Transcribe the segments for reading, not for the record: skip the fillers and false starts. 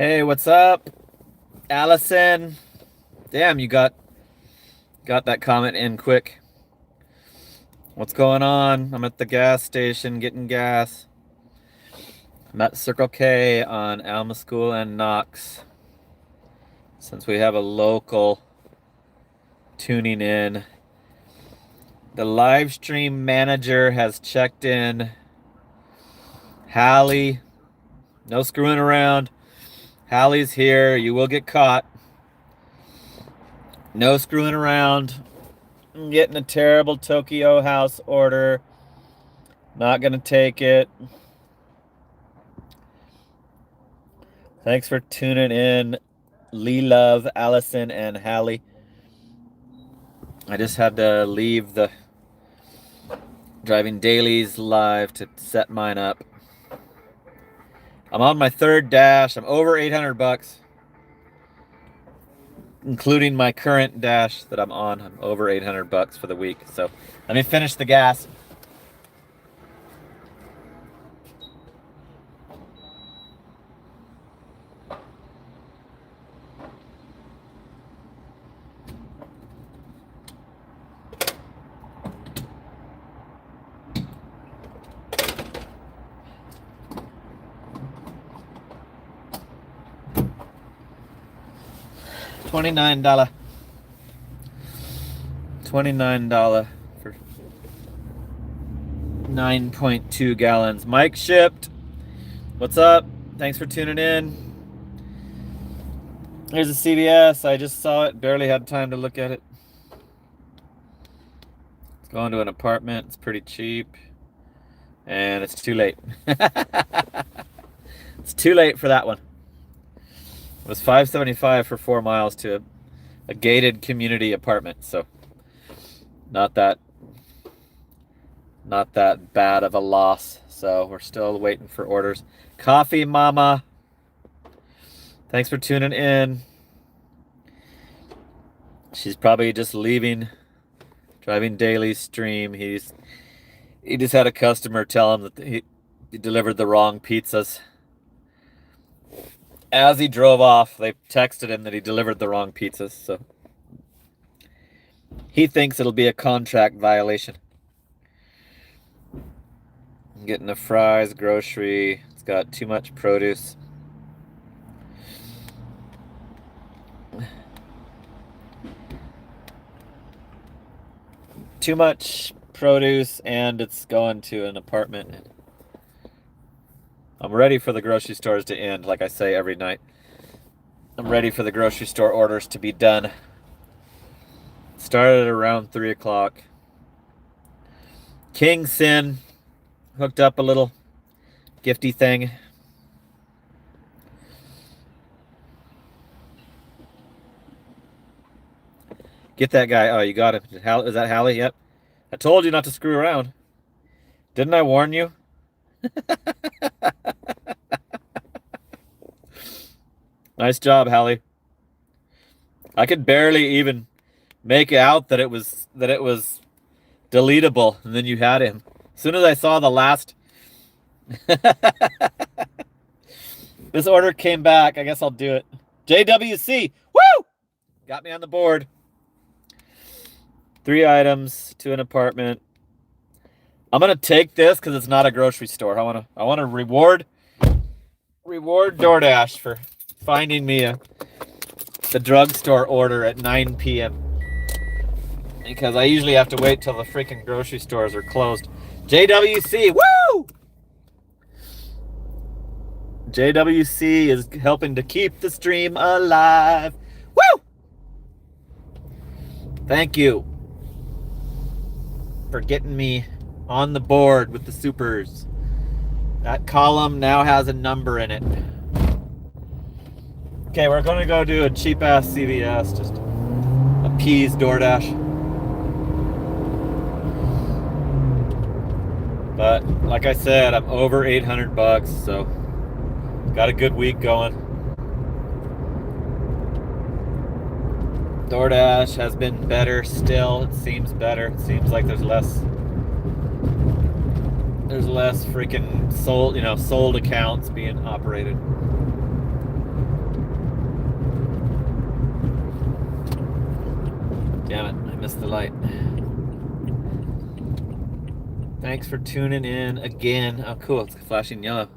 Hey, what's up, Allison? Damn, you got that comment in quick. What's going on? I'm at the gas station getting gas. I'm at Circle K on Alma School and Knox. Since we have a local tuning in, the live stream manager has checked in. Hallie, no screwing around. Hallie's here. You will get caught. No screwing around. I'm getting a terrible Tokyo house order. Not gonna take it. Thanks for tuning in, Lee Love, Allison, and Hallie. I just had to leave the driving dailies live to set mine up. I'm on my third dash. I'm over 800 bucks, including my current dash that I'm on. I'm over 800 bucks for the week. So let me finish the gas. $29. $29 for 9.2 gallons. Mike shipped. What's up? Thanks for tuning in. Here's a CVS. I just saw it. Barely had time to look at it. It's going to an apartment. It's pretty cheap. And it's too late. It's too late for that one. It was $5.75 for 4 miles to a gated community apartment, so not that bad of a loss. So we're still waiting for orders. Coffee Mama, thanks for tuning in. She's probably just leaving driving daily stream. He just had a customer tell him that he delivered the wrong pizzas. As he drove off, they texted him that he delivered the wrong pizzas, so he thinks it'll be a contract violation. I'm getting the fries, grocery. It's got too much produce. Too much produce, and it's going to an apartment. I'm ready for the grocery stores to end, like I say every night. I'm ready for the grocery store orders to be done. Started around 3 o'clock. King Sin hooked up a little gifty thing. Get that guy. Oh, you got him. Is that Hallie? Yep. I told you not to screw around. Didn't I warn you? Nice job, Hallie. I could barely even make out that it was deletable, and then you had him. As soon as I saw the last this order came back, I guess I'll do it. JWC. Woo! Got me on the board. 3 items to an apartment. I'm gonna take this because it's not a grocery store. I wanna reward DoorDash for finding me the drugstore order at 9 p.m. because I usually have to wait till the freaking grocery stores are closed. JWC, woo! JWC is helping to keep the stream alive. Woo! Thank you for getting me on the board with the supers. That column now has a number in it. Okay, we're gonna go do a cheap ass CVS, just appease DoorDash. But like I said, I'm over 800 bucks, so got a good week going. DoorDash has been better still. It seems better. It seems like there's less freaking sold accounts being operated. Damn it, I missed the light. Thanks for tuning in again. Oh, cool, it's flashing yellow.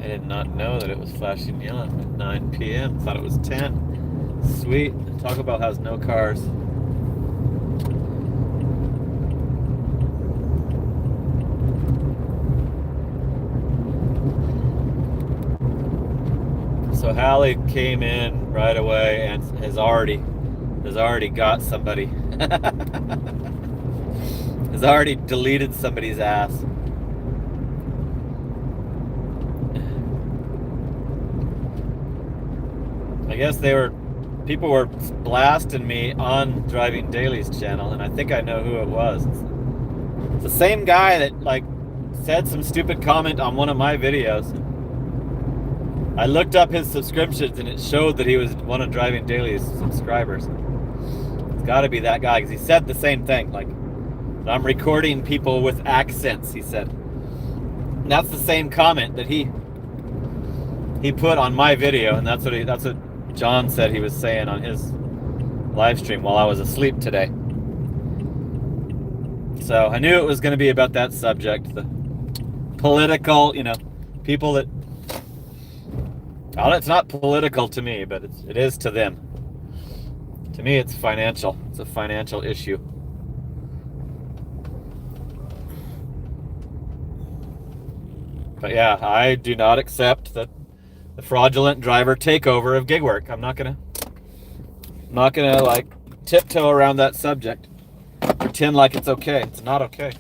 I did not know that it was flashing yellow at 9 p.m. Thought it was 10. Sweet. Taco Bell has no cars. So Hallie came in right away and has already got somebody. Has already deleted somebody's ass. I guess people were blasting me on Driving Daily's channel, and I think I know who it was. It's the same guy that like said some stupid comment on one of my videos. I looked up his subscriptions and it showed that he was one of Driving Daily's subscribers. It's got to be that guy because he said the same thing. Like, I'm recording people with accents, he said. And that's the same comment that he put on my video, and that's what John said he was saying on his live stream while I was asleep today. So I knew it was going to be about that subject, the political, people that. Well, it's not political to me, but it is to them. To me, it's financial. It's a financial issue. But yeah, I do not accept the fraudulent driver takeover of gig work. I'm not gonna like tiptoe around that subject. Pretend like it's okay. It's not okay.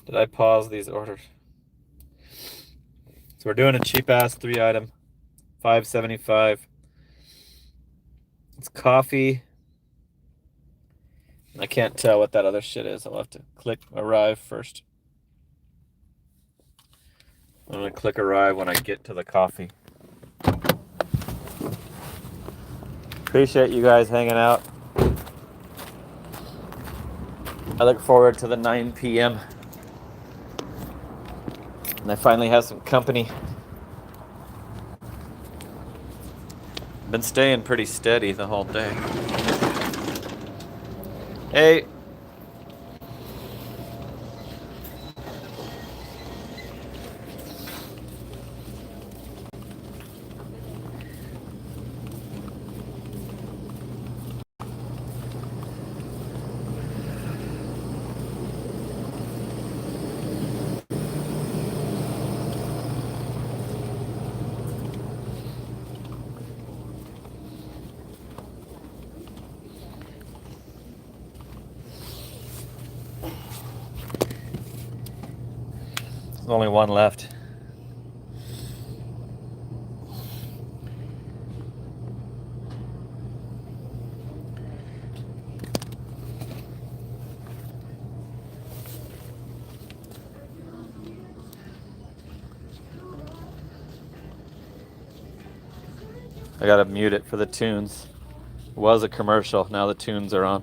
Did I pause these orders? So we're doing a cheap ass 3-item, $5.75. It's coffee. I can't tell what that other shit is. I'll have to click arrive first. I'm gonna click arrive when I get to the coffee. Appreciate you guys hanging out. I look forward to the 9 p.m. and I finally have some company. Been staying pretty steady the whole day. Hey. There's only one left. I gotta mute it for the tunes. It was a commercial, now the tunes are on.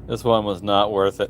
This one was not worth it.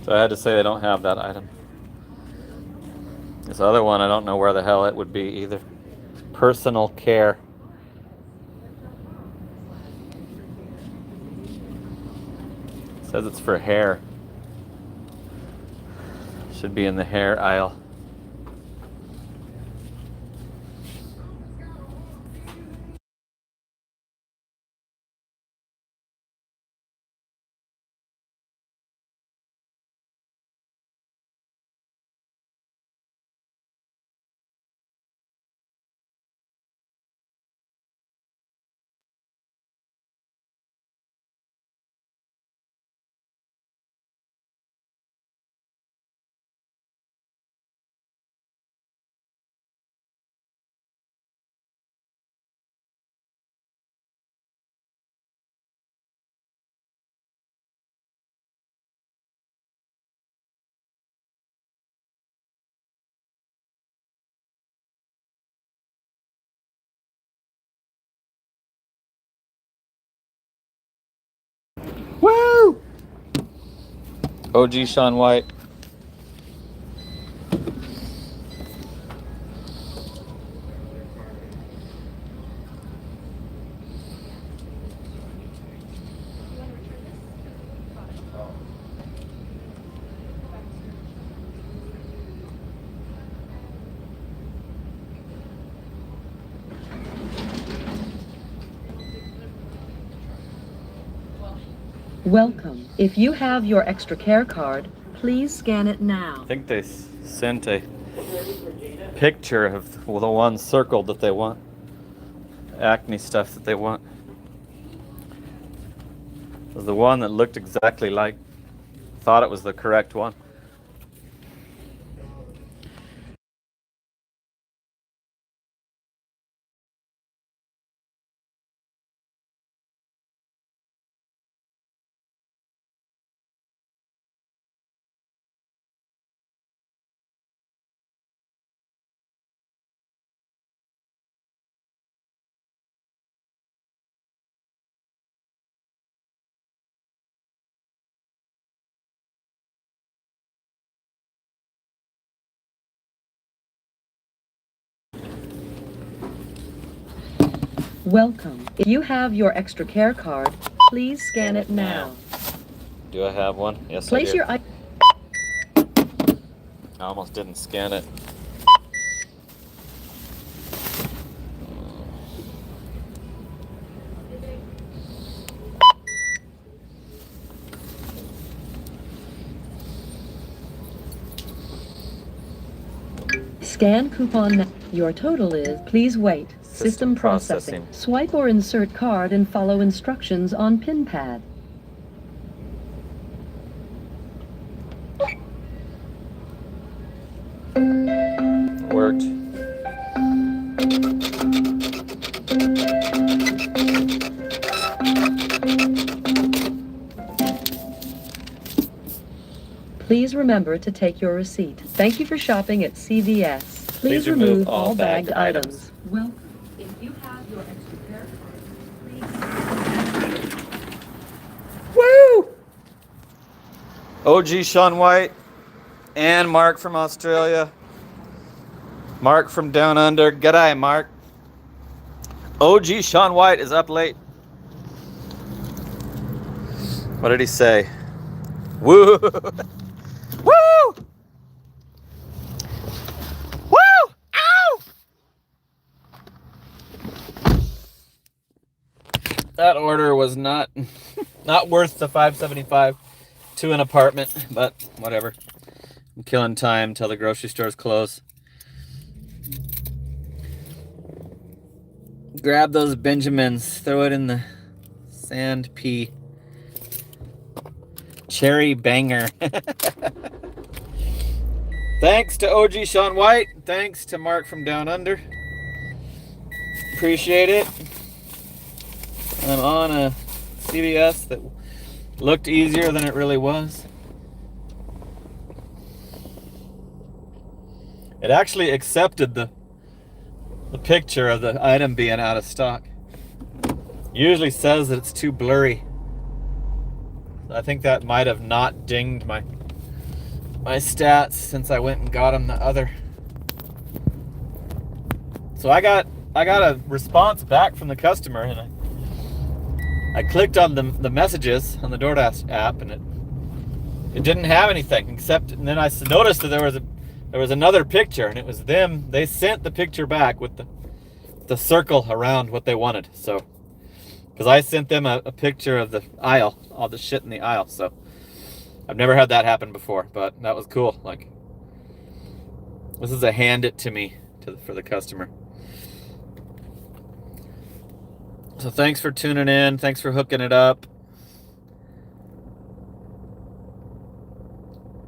So I had to say I don't have that item. This other one, I don't know where the hell it would be either. Personal care. It says it's for hair. Should be in the hair aisle. Woo! OG Sean White. Welcome. If you have your extra care card, please scan it now. I think they sent a picture of the one circled that they want. Acne stuff that they want. It was the one that looked exactly like, thought it was the correct one. Welcome. If you have your extra care card, please scan it now. Do I have one? Yes, Place I do. your I almost didn't scan it. Scan coupon now. Your total is, please wait. System processing. Swipe or insert card and follow instructions on pin pad. Worked. Please remember to take your receipt. Thank you for shopping at CVS. Please remove all bagged items. Welcome. If you have your extra care card, please. Woo! OG Sean White and Mark from Australia. Mark from down under. G'day, Mark. OG Sean White is up late. What did he say? Woo! Woo! Woo! Ow! That order was not worth the $5.75 to an apartment, but whatever. I'm killing time till the grocery stores close. Grab those Benjamins, throw it in the sand pea. Cherry banger. Thanks to OG Sean White. Thanks to Mark from Down Under. Appreciate it. I'm on a CVS that looked easier than it really was. It actually accepted the picture of the item being out of stock. Usually says that it's too blurry. I think that might have not dinged my stats since I went and got them the other. So I got a response back from the customer, and I clicked on the messages on the DoorDash app, and it didn't have anything except. And then I noticed that there was another picture, and it was them. They sent the picture back with the circle around what they wanted. So, because I sent them a picture of the aisle, all the shit in the aisle. So, I've never had that happen before, but that was cool. Like, this is a hand it to me for the customer. So thanks for tuning in. Thanks for hooking it up.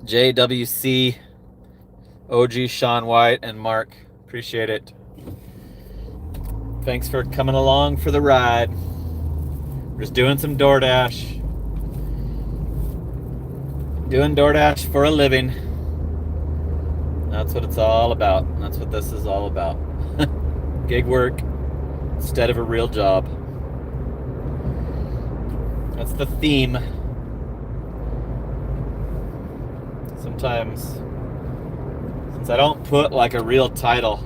JWC, OG Sean White, and Mark. Appreciate it. Thanks for coming along for the ride. Just doing some DoorDash. Doing DoorDash for a living. That's what it's all about. That's what this is all about. Gig work instead of a real job. That's the theme. Sometimes, since I don't put like a real title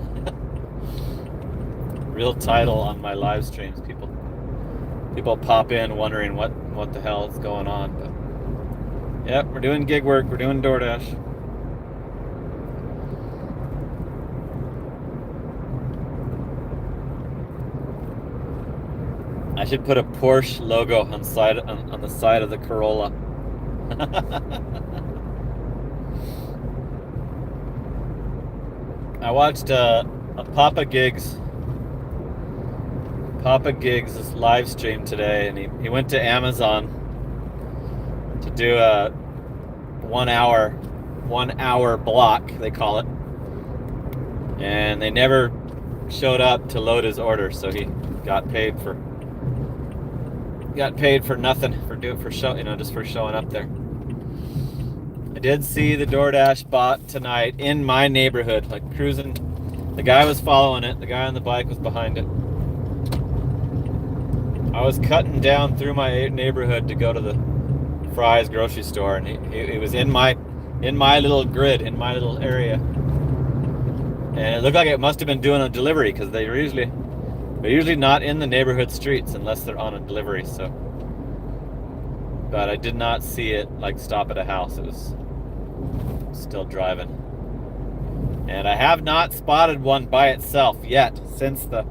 on my live streams, people pop in wondering what the hell is going on. But yep, we're doing gig work, we're doing DoorDash. I should put a Porsche logo on the side of the Corolla. I watched a Papa Gigs' live stream today, and he went to Amazon to do a 1 hour block, they call it, and they never showed up to load his order, so he got paid for nothing just for showing up there. I did see the DoorDash bot tonight in my neighborhood, like cruising. The guy was following it. The guy on the bike was behind it. I was cutting down through my neighborhood to go to the Fry's grocery store, and he was in my little grid, in my little area, and it looked like it must have been doing a delivery, because they're usually not in the neighborhood streets unless they're on a delivery. So, but I did not see it like stop at a house. It was still driving, and I have not spotted one by itself yet since that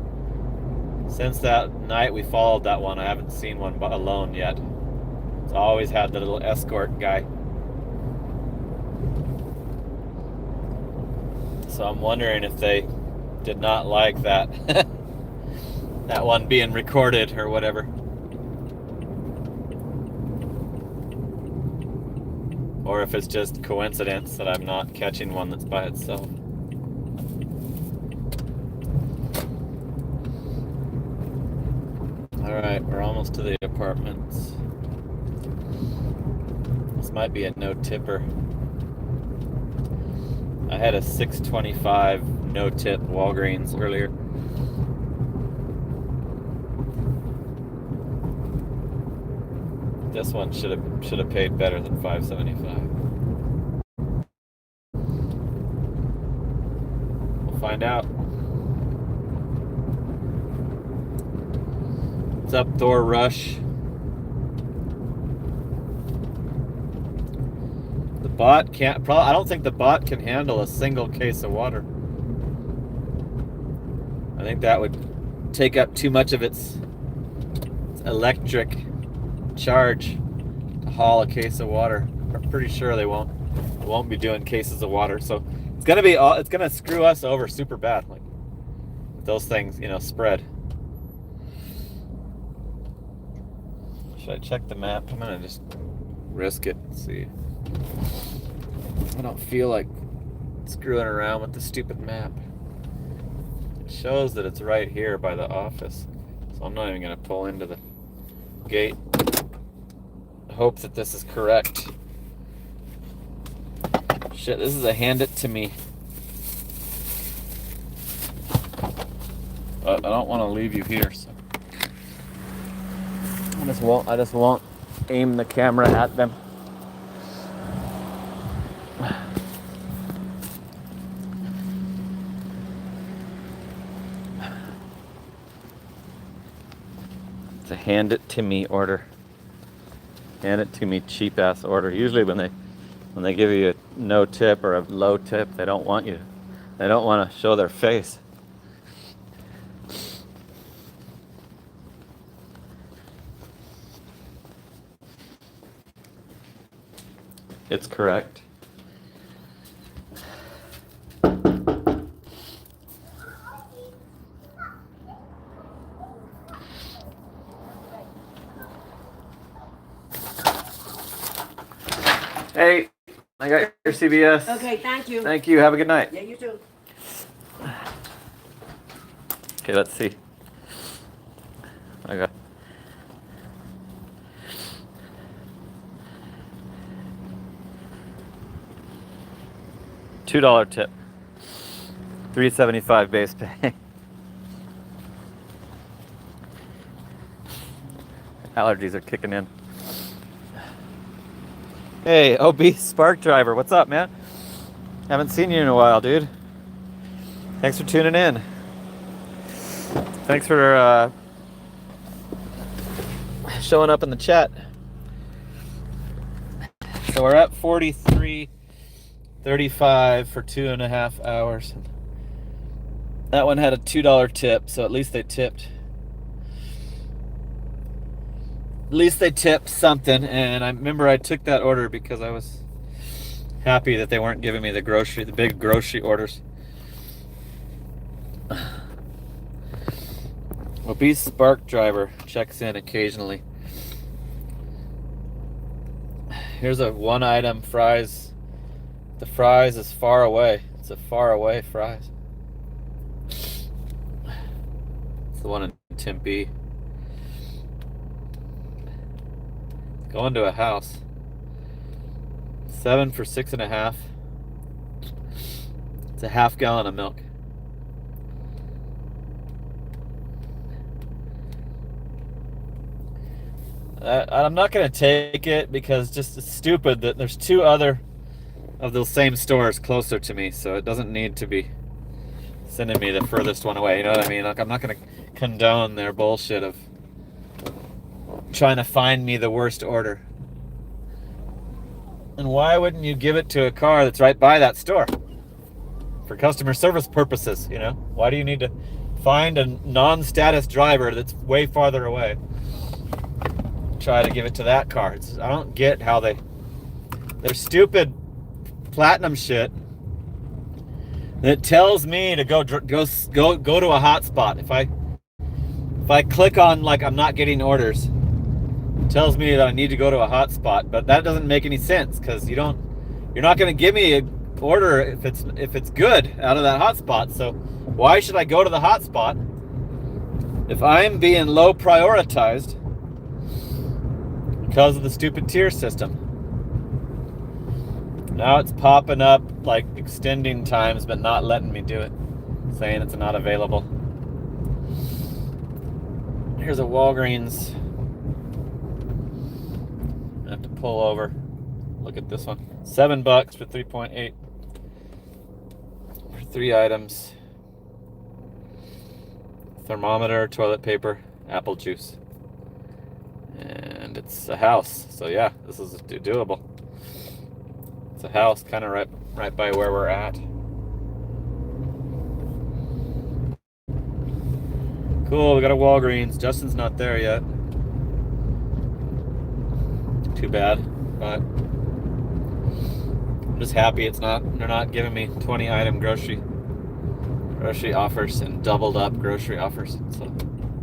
night we followed that one. I haven't seen one alone yet. It's always had the little escort guy. So I'm wondering if they did not like that that one being recorded or whatever. Or if it's just coincidence that I'm not catching one that's by itself. Alright, we're almost to the apartments. This might be a no-tipper. I had a $6.25 no-tip Walgreens earlier. This one should have paid better than $5.75. find out. What's up, Thor Rush? The bot can't. I don't think the bot can handle a single case of water. I think that would take up too much of its electric charge to haul a case of water. I'm pretty sure they won't be doing cases of water. So it's gonna screw us over super bad. Like those things, spread. Should I check the map? I'm gonna just risk it and see. I don't feel like screwing around with the stupid map. It shows that it's right here by the office, so I'm not even gonna pull into the gate. I hope that this is correct. Shit, this is a hand it to me. But I don't want to leave you here, so I just won't aim the camera at them. It's a hand it to me order. Hand it to me cheap ass order. Usually when they give you a no tip or a low tip, they don't want to show their face. It's correct. Hey, I got your CBS. Okay, thank you. Thank you. Have a good night. Yeah, you too. Okay, let's see. I got $2 tip. $3.75 base pay. Allergies are kicking in. Hey, obese Spark Driver, what's up, man? Haven't seen you in a while, dude. Thanks for tuning in. Thanks for showing up in the chat. So we're at 43.35 for 2.5 hours. That one had a $2 tip, so at least they tipped. At least they tipped something, and I remember I took that order because I was happy that they weren't giving me the big grocery orders. Obese Spark Driver checks in occasionally. Here's a one item fries. The fries is far away. It's a far away fries. It's the one in Tempe. Going to a house. 7 for 6.5. It's a half gallon of milk. I'm not going to take it because just it's stupid that there's 2 other of those same stores closer to me, so it doesn't need to be sending me the furthest one away. You know what I mean? Like, I'm not going to condone their bullshit of trying to find me the worst order. And why wouldn't you give it to a car that's right by that store? For customer service purposes, Why do you need to find a non-status driver that's way farther away? Try to give it to that car. I don't get how their stupid platinum shit that tells me to go to a hotspot. If I click on like I'm not getting orders, tells me that I need to go to a hotspot, but that doesn't make any sense because you're not going to give me an order if it's good out of that hotspot. So why should I go to the hotspot if I'm being low prioritized because of the stupid tier system? Now it's popping up like extending times but not letting me do it, saying it's not available. Here's a Walgreens. I have to pull over. Look at this one. $7 for 3.8 for 3 items. thermometer, toilet paper, apple juice. And it's a house, so yeah, this is doable. It's a house kind of right by where we're at. Cool, we got a Walgreens. Justin's not there yet. Too bad, but I'm just happy they're not giving me 20 item grocery offers and doubled up grocery offers. So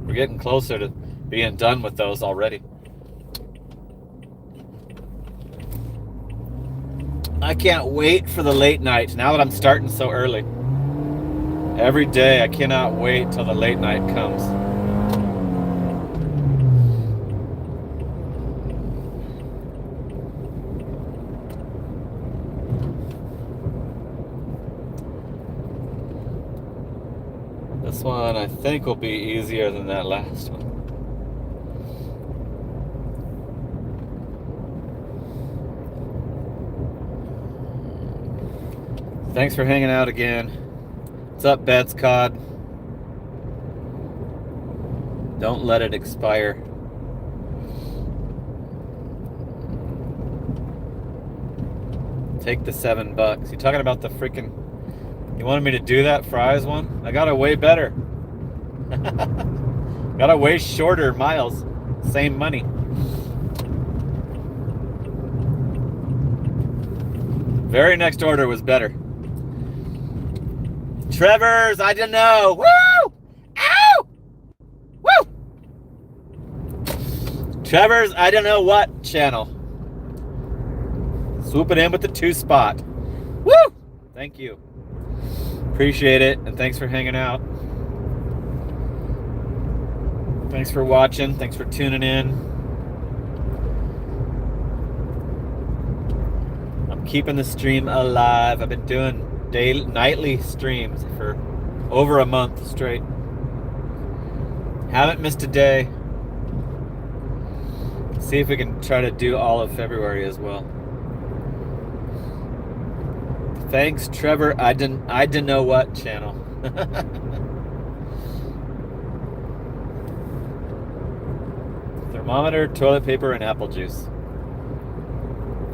we're getting closer to being done with those already. I can't wait for the late night now that I'm starting so early. Every day I cannot wait till the late night comes. This one I think will be easier than that last one. Thanks for hanging out again. What's up, Bets Cod? Don't let it expire. Take the $7. You talking about the freaking... You wanted me to do that fries one? I got a way better. Got a way shorter miles. Same money. Very next order was better. Trevor's, I don't know. Woo! Ow! Woo! Trevor's, I don't know what channel. Swooping in with the 2-spot. Woo! Thank you. Appreciate it, and thanks for hanging out. Thanks for watching. Thanks for tuning in. I'm keeping the stream alive. I've been doing nightly streams for over a month straight. Haven't missed a day. See if we can try to do all of February as well. Thanks, Trevor. I didn't know what channel. Thermometer, toilet paper, and apple juice.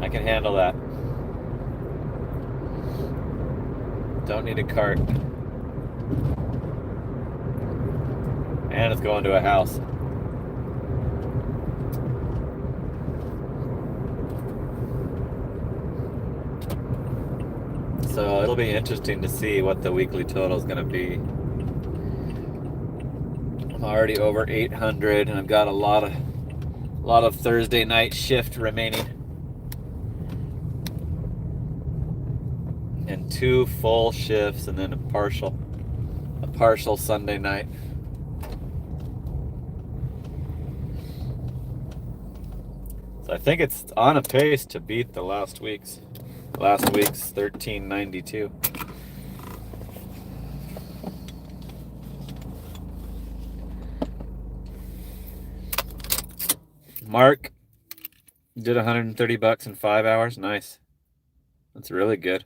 I can handle that. Don't need a cart. And it's going to a house. So it'll be interesting to see what the weekly total is going to be. I'm already over 800, and I've got a lot of Thursday night shift remaining, and 2 full shifts, and then a partial Sunday night. So I think it's on a pace to beat the last week's 1392. Mark did $130 in 5 hours. Nice. That's really good.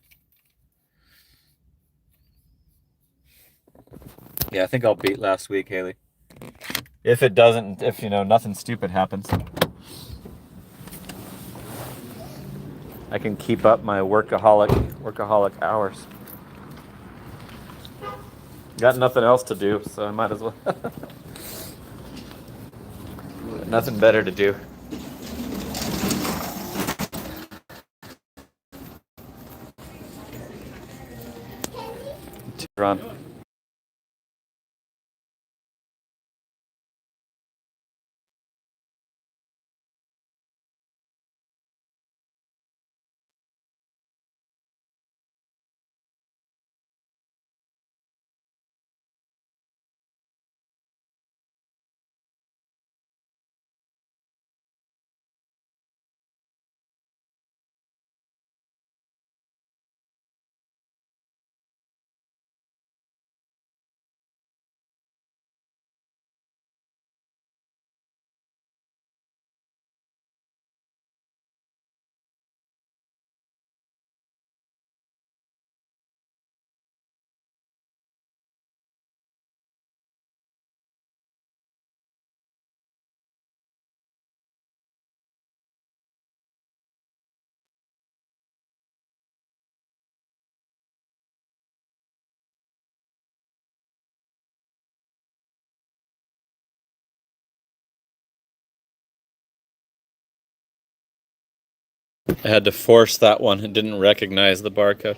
Yeah, I think I'll beat last week, Haley. If nothing stupid happens. I can keep up my workaholic hours. Got nothing else to do, so I might as well. Nothing better to do. Run. I had to force that one. It didn't recognize the barcode.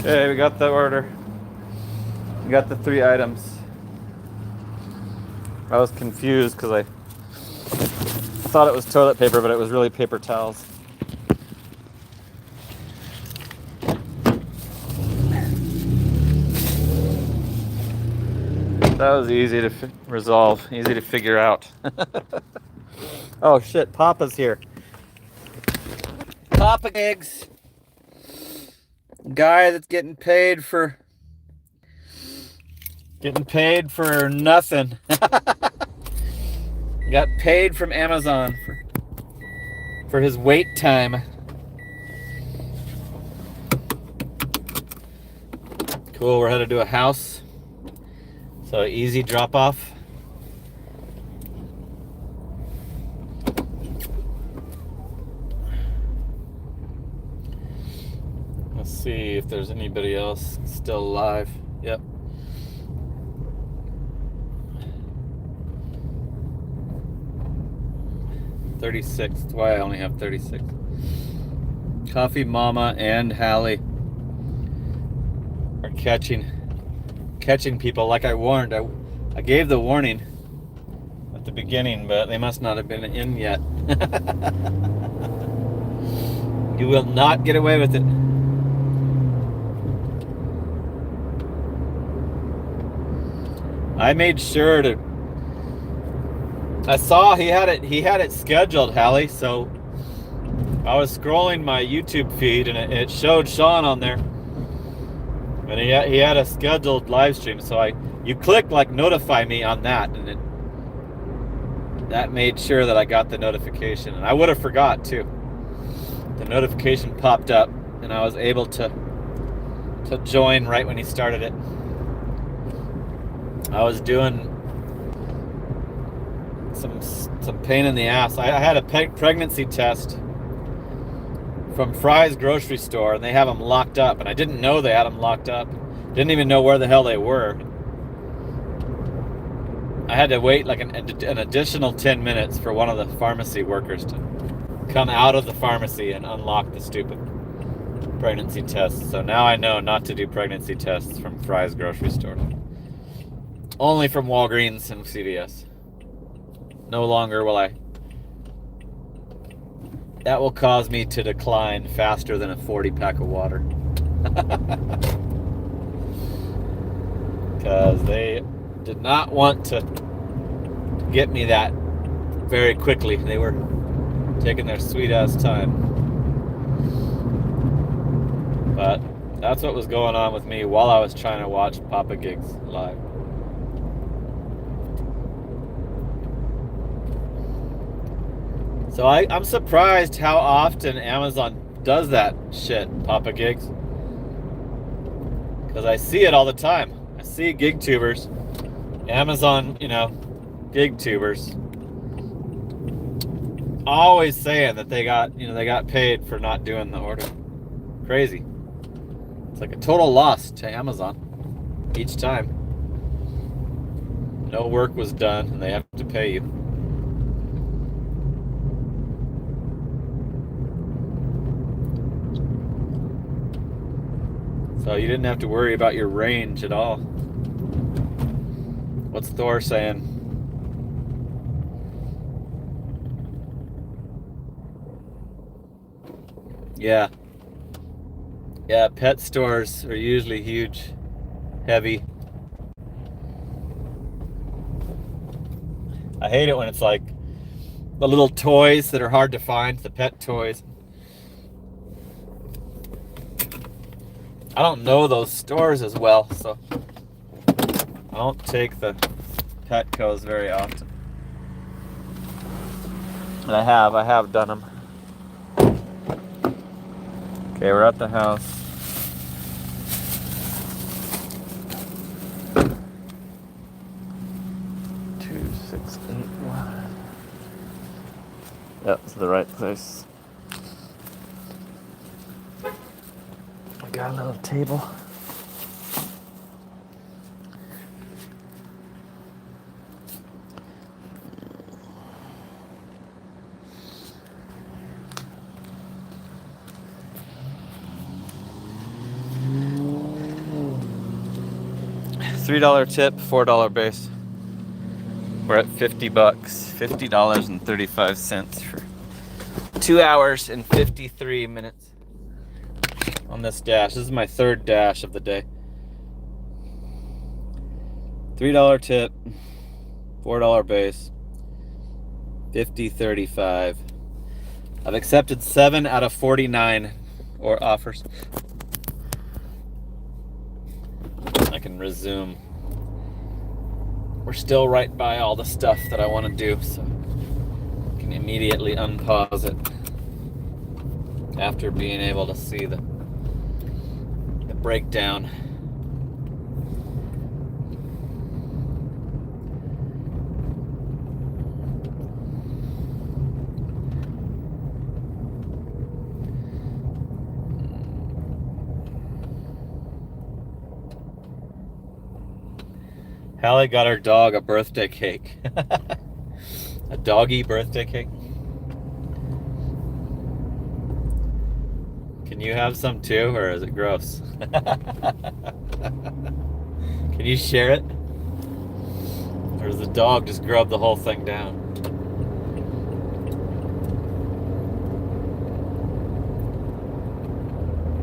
Okay, we got the order. We got the 3 items. I was confused because I thought it was toilet paper, but it was really paper towels. That was easy to resolve, easy to figure out. Oh shit, Papa's here. Papa Gigs. Guy that's getting paid for nothing. Got paid from Amazon for his wait time. Cool, we're headed to a house. So easy drop off. Let's see if there's anybody else still alive. Yep. $36. That's why I only have $36. Coffee Mama and Hallie are catching catching people like I warned. I gave the warning at the beginning, but they must not have been in yet. You will not get away with it. I made sure to. I saw he had it scheduled, Hallie, so I was scrolling my YouTube feed and it showed Sean on there. And he had a scheduled live stream, so you click like notify me on that, and that made sure that I got the notification. And I would have forgot too. The notification popped up, and I was able to join right when he started it. I was doing some pain in the ass. I had a pregnancy test from Fry's grocery store, and they have them locked up, and I didn't know they had them locked up. Didn't even know where the hell they were. I had to wait like an additional 10 minutes for one of the pharmacy workers to come out of the pharmacy and unlock the stupid pregnancy tests. So now I know not to do pregnancy tests from Fry's grocery store. Only from Walgreens and CVS. No longer will I. That will cause me to decline faster than a 40-pack of water. Because they did not want to get me that very quickly. They were taking their sweet ass time. But that's what was going on with me while I was trying to watch Papa Gigs live. So I'm surprised how often Amazon does that shit, Papa Gigs. Because I see it all the time. I see gig tubers, Amazon, gig tubers, always saying that they got paid for not doing the order. Crazy. It's like a total loss to Amazon each time. No work was done and they have to pay you. So you didn't have to worry about your range at all. What's Thor saying? Yeah. Yeah, pet stores are usually huge, heavy. I hate it when it's like the little toys that are hard to find, the pet toys. I don't know those stores as well, so I don't take the Petcos very often. And I have done them. Okay, we're at the house. Yep, it's the right place. I got a little table. $3 tip, $4 base. We're at $50, $50.35 for 2 hours and 53 minutes on this dash. This is my third dash of the day. $3 tip, $4 base, 50.35. I've accepted 7 out of 49 or offers. I can resume. We're still right by all the stuff that I want to do, so I can immediately unpause it after being able to see the breakdown. Hallie got her dog a birthday cake. A doggy birthday cake. Can you have some too, or is it gross? Can Can you share it? Or does the dog just grub the whole thing down?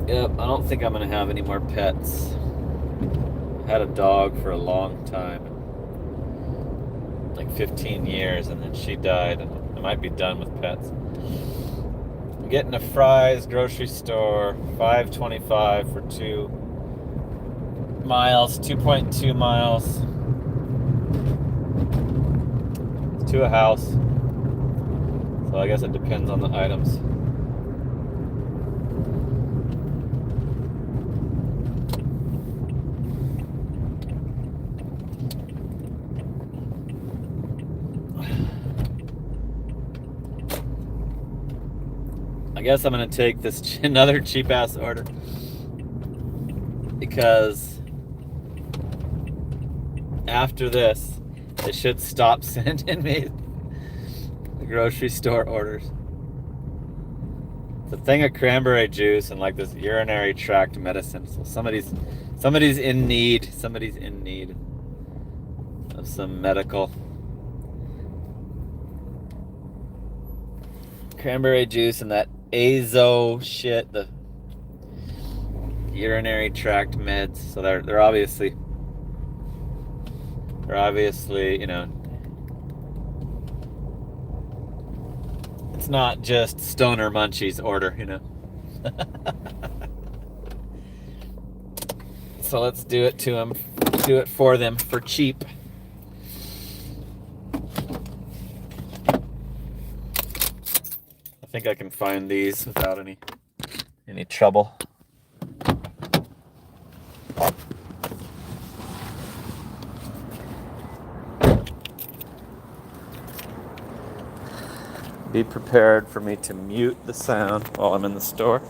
Yep, I don't think I'm gonna have any more pets. I had a dog for a long time, like 15 years, and then she died, and I might be done with pets. I'm getting a Fry's grocery store, $5.25 for 2 miles, 2.2 miles to a house. So I guess it depends on the items. I guess I'm gonna take this another cheap ass order because after this, they should stop sending me the grocery store orders. It's a thing of cranberry juice and like this urinary tract medicine. So somebody's in need. Somebody's in need of some medical cranberry juice and that azo shit, the urinary tract meds. So they're obviously, you know, it's not just stoner munchies order, you know. So let's do it to them, do it for them for cheap. I think I can find these without any trouble. Be prepared for me to mute the sound while I'm in the store.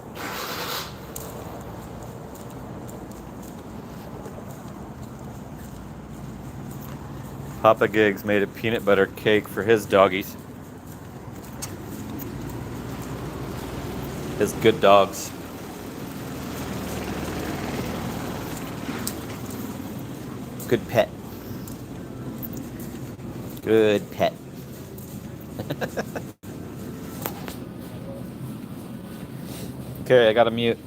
Papa Gigs made a peanut butter cake for his doggies. His good dogs. Good pet. Good pet. Okay, I gotta mute.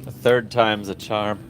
The third time's a charm.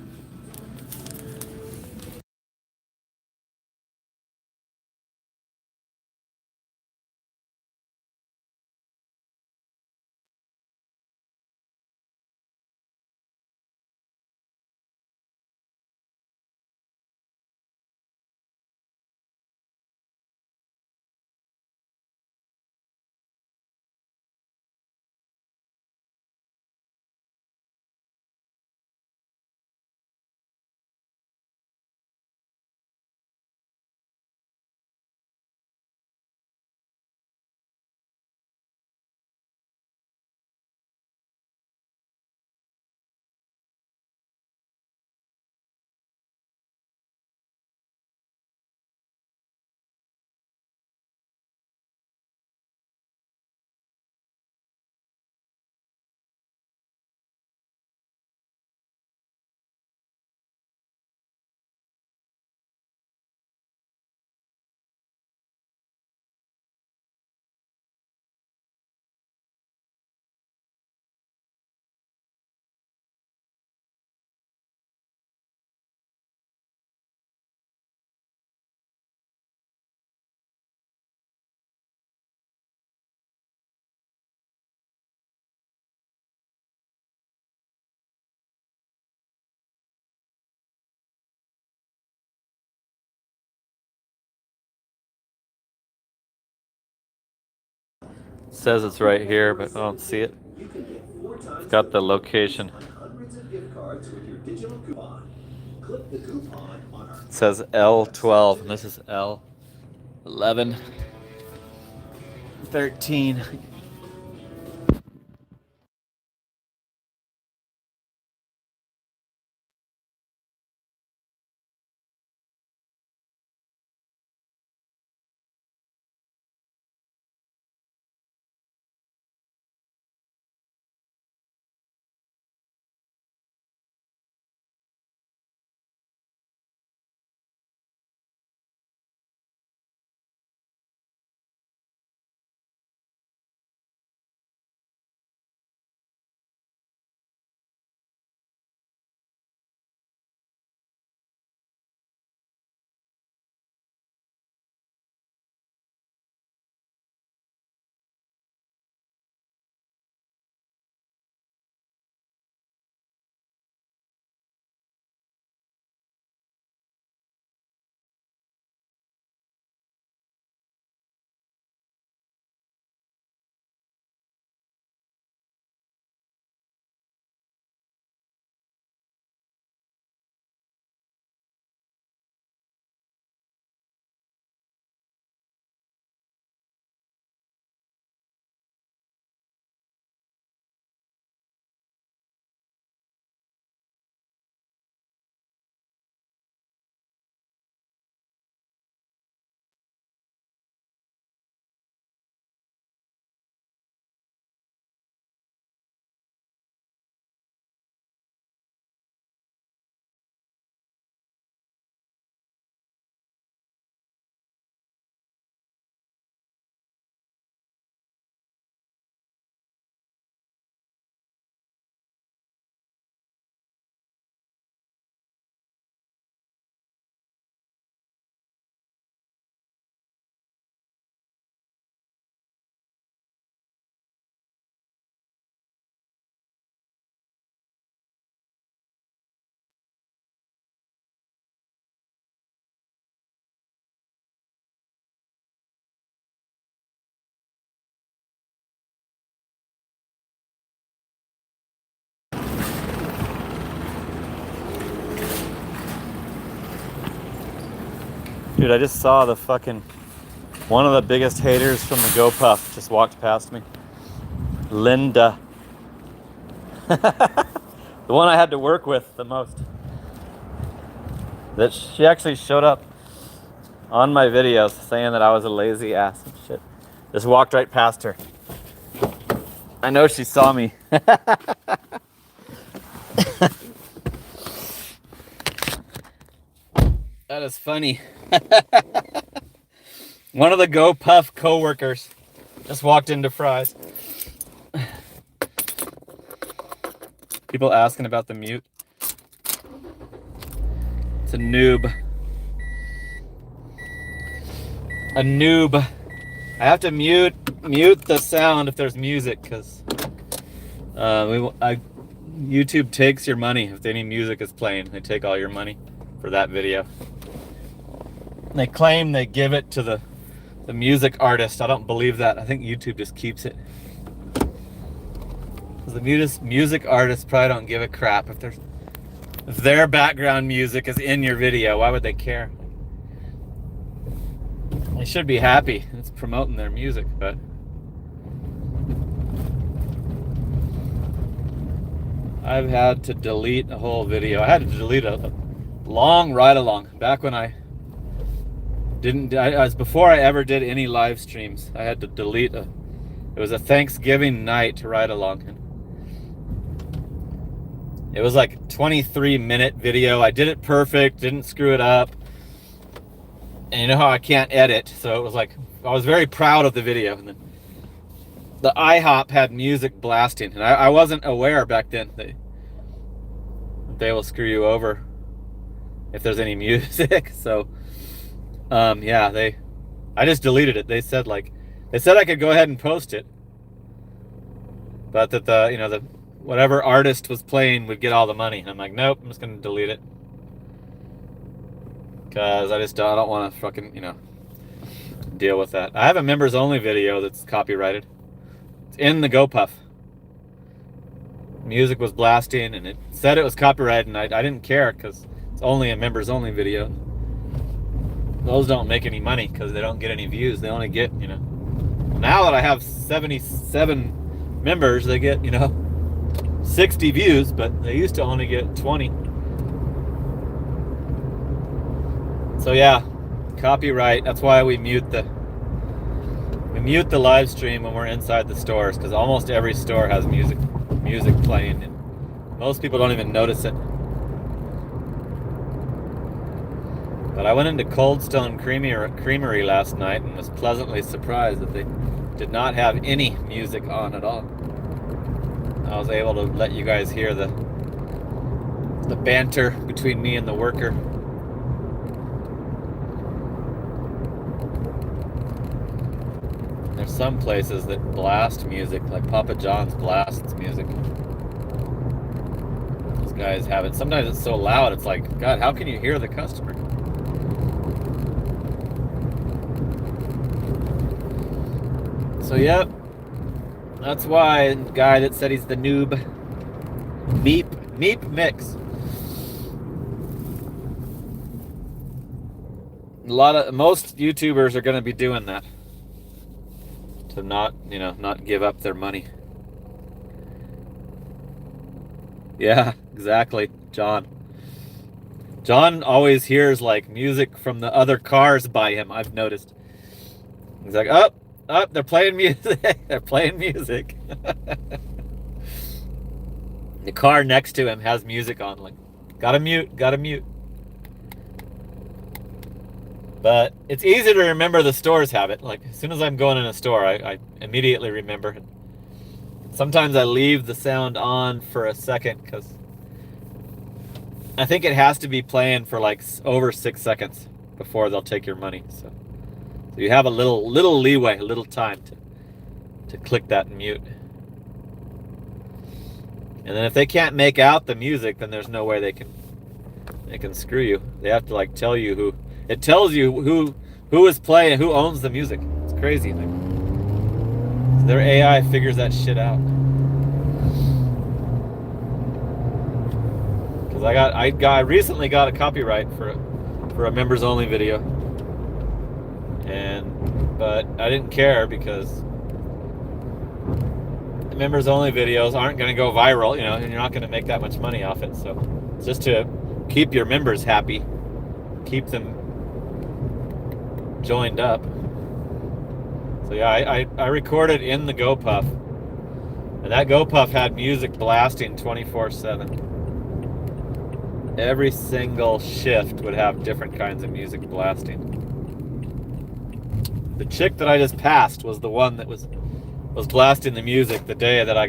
It says it's right here, but I don't see it. It's got the location. It says L12, and this is L11, 13. Dude, I just saw the fucking, one of the biggest haters from the GoPuff just walked past me. Linda. The one I had to work with the most. That she actually showed up on my videos saying that I was a lazy ass and shit. Just walked right past her. I know she saw me. That is funny. One of the GoPuff co-workers just walked into Fry's. People asking about the mute. It's a noob. A noob. I have to mute the sound if there's music, because YouTube takes your money if any music is playing. They take all your money for that video. They claim they give it to the music artist. I don't believe that. I think YouTube just keeps it. Because the music artists probably don't give a crap if their background music is in your video. Why would they care? They should be happy. It's promoting their music, but I've had to delete a whole video. I had to delete a long ride along back when I was before I ever did any live streams. I had to delete it was a Thanksgiving night ride along. It was like a 23-minute video. I did it perfect, didn't screw it up. And you know how I can't edit, so it was like, I was very proud of the video. And then the IHOP had music blasting, and I wasn't aware back then that they will screw you over if there's any music. So yeah, I just deleted it. They said I could go ahead and post it, but that the whatever artist was playing would get all the money. And I'm like, nope, I'm just gonna delete it, because I don't want to fucking deal with that. I have a members only video that's copyrighted. It's in the GoPuff. Music was blasting, and it said it was copyrighted, and I didn't care because it's only a members only video. Those don't make any money because they don't get any views. They only get, you know. Now that I have 77 members, they get, you know, 60 views, but they used to only get 20. So yeah, copyright. That's why we mute the live stream when we're inside the stores, because almost every store has music playing, and most people don't even notice it. But I went into Cold Stone Creamery last night and was pleasantly surprised that they did not have any music on at all. I was able to let you guys hear the banter between me and the worker. There's some places that blast music, like Papa John's blasts music. Those guys have it. Sometimes it's so loud, it's like, God, how can you hear the customer? So, yep. That's why the guy that said he's the noob. Meep mix. Most YouTubers are going to be doing that. To not give up their money. Yeah, exactly, John. John always hears like music from the other cars by him, I've noticed. He's like, oh, they're playing music. They're playing music. The car next to him has music on, like, gotta mute. But it's easy to remember the stores have it. Like, as soon as I'm going in a store, I immediately remember. Sometimes I leave the sound on for a second because I think it has to be playing for like over 6 seconds before they'll take your money. So you have a little leeway, a little time to click that mute. And then if they can't make out the music, then there's no way they can screw you. They have to like tell you who. It tells you who is playing, who owns the music. It's crazy. Like, their AI figures that shit out. Because I recently got a copyright for a members only video, but I didn't care because the members only videos aren't going to go viral, you know, and you're not going to make that much money off it. So it's just to keep your members happy, keep them joined up. So yeah, I recorded in the GoPuff, and that GoPuff had music blasting 24/7. Every single shift would have different kinds of music blasting. The chick that I just passed was the one that was blasting the music the day that I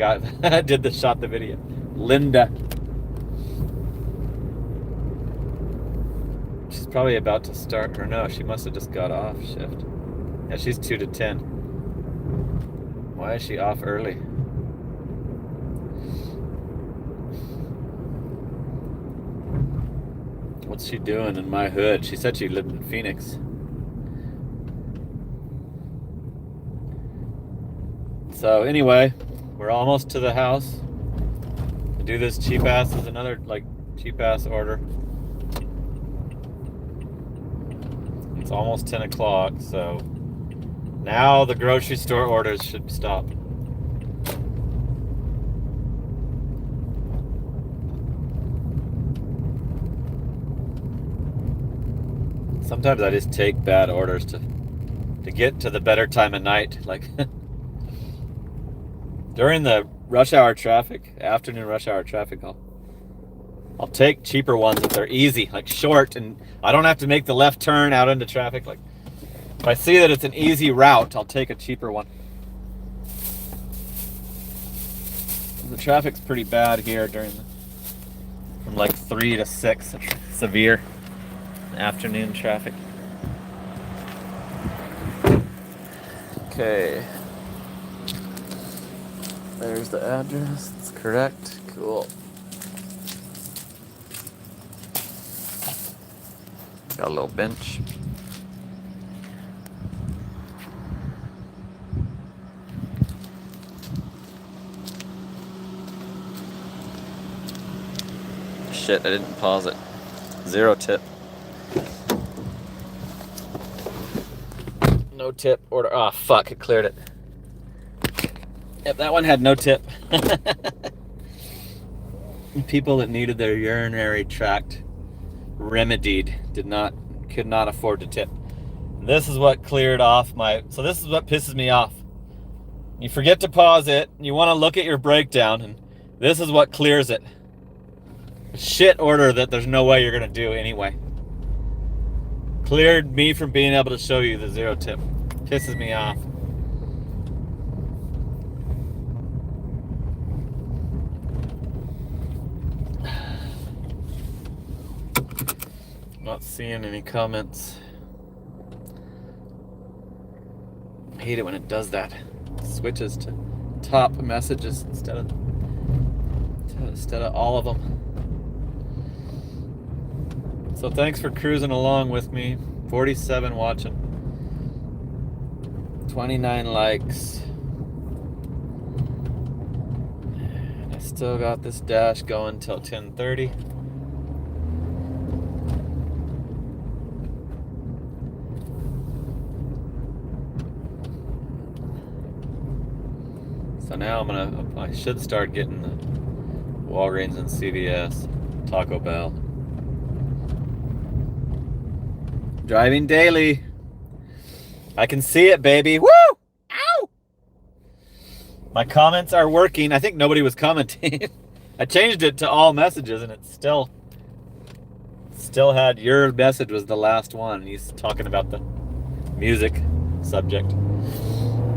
shot the video. Linda. She's probably about to start, or no, she must have just got off shift. Yeah, she's 2 to 10. Why is she off early? What's she doing in my hood? She said she lived in Phoenix. So anyway, we're almost to the house. I do this cheap ass is another like cheap ass order. It's almost 10 o'clock, so now the grocery store orders should stop. Sometimes I just take bad orders to get to the better time of night. Like during the rush hour traffic, afternoon rush hour traffic, I'll take cheaper ones if they're easy, like short, and I don't have to make the left turn out into traffic. Like if I see that it's an easy route, I'll take a cheaper one. The traffic's pretty bad here from like 3 to 6. It's severe afternoon traffic. Okay. There's the address. It's correct. Cool. Got a little bench. shit, I didn't pause it. 0 tip. No tip order. Oh, fuck, it cleared it. Yep, that one had no tip. People that needed their urinary tract remedied could not afford to tip. This is what cleared off so this is what pisses me off. You forget to pause it, and you want to look at your breakdown, and this is what clears it. A shit order that there's no way you're gonna do anyway. Cleared me from being able to show you the 0 tip. Pisses me off. Not seeing any comments. I hate it when it does that. It switches to top messages instead of all of them. So thanks for cruising along with me. 47 watching. 29 likes. And I still got this dash going till 10:30. So now I should start getting the Walgreens and CVS, Taco Bell. Driving daily. I can see it, baby. Woo! Ow! My comments are working. I think nobody was commenting. I changed it to all messages, and it still had your message was the last one. He's talking about the music subject.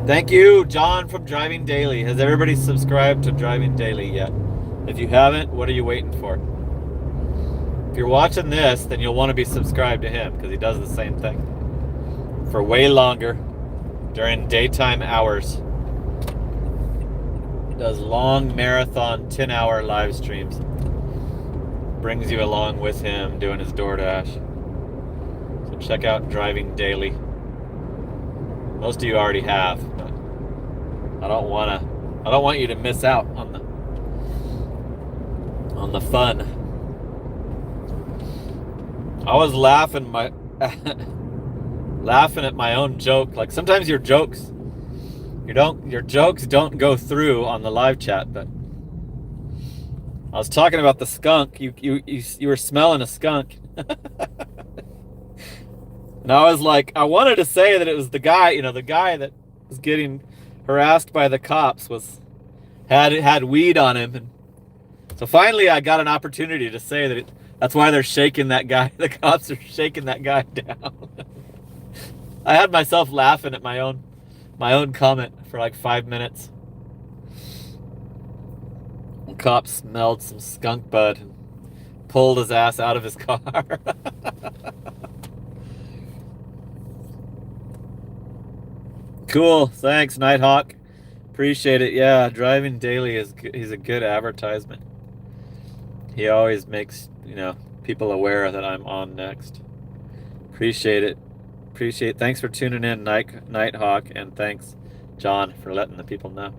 Thank you, John from Driving Daily. Has everybody subscribed to Driving Daily yet? If you haven't, what are you waiting for? If you're watching this, then you'll want to be subscribed to him because he does the same thing for way longer during daytime hours. He does long marathon 10-hour live streams. Brings you along with him doing his DoorDash. So check out Driving Daily. Most of you already have, but I don't want you to miss out on the fun. I was laughing at my own joke. Like sometimes your jokes don't go through on the live chat, but I was talking about the skunk. You were smelling a skunk. And I was like, I wanted to say that it was the guy that was getting harassed by the cops had weed on him. And so finally I got an opportunity to say that that's why they're shaking that guy. The cops are shaking that guy down. I had myself laughing at my own comment for like 5 minutes. The cop smelled some skunk bud and pulled his ass out of his car. Cool. Thanks, Nighthawk. Appreciate it. Yeah, Driving Daily he's a good advertisement. He always makes, people aware that I'm on next. Appreciate it. Thanks for tuning in, Nighthawk, and thanks, John, for letting the people know.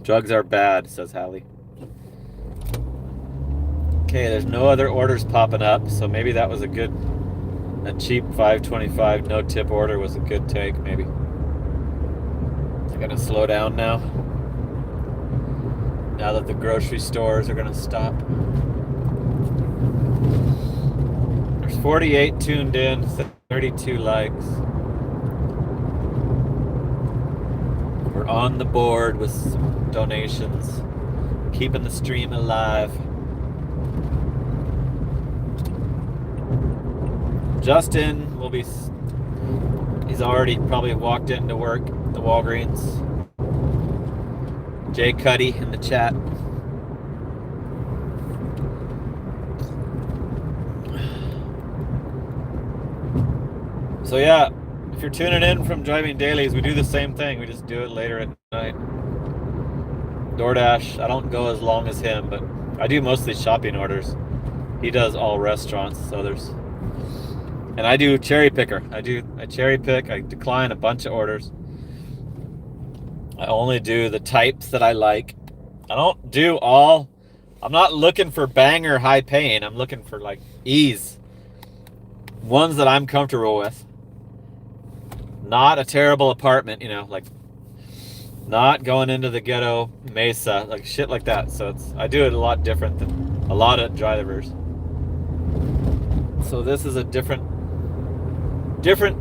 Drugs are bad, says Hallie. Okay, there's no other orders popping up, so maybe that was a cheap $5.25 no tip order was a good take, maybe. I gotta slow down now that the grocery stores are gonna stop. There's 48 tuned in, 32 likes. We're on the board with some donations, keeping the stream alive. Justin he's already probably walked into work, the Walgreens. Jay Cuddy in the chat. So yeah, if you're tuning in from Driving Dailies, we do the same thing. We just do it later at night. DoorDash, I don't go as long as him, but I do mostly shopping orders. He does all restaurants, and I do cherry picker. I cherry pick. I decline a bunch of orders. I only do the types that I like. I don't do all I'm not looking for banger high paying. I'm looking for like ease. Ones that I'm comfortable with. Not a terrible apartment, you know, like not going into the ghetto Mesa, like shit like that. So I do it a lot different than a lot of drivers. So this is a different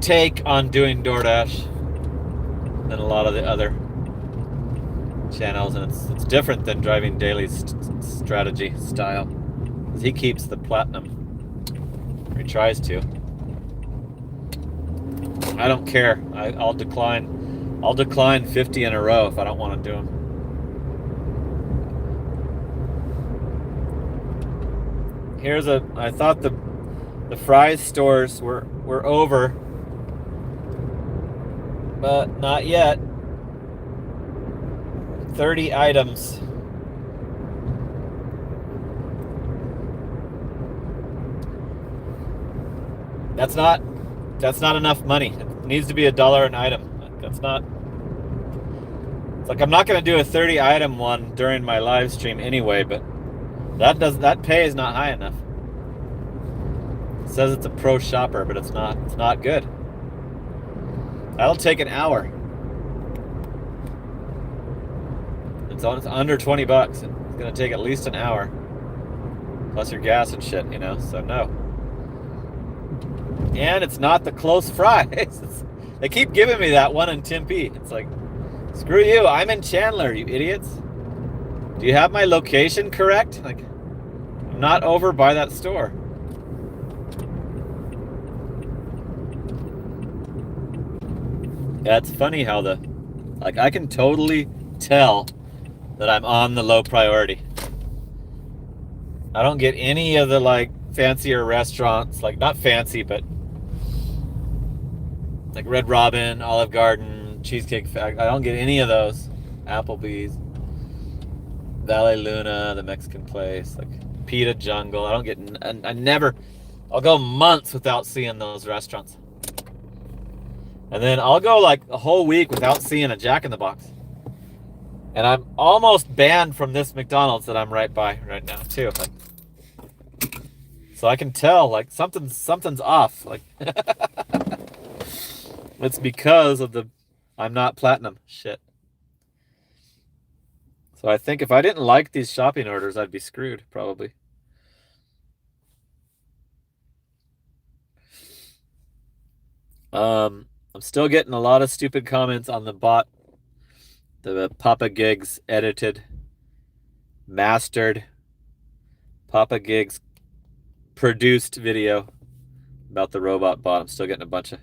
take on doing DoorDash than a lot of the other channels, and it's different than driving daily strategy style. Because he keeps the platinum, or he tries to. I don't care. I'll decline. I'll decline 50 in a row if I don't want to do them. Here's I thought the Fry's stores were over, but not yet. 30 items. That's not enough money. It needs to be $1 an item. That's not. It's like I'm not going to do a 30 item one during my live stream anyway, but that pay is not high enough. It says it's a pro shopper, but it's not. It's not good. That'll take an hour. It's under 20 bucks. It's going to take at least an hour. Plus your gas and shit, you know, so no. And it's not the close Fry's. They keep giving me that one in Tempe. It's like, screw you, I'm in Chandler, you idiots. Do you have my location correct? Like, I'm not over by that store. Yeah, it's funny how I can totally tell that I'm on the low priority. I don't get any of the like fancier restaurants, like not fancy, but like Red Robin, Olive Garden, Cheesecake Factory. I don't get any of those. Applebee's, Valle Luna, the Mexican place, like Pita Jungle. I don't get. I never. I'll go months without seeing those restaurants, and then I'll go like a whole week without seeing a Jack in the Box. And I'm almost banned from this McDonald's that I'm right by right now too. Like, so I can tell like something's off. Like it's because of the I'm not platinum shit. So I think if I didn't like these shopping orders, I'd be screwed probably. I'm still getting a lot of stupid comments on the bot. The Papa Gigs edited, mastered, Papa Gigs produced video about the robot bot. I'm still getting a bunch of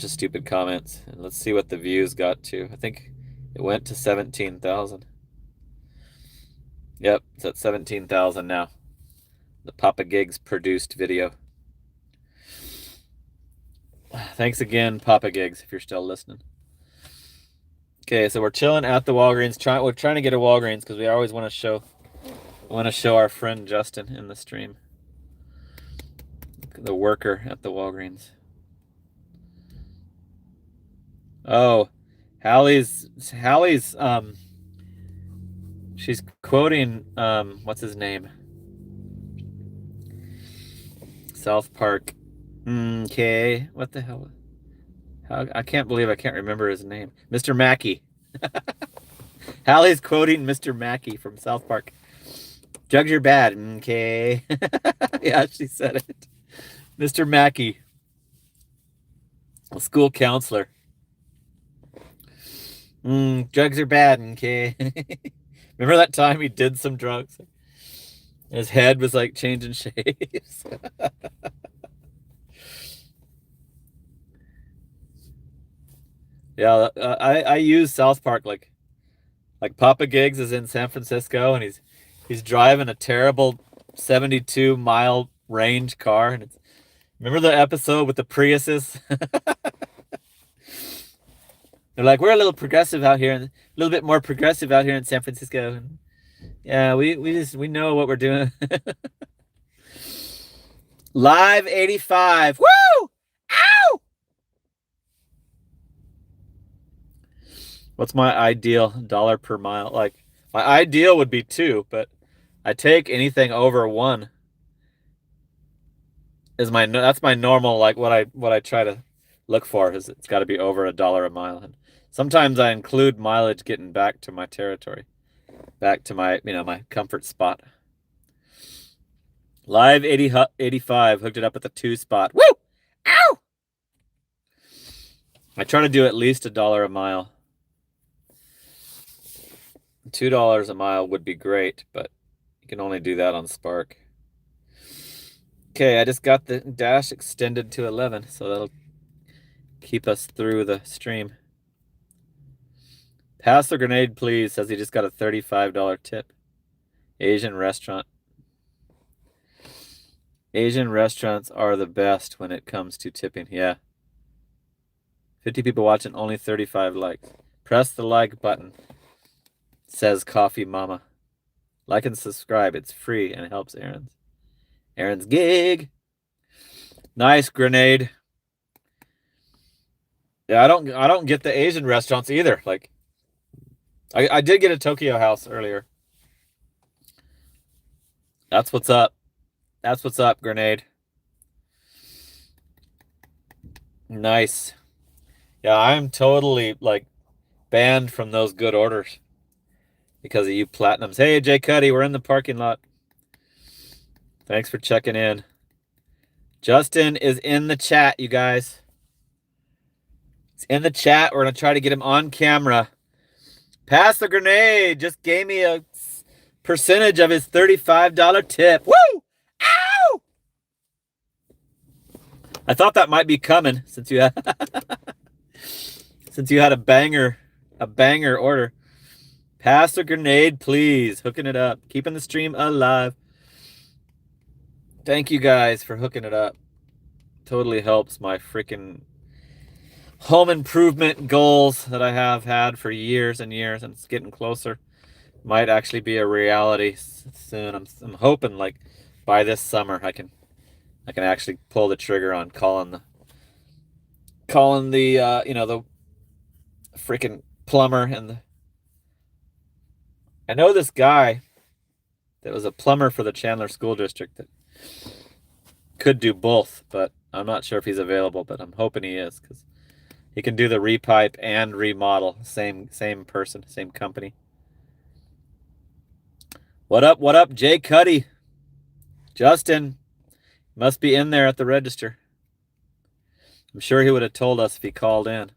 stupid comments. And let's see what the views got to. I think it went to 17,000. Yep, it's at 17,000 now. The Papa Gigs produced video. Thanks again, Papa Gigs, if you're still listening. Okay, so we're chilling at the Walgreens. We're trying to get a Walgreens because we always want to show our friend Justin in the stream. The worker at the Walgreens. Oh, Hallie's she's quoting what's his name? South Park. Okay, what the hell? I can't believe I can't remember his name. Mr. Mackey. Hallie's quoting Mr. Mackey from South Park. Drugs are bad. Okay. Yeah, she said it. Mr. Mackey. A school counselor. Drugs are bad. Okay. Remember that time he did some drugs? His head was like changing shapes. Yeah, I use South Park like Papa Gigs is in San Francisco and he's driving a terrible 72-mile range car and remember the episode with the Priuses? They're like, we're a little progressive out here and a little bit more progressive out here in San Francisco. And yeah, we know what we're doing. Live 85. Woo! Ow! What's my ideal dollar per mile? Like My ideal would be 2, but I take anything over 1. That's my normal, like what I try to look for is it's got to be over $1 a mile. And sometimes I include mileage getting back to my territory, back to my my comfort spot. Live 85 hooked it up at the 2 spot. Woo! Ow! I try to do at least $1 a mile. $2 a mile would be great, but you can only do that on Spark. Okay, I just got the dash extended to 11, so that'll keep us through the stream. Pass the grenade, please, says he just got a $35 tip. Asian restaurant. Asian restaurants are the best when it comes to tipping. Yeah. 50 people watching, only 35 likes. Press the like button, says Coffee Mama. Like and subscribe. It's free and it helps Aaron's gig. Nice grenade. Yeah, I don't get the Asian restaurants either. Like I did get a Tokyo house earlier. That's what's up. That's what's up, grenade. Nice. Yeah, I'm totally like banned from those good orders because of you platinums. Hey, Jay Cuddy, we're in the parking lot. Thanks for checking in. Justin is in the chat, you guys. He's in the chat. We're going to try to get him on camera. Pass the grenade. Just gave me a percentage of his $35 tip. Woo! Ow! I thought that might be coming since you had a banger order. Pass the grenade, please. Hooking it up. Keeping the stream alive. Thank you guys for hooking it up. Totally helps my freaking home improvement goals that I have had for years and years, and it's getting closer. Might actually be a reality soon. I'm hoping like by this summer I can actually pull the trigger on calling the the freaking plumber and I know this guy that was a plumber for the Chandler School District that could do both, but I'm not sure if he's available, but I'm hoping he is because he can do the repipe and remodel. Same person, same company. What up, Jay Cuddy? Justin must be in there at the register. I'm sure he would have told us if he called in.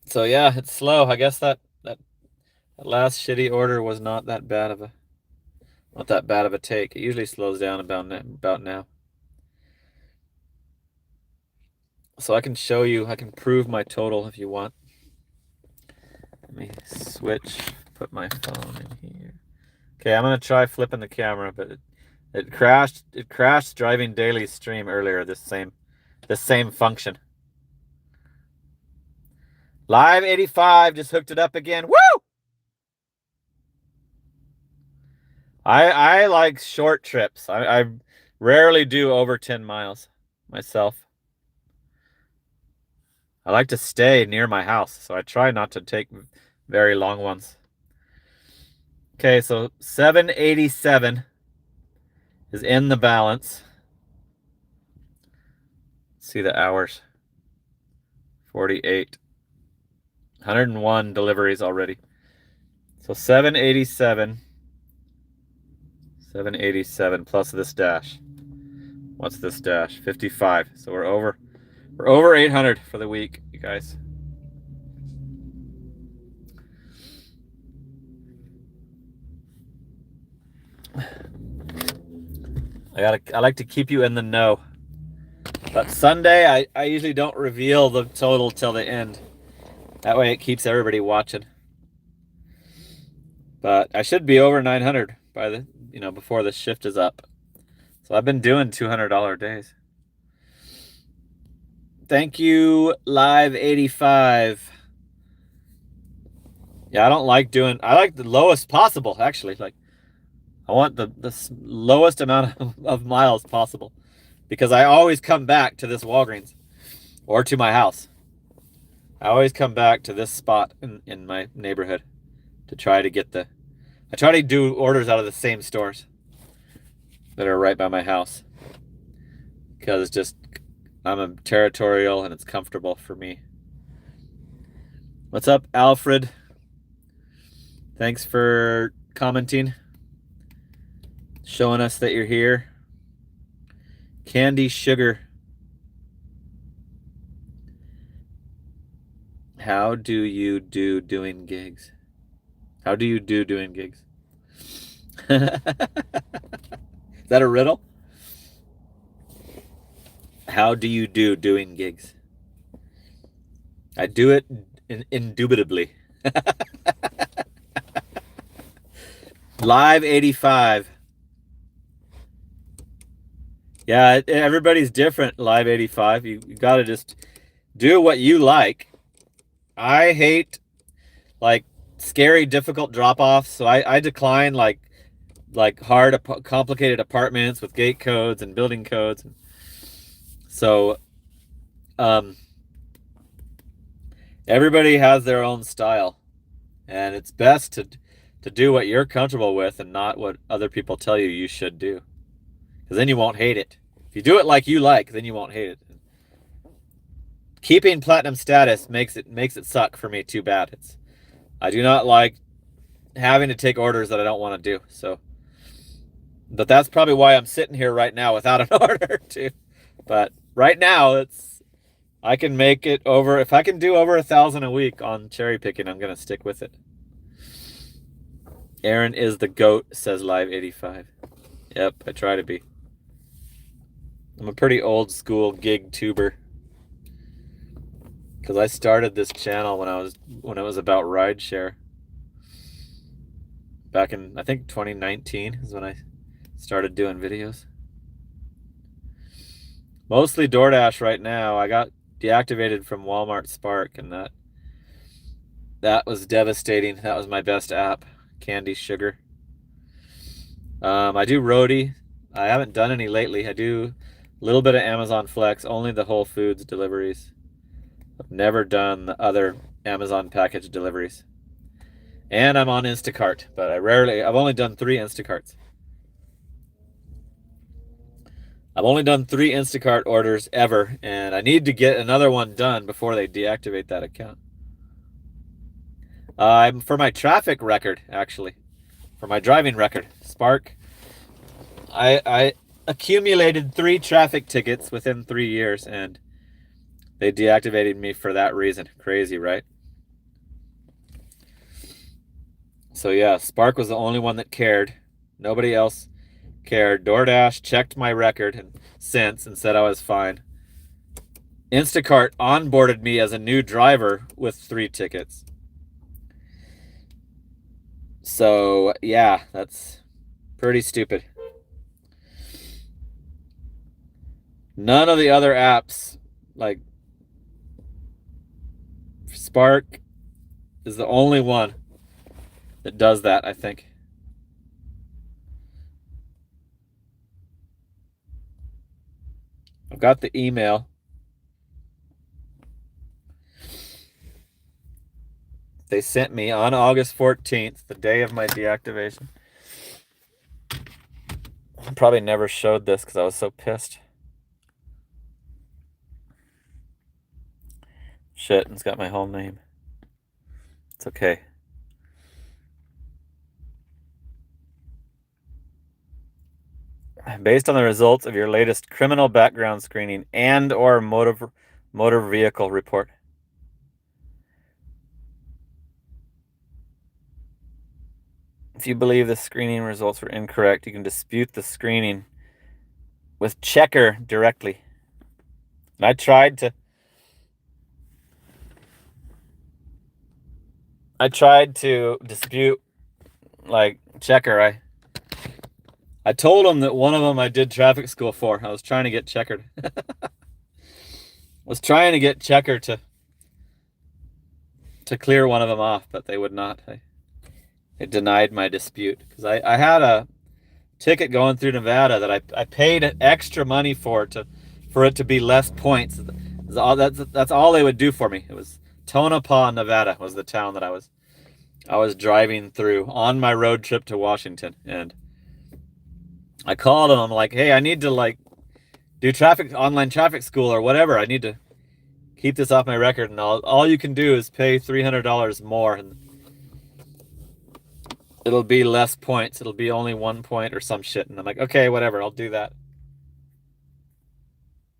So yeah, it's slow. I guess that last shitty order was not that bad of a take. It usually slows down about now. So I can show you, I can prove my total if you want. Let me switch, put my phone in here. Okay, I'm gonna try flipping the camera, but it crashed driving daily stream earlier, this same function. Live 85 just hooked it up again. Woo! I like short trips. I rarely do over 10 miles myself. I like to stay near my house, so I try not to take very long ones. Okay, so 787 is in the balance. Let's see the hours. 48. 101 deliveries already. So 787 plus this dash. What's this dash? 55. So we're over 800 for the week, you guys. I like to keep you in the know. But Sunday, I usually don't reveal the total till the end. That way it keeps everybody watching. But I should be over 900 by the, before the shift is up. So I've been doing $200 days. Thank you, Live 85. Yeah, I like the lowest possible, actually. Like, I want the lowest amount of miles possible because I always come back to this Walgreens or to my house. I always come back to this spot in my neighborhood. to try to get the... I try to do orders out of the same stores that are right by my house. Because it's just... I'm a territorial and it's comfortable for me. What's up, Alfred? Thanks for commenting. Showing us that you're here. Candy Sugar. How do you do doing gigs? How do you do doing gigs? Is that a riddle? How do you do doing gigs? I do it indubitably. Live 85. Yeah, everybody's different, Live 85. You got to just do what you like. I hate, like, scary, difficult drop-offs, so I decline, like hard, complicated apartments with gate codes and building codes. So, everybody has their own style, and it's best to do what you're comfortable with and not what other people tell you you should do. Because then you won't hate it. If you do it like you like, then you won't hate it. Keeping platinum status makes it suck for me too bad. I do not like having to take orders that I don't want to do. So, but that's probably why I'm sitting here right now without an order too. But right now I can make it over. If I can do over 1,000 a week on cherry picking, I'm gonna stick with it. Aaron is the GOAT, says Live 85. Yep, I try to be. I'm a pretty old school gig tuber. Because I started this channel when it was about rideshare. Back in, I think, 2019 is when I started doing videos. Mostly DoorDash right now. I got deactivated from Walmart Spark, and that was devastating. That was my best app, Candy Sugar. I do Roadie. I haven't done any lately. I do a little bit of Amazon Flex, only the Whole Foods deliveries. I've never done the other Amazon package deliveries. And I'm on Instacart, but I've only done 3 Instacarts. I've only done 3 Instacart orders ever, and I need to get another one done before they deactivate that account. For my traffic record, actually. For my driving record, Spark. I accumulated 3 traffic tickets within 3 years, and they deactivated me for that reason. Crazy, right? So yeah, Spark was the only one that cared. Nobody else cared. DoorDash checked my record and said I was fine. Instacart onboarded me as a new driver with 3 tickets. So yeah, that's pretty stupid. None of the other apps, like Spark, is the only one that does that, I think. I've got the email. They sent me on August 14th, the day of my deactivation. I probably never showed this because I was so pissed. Shit, it's got my whole name. It's okay. Based on the results of your latest criminal background screening and or motor vehicle report. If you believe the screening results were incorrect, you can dispute the screening with Checker directly. And I tried to dispute, like, Checker. I told them that one of them I did traffic school for. I was trying to get Checkered. Was trying to get Checker to clear one of them off, but they would not. They denied my dispute because I had a ticket going through Nevada that I paid extra money for it to be less points. That's all they would do for me. It was Tonopah, Nevada was the town that I was I was driving through on my road trip to Washington, and I called him. I'm like, hey, I need to like do online traffic school or whatever. I need to keep this off my record, and all you can do is pay $300 more, and it'll be less points. It'll be only 1 point or some shit. And I'm like, okay, whatever, I'll do that.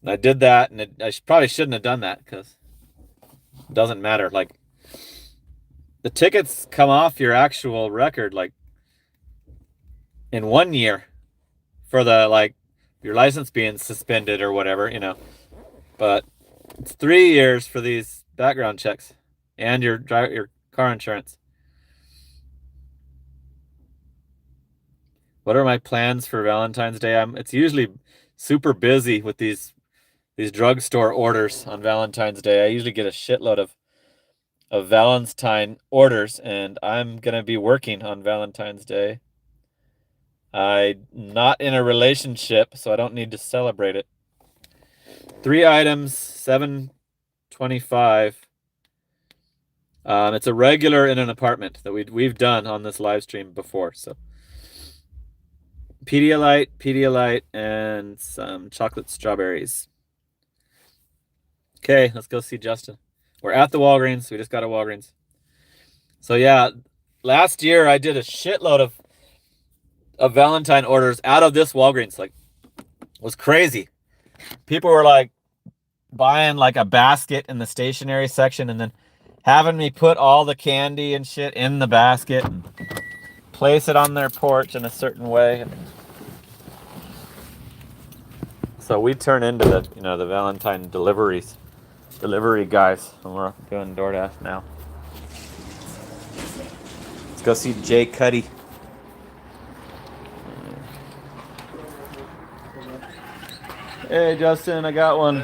And I did that, and I probably shouldn't have done that because it doesn't matter. Like, the tickets come off your actual record like in 1 year for the like your license being suspended or whatever, But it's 3 years for these background checks and your car insurance. What are my plans for Valentine's Day? It's usually super busy with these drugstore orders on Valentine's Day. I usually get a shitload of Valentine orders, and I'm gonna be working on Valentine's Day. I'm not in a relationship, so I don't need to celebrate it. 3 items, 725. It's a regular in an apartment that we've done on this live stream before. So Pedialyte, and some chocolate strawberries. Okay, let's go see Justin. We're at the Walgreens. We just got a Walgreens. So yeah, last year I did a shitload of Valentine orders out of this Walgreens. Like, it was crazy. People were like buying like a basket in the stationery section and then having me put all the candy and shit in the basket and place it on their porch in a certain way. So we turn into the Valentine delivery guys when we're doing DoorDash now. Let's go see Jay Cuddy. Hey Justin, I got one.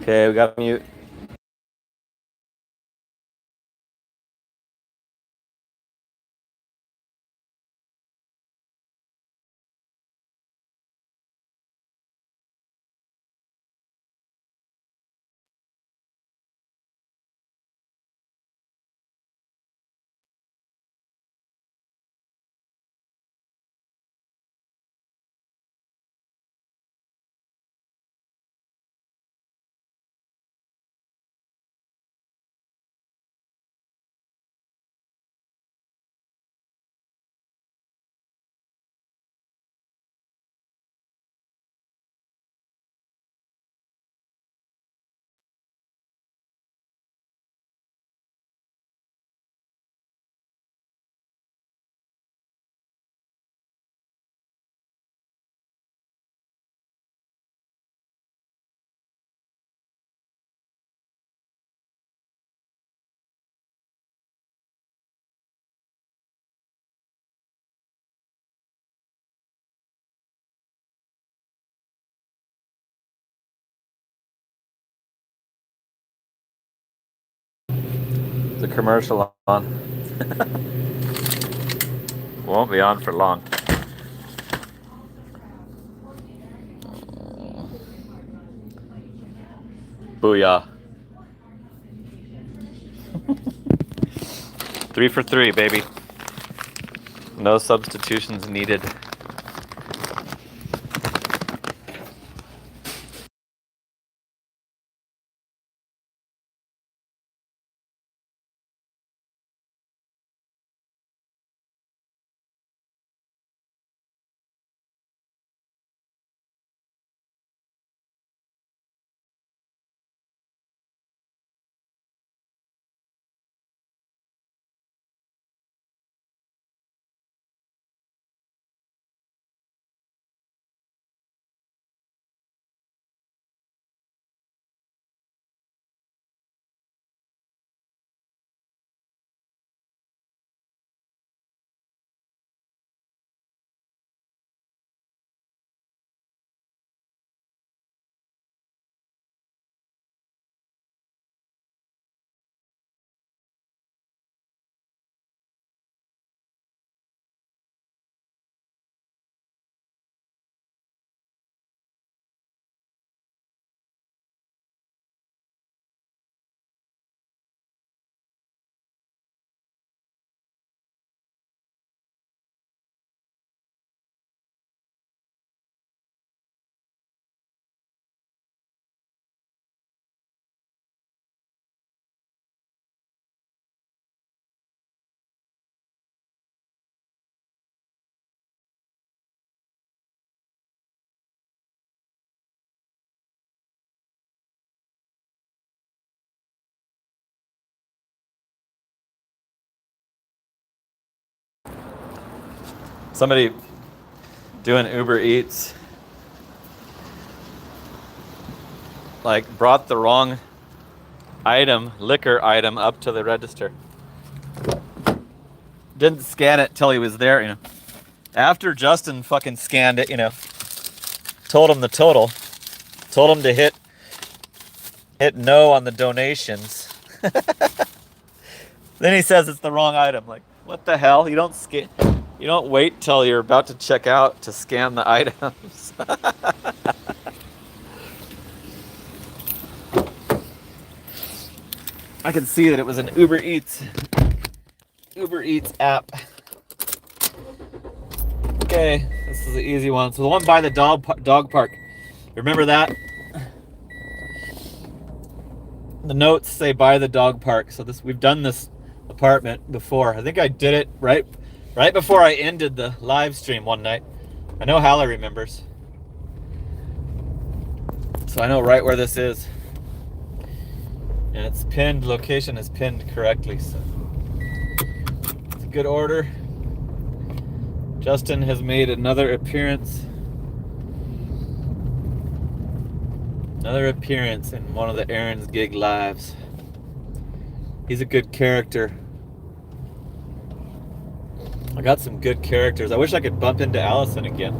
Okay, we got mute. The commercial on. Won't be on for long. Booyah. 3 for 3, baby. No substitutions needed. Somebody doing Uber Eats like brought the wrong item, liquor item, up to the register. Didn't scan it till he was there, you know. After Justin fucking scanned it, you know, told him the total, told him to hit no on the donations. Then he says it's the wrong item. Like, what the hell? You don't wait till you're about to check out to scan the items. I can see that it was an Uber Eats app. Okay, this is the easy one. So the one by the dog park. Remember that? The notes say by the dog park. So we've done this apartment before. I think I did it right before I ended the live stream one night. I know Hallie remembers. So I know right where this is. And it's pinned, location is pinned correctly. So it's a good order. Justin has made another appearance. Another appearance in one of the Aaron's Gig lives. He's a good character. I got some good characters. I wish I could bump into Allison again.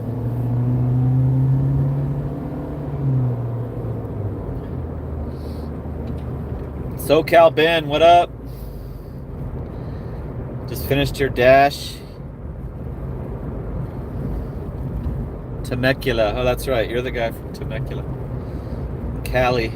SoCal Ben, what up? Just finished your dash. Temecula. Oh, that's right. You're the guy from Temecula. Cali.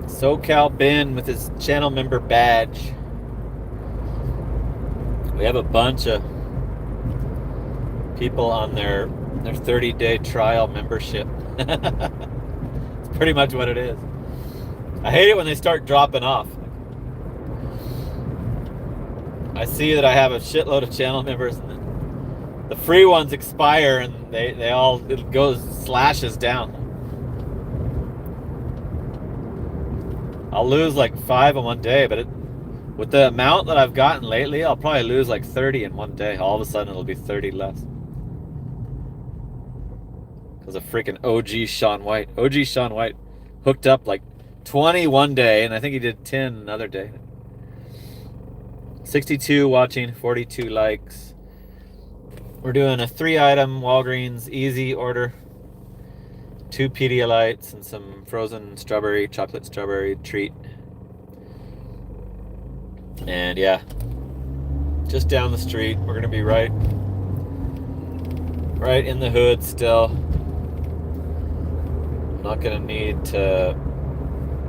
SoCal Ben with his channel member badge. We have a bunch of people on their 30-day trial membership. It's pretty much what it is. I hate it when they start dropping off. I see that I have a shitload of channel members, and then the free ones expire, and it goes slashes down. I'll lose like 5 in one day, but with the amount that I've gotten lately, I'll probably lose like 30 in one day. All of a sudden, it'll be 30 less. Because of freaking OG Shaun White. OG Shaun White hooked up like 20 one day, and I think he did 10 another day. 62 watching, 42 likes. We're doing a 3-item Walgreens easy order. 2 Pedialites and some frozen chocolate strawberry treat. And yeah, just down the street. We're gonna be right in the hood still. Not gonna need to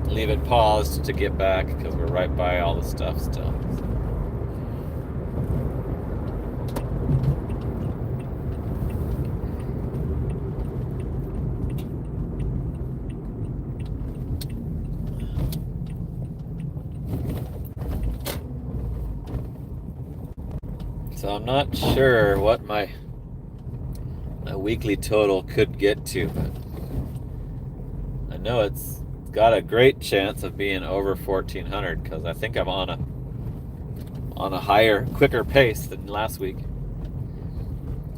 leave it paused to get back because we're right by all the stuff still. So I'm not sure what my weekly total could get to, but I know it's got a great chance of being over 1,400 because I think I'm on a higher, quicker pace than last week.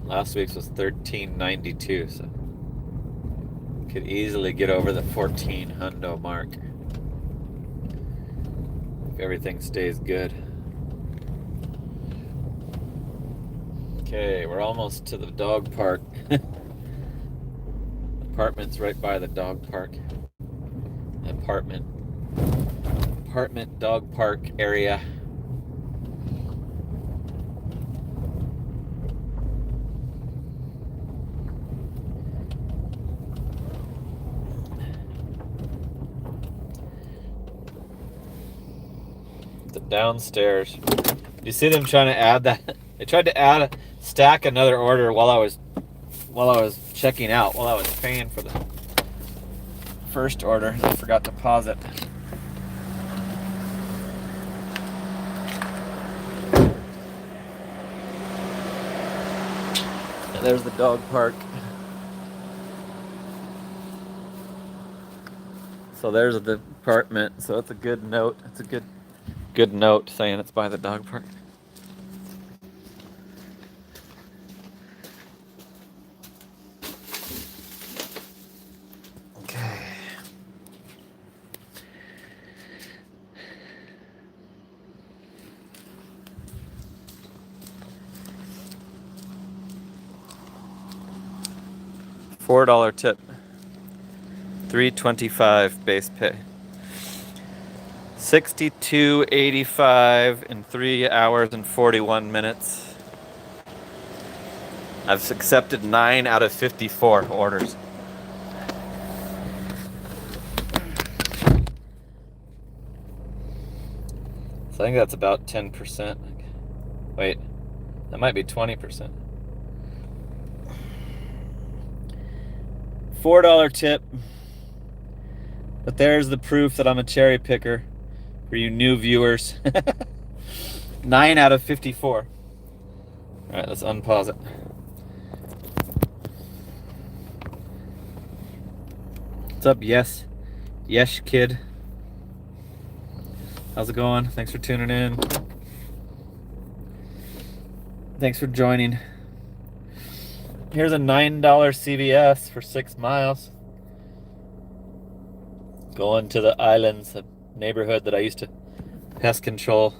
Last week's was 1,392, so could easily get over the 1,400 mark if everything stays good. Okay, we're almost to the dog park. Apartment's right by the dog park. Apartment dog park area. The downstairs. You see them trying to add that? They tried to stack another order while I was checking out, while I was paying for the first order. I forgot to pause it. And there's the dog park. So there's the apartment. So it's a good note. It's a good note saying it's by the dog park. Okay. $4 tip. $3.25 base pay. $62.85 in 3 hours and 41 minutes. I've accepted 9 out of 54 orders. So I think that's about 10%. Wait, that might be 20%. $4 tip. But there's the proof that I'm a cherry picker for you new viewers. 9 out of 54. All right, let's unpause it. What's up, Yes kid? How's it going? Thanks for tuning in. Thanks for joining. Here's a $9 CVS for 6 miles. Going to the Islands, a neighborhood that I used to pest control.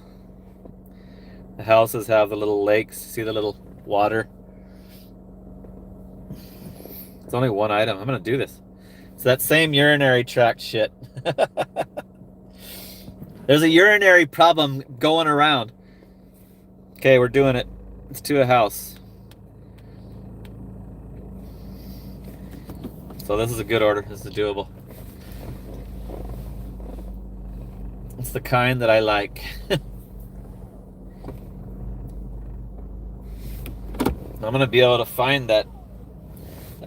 The houses have the little lakes. See the little water? It's only one item. I'm gonna do this. It's that same urinary tract shit. There's a urinary problem going around. Okay, we're doing it. It's to a house. So this is a good order. This is doable. It's the kind that I like. I'm gonna be able to find that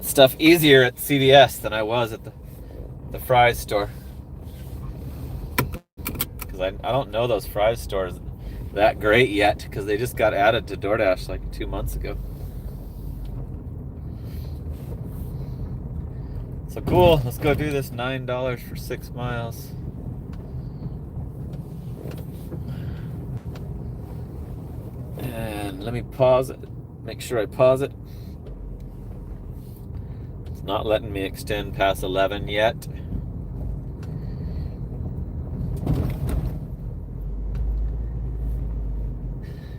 stuff easier at CVS than I was at the Fry's store. Because I don't know those Fry's stores that great yet, because they just got added to DoorDash like 2 months ago. So cool, let's go do this. $9 for 6 miles. And let me pause it. Make sure I pause it. It's not letting me extend past 11 yet.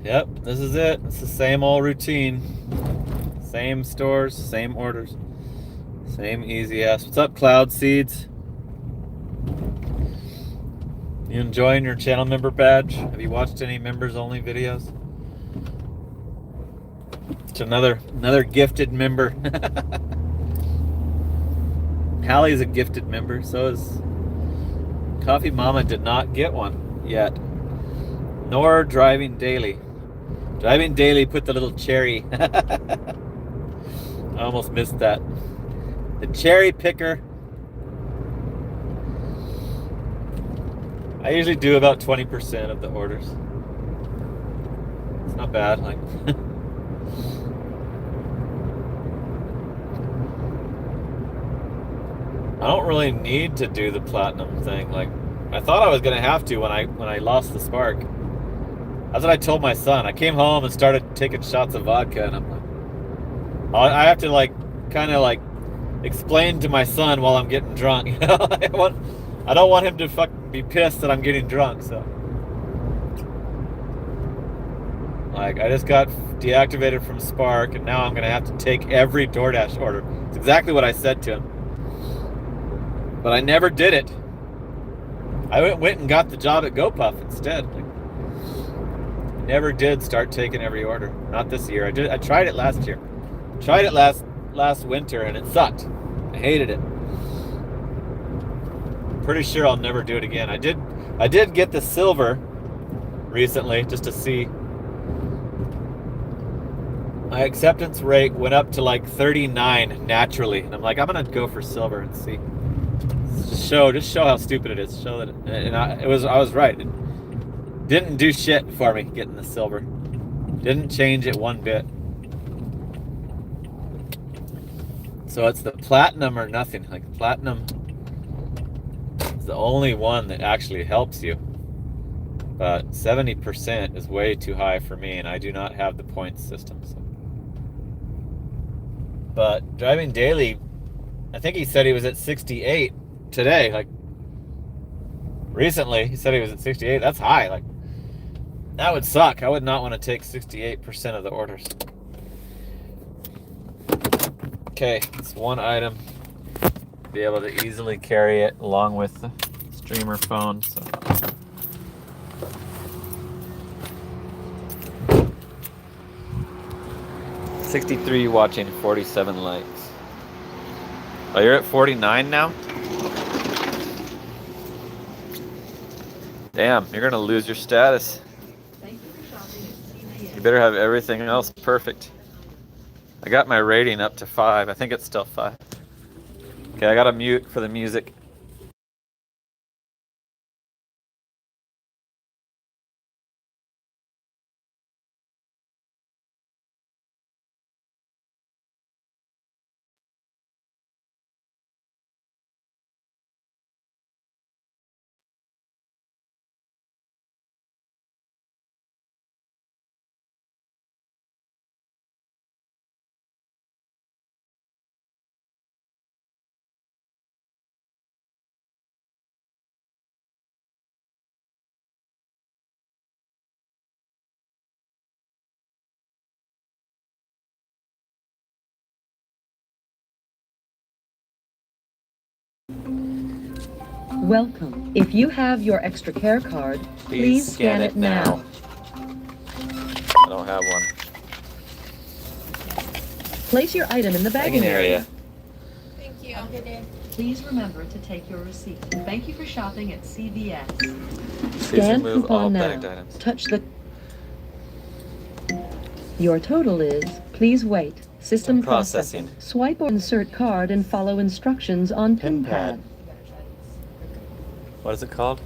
Yep, this is it. It's the same old routine. Same stores, same orders, same easy ass. What's up, Cloud Seeds? You enjoying your channel member badge? Have you watched any members only videos? It's another gifted member. Hallie's a gifted member, so is Coffee Mama. Did not get one yet. Nor Driving Daily. Driving Daily put the little cherry. I almost missed that. The cherry picker. I usually do about 20% of the orders. It's not bad. Like I don't really need to do the platinum thing. Like I thought I was gonna have to when I lost the spark. That's what I told my son. I came home and started taking shots of vodka, and I'm like, I have to like kind of like explain to my son while I'm getting drunk. You know, I don't want him to fucking be pissed that I'm getting drunk. So, like, I just got deactivated from Spark, and now I'm gonna have to take every DoorDash order. It's exactly what I said to him, but I never did it. I went and got the job at GoPuff instead. Like, never did start taking every order. Not this year. I tried it last year. Tried it last winter, and it sucked. I hated it. Pretty sure I'll never do it again. I did get the silver recently just to see. My acceptance rate went up to like 39 naturally, and I'm like, I'm gonna go for silver and see. Just show how stupid it is. Show that, and I was right. It didn't do shit for me getting the silver. Didn't change it one bit. So it's the platinum or nothing. Like platinum. It's the only one that actually helps you. But 70% is way too high for me, and I do not have the points system. So. But driving daily, I think he said he was at 68 today. Like, recently, he said he was at 68. That's high. Like, that would suck. I would not want to take 68% of the orders. Okay, it's one item. Be able to easily carry it along with the streamer phone. So. $63 watching, 47 likes. Oh, you're at 49 now? Damn, you're gonna lose your status. You better have everything else perfect. I got my rating up to 5. I think it's still 5. Okay, I gotta mute for the music. Welcome. If you have your extra care card, please scan it now. I don't have one. Place your item in the bagging area. Thank you. Please remember to take your receipt. Thank you for shopping at CVS. Please Scan remove all coupon now. bagged items. Touch the... Your total is, please wait. System processing. Swipe or insert card and follow instructions on pin pad. What is it called?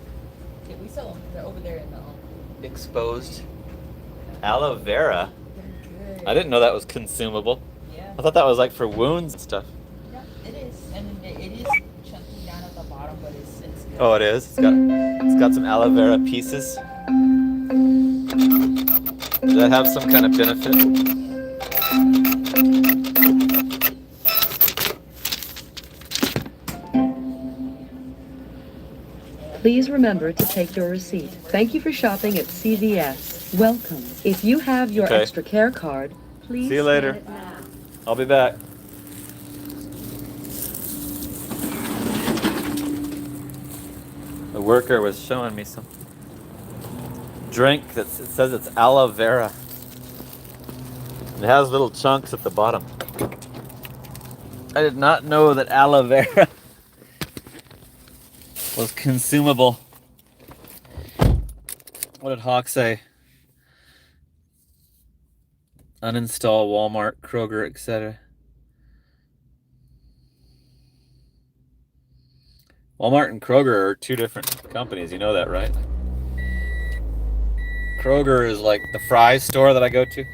Yeah, we sell them. They're over there in the Exposed aloe vera. They're good. I didn't know that was consumable. Yeah. I thought that was like for wounds and stuff. Yeah, it is. And it is chunky down at the bottom, but it's good. Oh, it is? It's got some aloe vera pieces. Does that have some kind of benefit? Please remember to take your receipt. Thank you for shopping at CVS. Welcome. If you have your Okay. extra care card, please See you scan later. it now. I'll be back. The worker was showing me some drink that it says it's aloe vera. It has little chunks at the bottom. I did not know that aloe vera was consumable. What did Hawk say? Uninstall Walmart, Kroger, etc. Walmart and Kroger are two different companies. You know that, right? Kroger is like the Fry's store that I go to.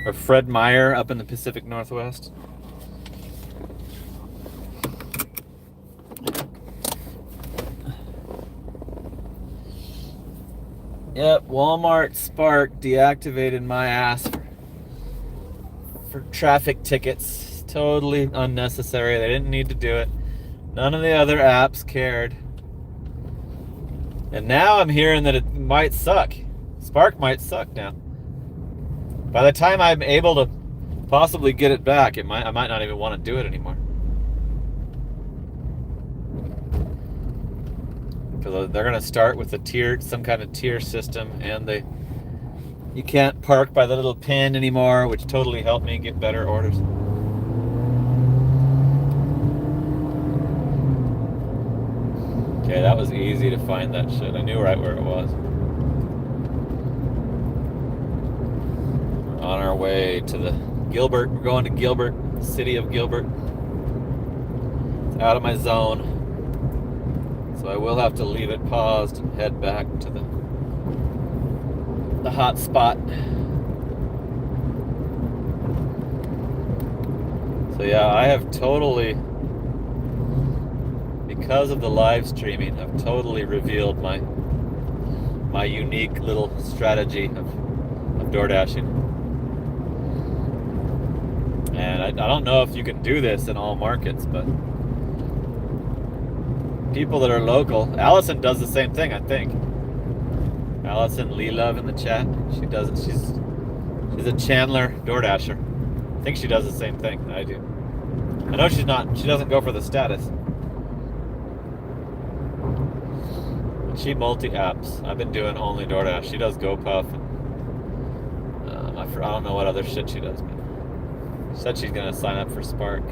Or Fred Meyer up in the Pacific Northwest. Yep, Walmart Spark deactivated my ass for traffic tickets. Totally unnecessary. They didn't need to do it. None of the other apps cared. And now I'm hearing that it might suck. Spark might suck now. By the time I'm able to possibly get it back, I might not even want to do it anymore. Because they're going to start with some kind of tier system, and you can't park by the little pin anymore, which totally helped me get better orders. Okay, that was easy to find that shit. I knew right where it was. We're on our way to the Gilbert. We're going to Gilbert, the city of Gilbert. It's out of my zone. So I will have to leave it paused and head back to the hot spot. So yeah, I have totally Because of the live streaming, I've totally revealed my unique little strategy of door dashing. And I don't know if you can do this in all markets, but people that are local, Allison does the same thing, I think. Allison Lee Love in the chat, she does it. She's a Chandler door dasher. I think she does the same thing that I do. I know she doesn't go for the status. She multi-apps. I've been doing only DoorDash. She does GoPuff. And, I don't know what other shit she does. But she said she's gonna sign up for Spark.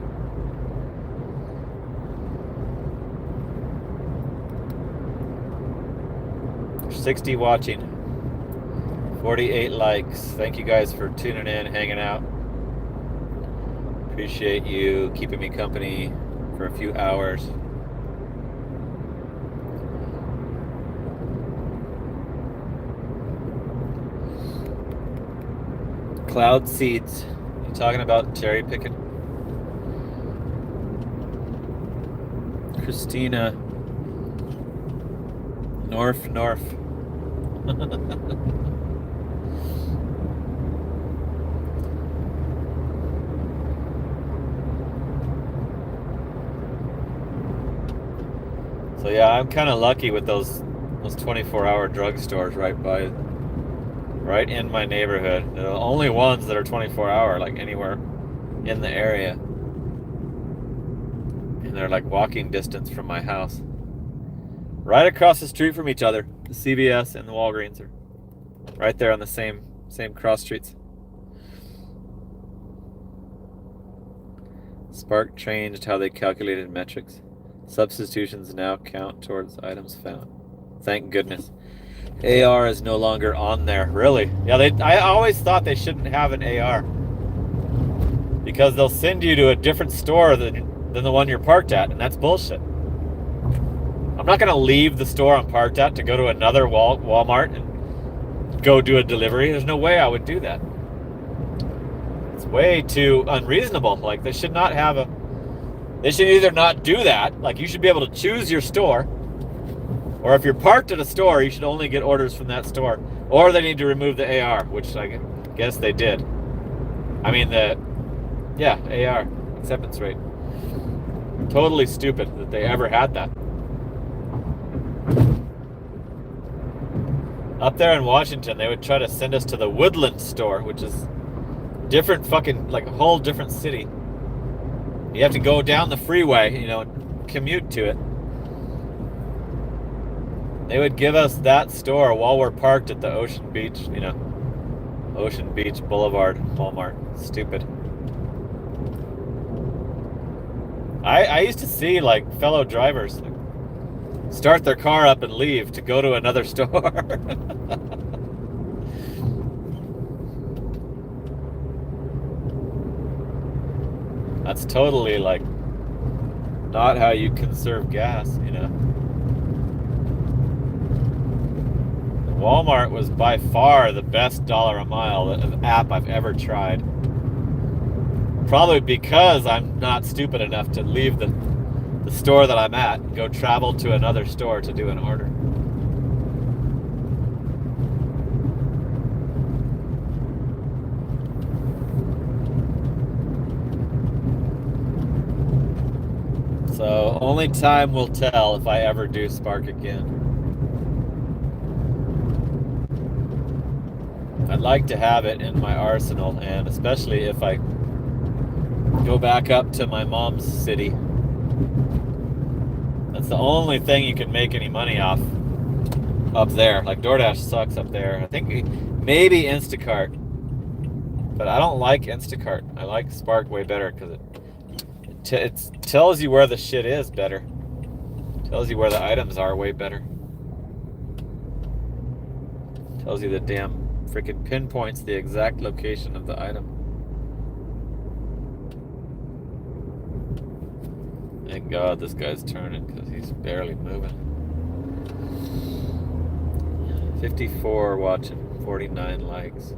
There's 60 watching. 48 likes. Thank you guys for tuning in, hanging out. Appreciate you keeping me company for a few hours. Cloud seeds. You talking about cherry picking? Christina. North. So yeah, I'm kind of lucky with those 24-hour drugstores right in my neighborhood. They're the only ones that are 24-hour, like anywhere in the area. And they're like walking distance from my house. Right across the street from each other. The CVS and the Walgreens are right there on the same cross streets. Spark changed how they calculated metrics. Substitutions now count towards items found. Thank goodness. AR is no longer on there. Really? Yeah, I always thought they shouldn't have an AR. Because they'll send you to a different store than the one you're parked at, and that's bullshit. I'm not going to leave the store I'm parked at to go to another Walmart and go do a delivery. There's no way I would do that. It's way too unreasonable. Like, they should not have they should either not do that, like you should be able to choose your store, or if you're parked at a store, you should only get orders from that store, or they need to remove the AR, which I guess they did. I mean, AR, acceptance rate. Totally stupid that they ever had that. Up there in Washington, they would try to send us to the Woodland store, which is different fucking, like a whole different city. You have to go down the freeway, and commute to it. They would give us that store while we're parked at the Ocean Beach, Ocean Beach Boulevard Walmart. Stupid. I used to see, like, fellow drivers start their car up and leave to go to another store. That's totally, like, not how you conserve gas, Walmart was by far the best dollar a mile app I've ever tried. Probably because I'm not stupid enough to leave the store that I'm at and go travel to another store to do an order. So only time will tell if I ever do Spark again. I'd like to have it in my arsenal, and especially if I go back up to my mom's city. That's the only thing you can make any money off up there. Like, DoorDash sucks up there. I think maybe Instacart, but I don't like Instacart. I like Spark way better because it tells you where the shit is better. Tells you where the items are way better. Tells you the damn freaking pinpoints the exact location of the item. Thank God this guy's turning because he's barely moving. 54 watching, 49 likes.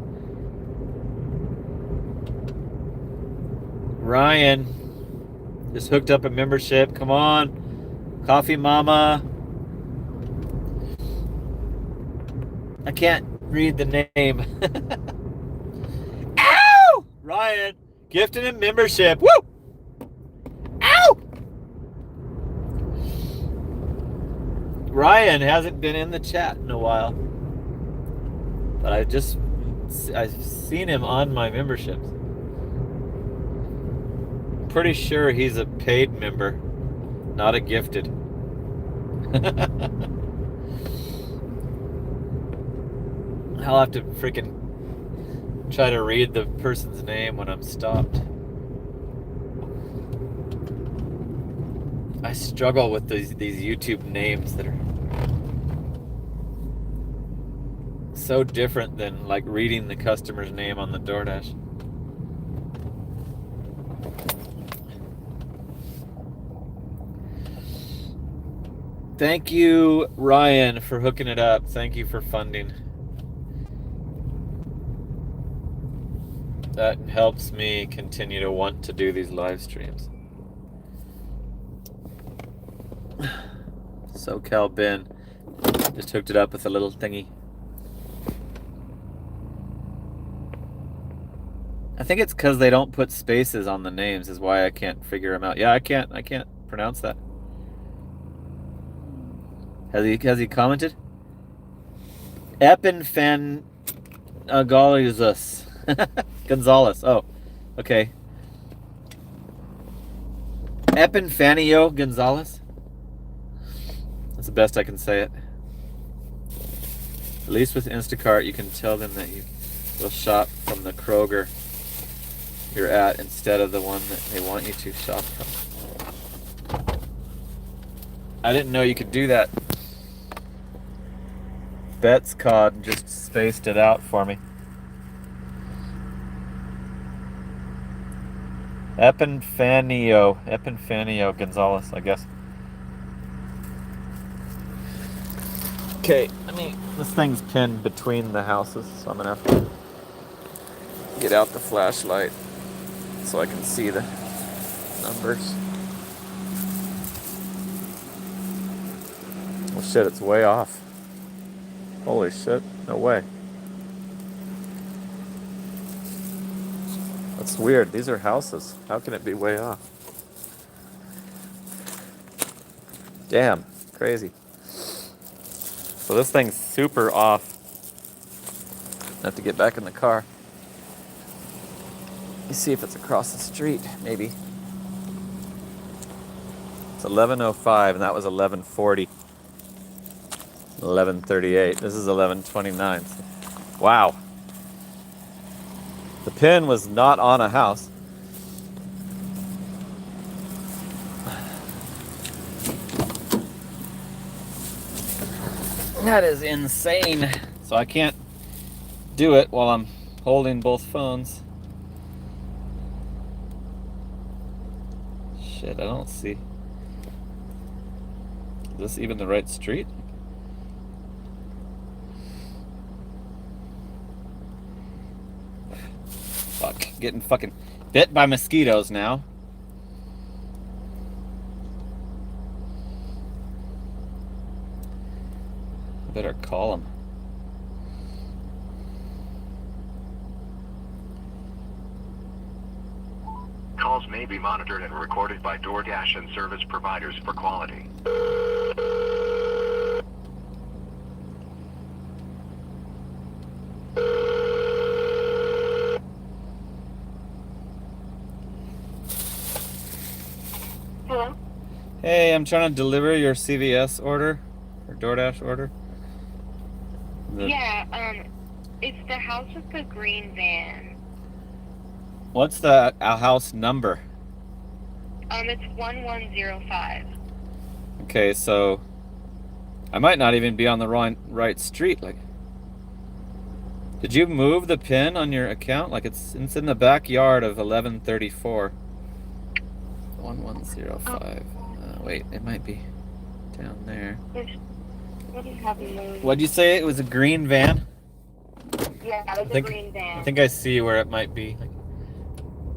Ryan just hooked up a membership. Come on. Coffee Mama. I can't read the name. Ow! Ryan, gifted a membership. Woo! Ow! Ryan hasn't been in the chat in a while, but I've seen him on my memberships. Pretty sure he's a paid member, not a gifted. I'll have to freaking try to read the person's name when I'm stopped. I struggle with these YouTube names that are so different than like reading the customer's name on the DoorDash. Thank you, Ryan, for hooking it up. Thank you for funding. That helps me continue to want to do these live streams. SoCal Ben just hooked it up with a little thingy. I think it's because they don't put spaces on the names is why I can't figure them out. Yeah, I can't pronounce that. Has he commented? Epinfan Gonzalez. Oh, okay. Epinfanio Gonzalez. That's the best I can say it. At least with Instacart, you can tell them that you will shop from the Kroger you're at instead of the one that they want you to shop from. I didn't know you could do that. Bet's Cod just spaced it out for me. Epinfanio Gonzalez, I guess. Okay, this thing's pinned between the houses, so I'm gonna have to get out the flashlight so I can see the numbers. Oh shit, it's way off. Holy shit, no way. That's weird, these are houses. How can it be way off? Damn, crazy. So this thing's super off. I have to get back in the car. Let me see if it's across the street, maybe. It's 11:05 and that was 11:40. 11:38. This is 11:29. Wow. The pin was not on a house. That is insane. So I can't do it while I'm holding both phones. Shit, I don't see. Is this even the right street? Fuck, getting fucking bit by mosquitoes now. I better call him. Calls may be monitored and recorded by DoorDash and service providers for quality. Hello? Hey, I'm trying to deliver your CVS order, or DoorDash order. Yeah, it's the house with the green van. What's the house number? It's 1105. Okay, so I might not even be on the right street. Like, did you move the pin on your account? Like it's in the backyard of 1134. 1105. Wait, it might be down there. What do you have moved? What'd you say? It was a green van? Yeah, it was a green van. I think I see where it might be. Like,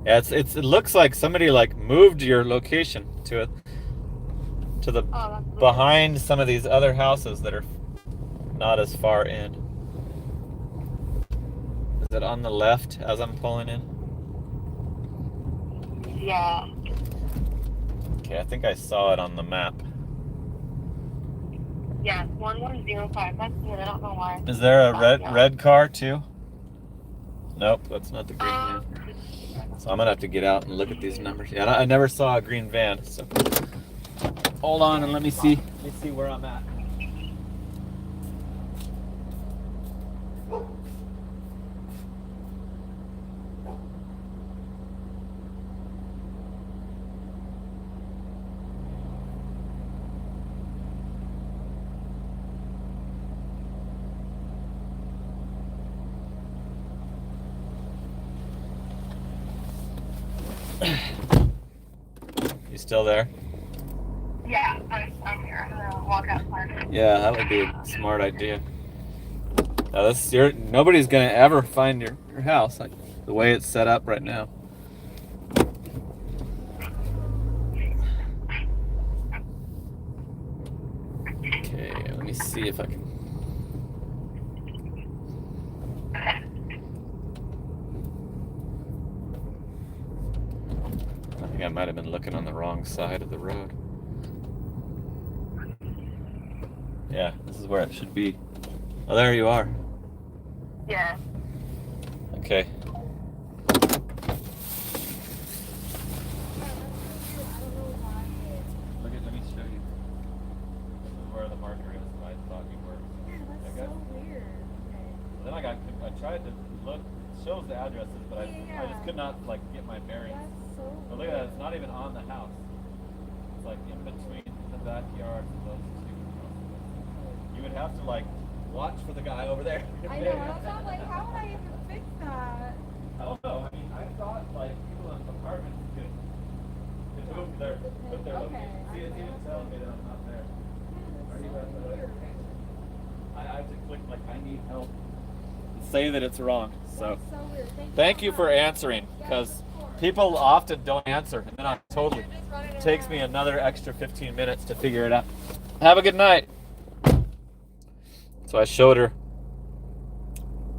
yeah, it looks like somebody like moved your location to it. to the Oh, that's weird. behind some of these other houses that are not as far in. Is it on the left as I'm pulling in? Yeah. Okay, I think I saw it on the map. Yeah, 1105. That's weird. I don't know why. Is there a Yeah. red car too? Nope, that's not the green van. Um, So I'm gonna have to get out and look at these numbers. Yeah, I never saw a green van, so hold on and let me see where I'm at. You still there? yeah, I'm here. I'm gonna walk outside. Yeah, that would be a smart idea. Now nobody's gonna ever find your house like the way it's set up right now. Okay, let me see if I can. I think I might have been looking on the wrong side of the road. Yeah, this is where it should be. Oh, there you are. Yeah. Okay. Let me show you. This is where the marker is that I thought you were. That's so weird. Okay. Then I tried to look, it shows the addresses, but I just could not like get my bearings. That's so But look at that, it's not even on the house. It's like in between the backyard of those two houses. You would have to like watch for the guy over there. I know. That's not like, how would I even fix that? I don't know. I mean, I thought like people in apartments could move their put their Okay. location. See, it's even telling me that I'm not there. Are you at the location? I have to click like I need help. Say that it's wrong. So That's so weird. thank you for answering, because people often don't answer, and then I'm totally takes me another extra 15 minutes to figure it out. Have a good night. So I showed her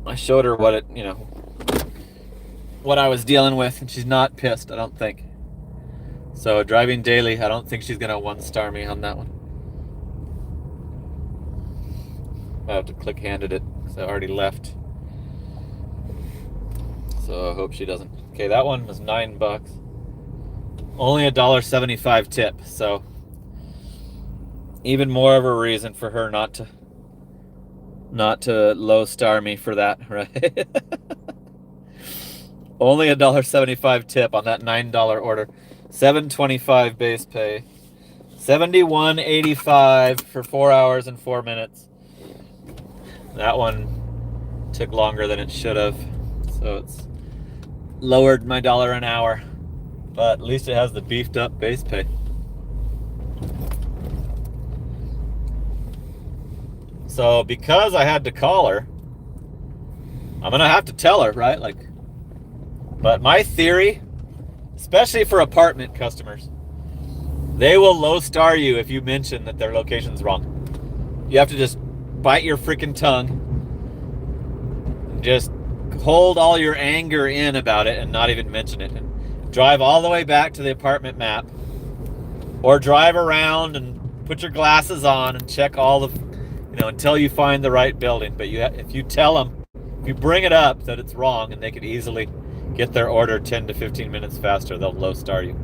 what it, what I was dealing with, and she's not pissed, I don't think. So driving daily, I don't think she's gonna 1-star me on that one. I have to click handed it because I already left. So I hope she doesn't. Okay, that one was $9. Only $1.75 tip, so even more of a reason for her not to low star me for that, right? Only $1.75 tip on that $9 order. $7.25 base pay. $71.85 for 4 hours and 4 minutes. That one took longer than it should have, so it's lowered my $1 an hour, but at least it has the beefed up base pay. So because I had to call her, I'm gonna have to tell her, right? But my theory, especially for apartment customers, they will low star you if you mention that their location's wrong. You have to just bite your freaking tongue and just hold all your anger in about it and not even mention it, and drive all the way back to the apartment map, or drive around and put your glasses on and check all the, until you find the right building. But if you tell them, if you bring it up that it's wrong and they could easily get their order 10 to 15 minutes faster, they'll low star you.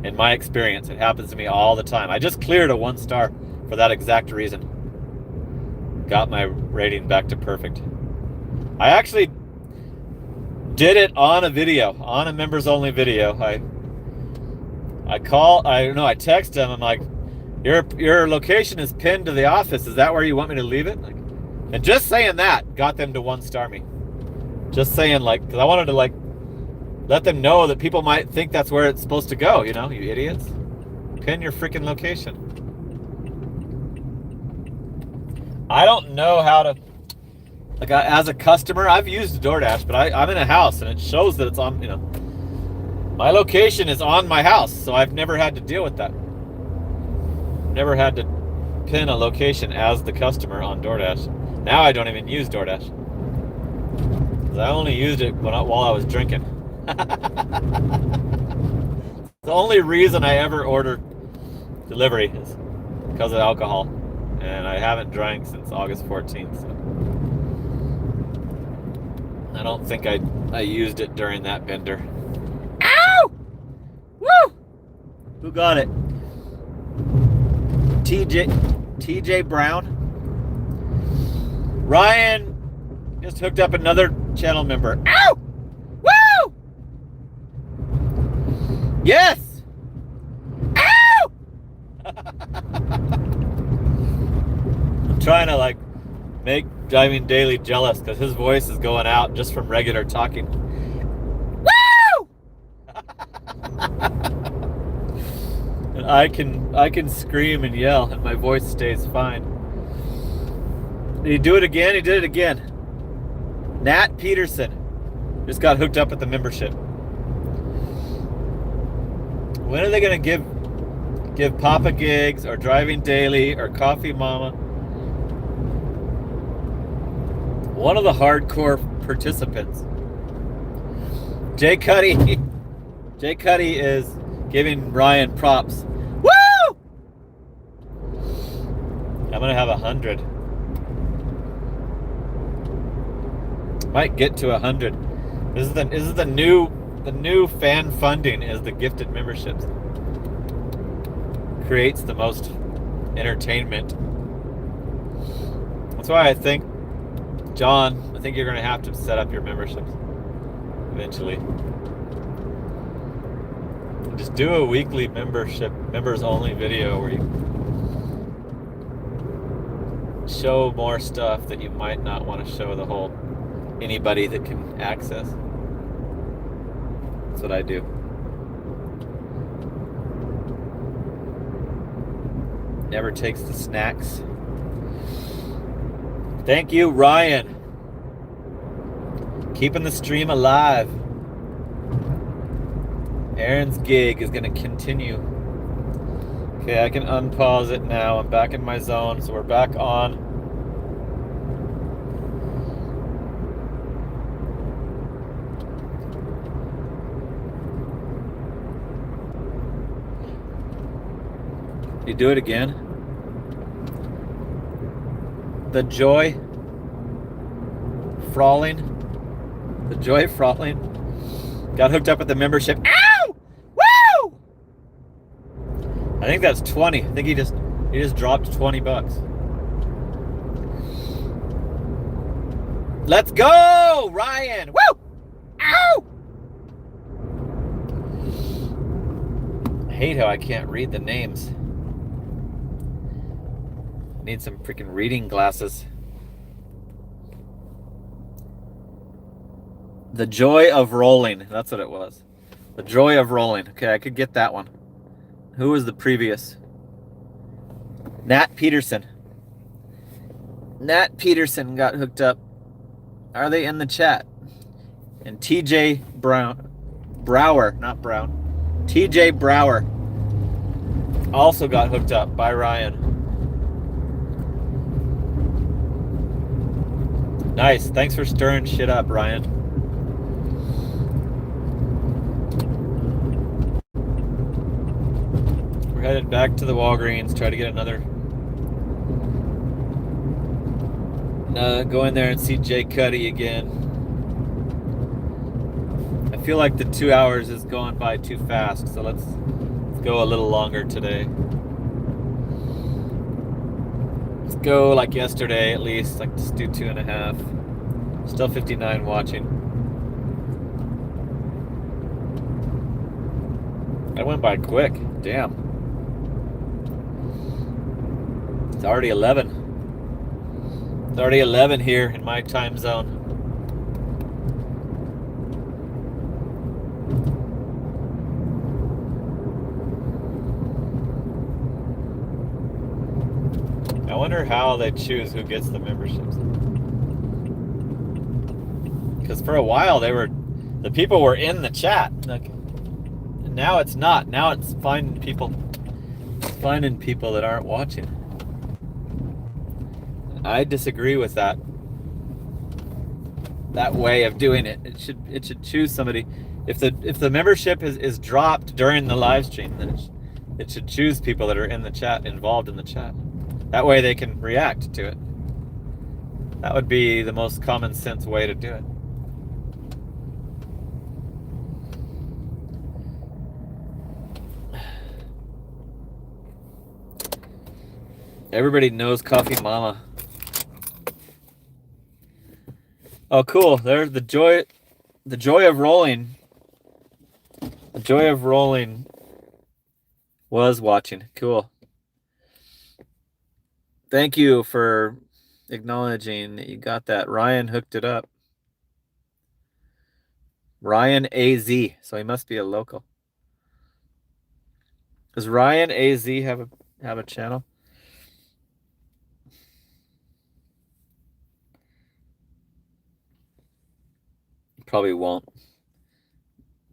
In my experience, it happens to me all the time. I just cleared a 1-star for that exact reason. Got my rating back to perfect. I actually did it on a video, on a members only video. I text them, I'm like, your location is pinned to the office. Is that where you want me to leave it? And just saying that got them to 1-star me. Just saying, because I wanted to let them know that people might think that's where it's supposed to go, you idiots. Pin your freaking location. I don't know how to, as a customer, I've used DoorDash, but I'm in a house and it shows that it's on, my location is on my house, so I've never had to deal with that. never had to pin a location as the customer on DoorDash. Now I don't even use DoorDash. 'Cause I only used it while I was drinking. The only reason I ever order delivery is because of alcohol. And I haven't drank since August 14th. So I don't think I used it during that bender. Ow! Woo! Who got it? TJ Brown. Ryan just hooked up another channel member. Ow! Woo! Yes! Ow! I'm trying to like make Driving Daily jealous because his voice is going out just from regular talking. Woo! And I can scream and yell and my voice stays fine. Did he do it again? He did it again. Nat Peterson just got hooked up with the membership. When are they gonna give Papa Gigs or Driving Daily or Coffee Mama one of the hardcore participants? Jay Cuddy is giving Ryan props. Woo! I'm gonna have 100. Might get to 100. This is the new fan funding is the gifted memberships. Creates the most entertainment. That's why I think, John, I think you're gonna have to set up your memberships eventually. Just do a weekly members only video where you show more stuff that you might not want to show anybody that can access. That's what I do. Never takes the snacks. Thank you, Ryan. Keeping the stream alive. Aaron's gig is going to continue. Okay, I can unpause it now. I'm back in my zone, so we're back on. You do it again? The Joy Frawling got hooked up with the membership. Ow! Woo! I think that's 20. I think he just dropped $20. Let's go, Ryan! Woo! Ow! I hate how I can't read the names. Need some freaking reading glasses. The Joy of Rolling. That's what it was. The Joy of Rolling. Okay, I could get that one. Who was the previous? Nat Peterson. Nat Peterson got hooked up. Are they in the chat? And TJ Brower, not Brown. TJ Brower also got hooked up by Ryan. Nice. Thanks for stirring shit up, Ryan. We're headed back to the Walgreens, try to get another. Go in there and see Jay Cuddy again. I feel like the 2 hours is going by too fast, so let's go a little longer today. Let's go like yesterday at least, like just do 2.5. Still 59 watching. That went by quick, damn. It's already 11. It's already 11 here in my time zone. I wonder how they choose who gets the memberships. Because for a while the people were in the chat. Like, now it's not. Now it's finding finding people that aren't watching. I disagree with that way of doing it. It should choose somebody. If the membership is dropped during the live stream, then it should choose people that are in the chat, involved in the chat. That way they can react to it. That would be the most common sense way to do it. Everybody knows Coffee Mama. Oh, cool. There's the joy of rolling. The joy of rolling was watching. Cool. Thank you for acknowledging that you got that. Ryan hooked it up. Ryan AZ. So he must be a local. Does Ryan AZ have a channel? Probably won't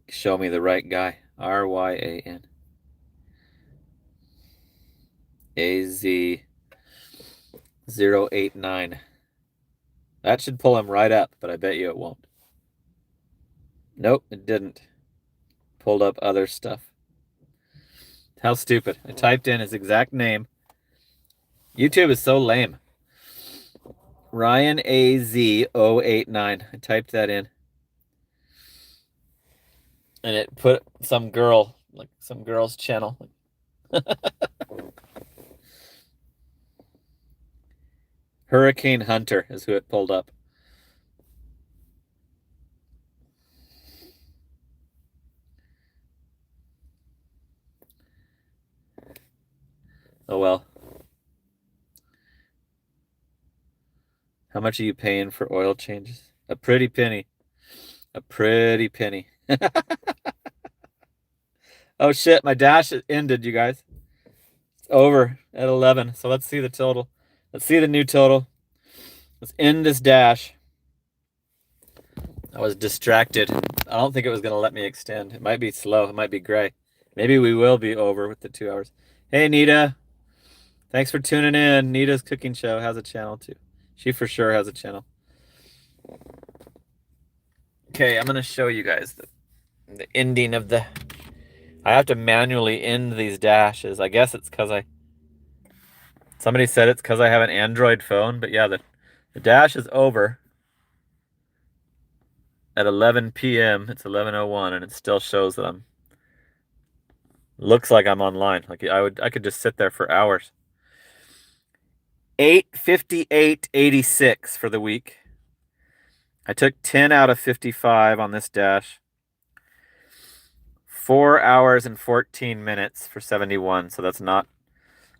show me the right guy. RYAN AZ089. That should pull him right up, but I bet you it won't. Nope, it didn't. Pulled up other stuff. How stupid. I typed in his exact name. YouTube is so lame. Ryan AZ089. I typed that in. And it put some girl, like some girl's channel. Hurricane Hunter is who it pulled up. Oh well. How much are you paying for oil changes? A pretty penny. A pretty penny. Oh shit, my dash ended, you guys. It's over at 11. So let's see the total. Let's see the new total. Let's end this dash. I was distracted. I don't think it was going to let me extend. It might be slow. It might be gray. Maybe we will be over with the 2 hours. Hey, Nita. Thanks for tuning in. Nita's Cooking Show has a channel too. She for sure has a channel. Okay, I'm going to show you guys the ending of the... I have to manually end these dashes. I guess it's because somebody said it's because I have an Android phone, but yeah, the dash is over at 11 p.m. It's 11:01, and it still shows that looks like I'm online. Like I could just sit there for hours. 8:58:86 for the week. I took 10 out of 55 on this dash. 4 hours and 14 minutes for 71. So that's not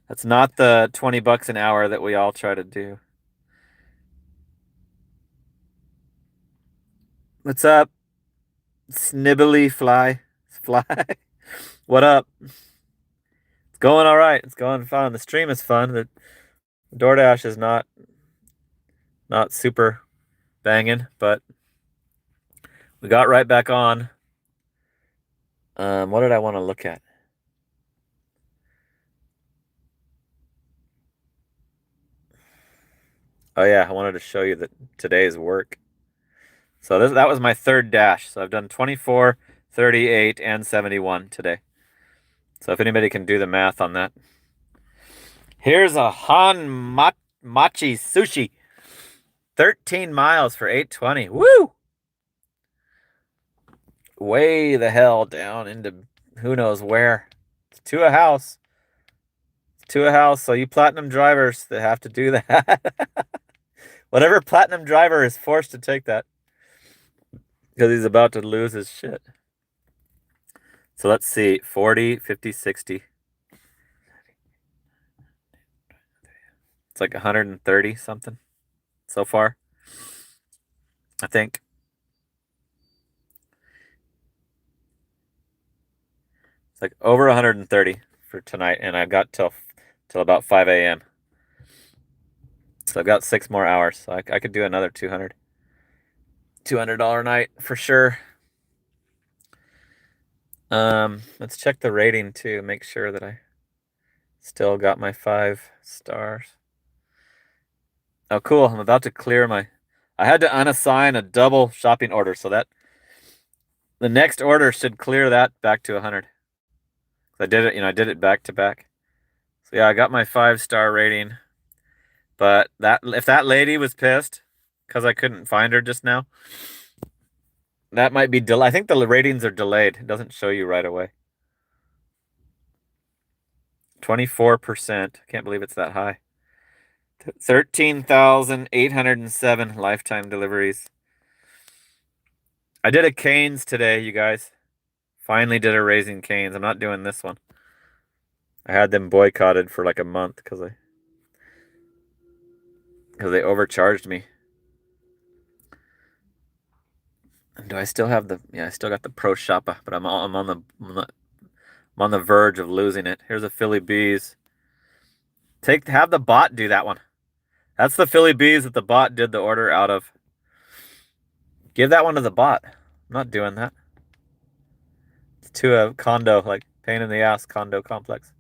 the $20 an hour that we all try to do. What's up? Snibbly fly. What up? It's going all right. It's going fun. The stream is fun. The DoorDash is not super banging, but we got right back on. What did I want to look at? Oh yeah, I wanted to show you today's work. So that was my third dash. So I've done 24, 38, and 71 today. So if anybody can do the math on that. Here's a Machi sushi. 13 miles for $8.20. Woo! Way the hell down into who knows where. It's to a house. So you platinum drivers that have to do that. Whatever platinum driver is forced to take that. Because he's about to lose his shit. So let's see. 40, 50, 60. It's like 130 something so far. I think. It's like over 130 for tonight, and I've got till about 5 a.m. So I've got 6 more hours, so I could do another $200 night for sure. Let's check the rating too. Make sure that I Still got my 5 stars. Oh, cool. I'm about to clear my... I had to unassign a double shopping order, so that the next order should clear that back to 100. I did it, I did it back to back. So yeah, I got my 5-star rating. But if that lady was pissed because I couldn't find her just now, that might be I think the ratings are delayed. It doesn't show you right away. 24%. Can't believe it's that high. 13,807 lifetime deliveries. I did a Cane's today, you guys. Finally did a Raising Cane's. I'm not doing this one. I had them boycotted for like a month because they overcharged me. And do I still have the... Yeah, I still got the Pro Shoppa, but I'm on the verge of losing it. Here's a Philly Bees. Have the bot do that one. That's the Philly Bees that the bot did the order out of. Give that one to the bot. I'm not doing that. It's to a condo, like pain in the ass condo complex.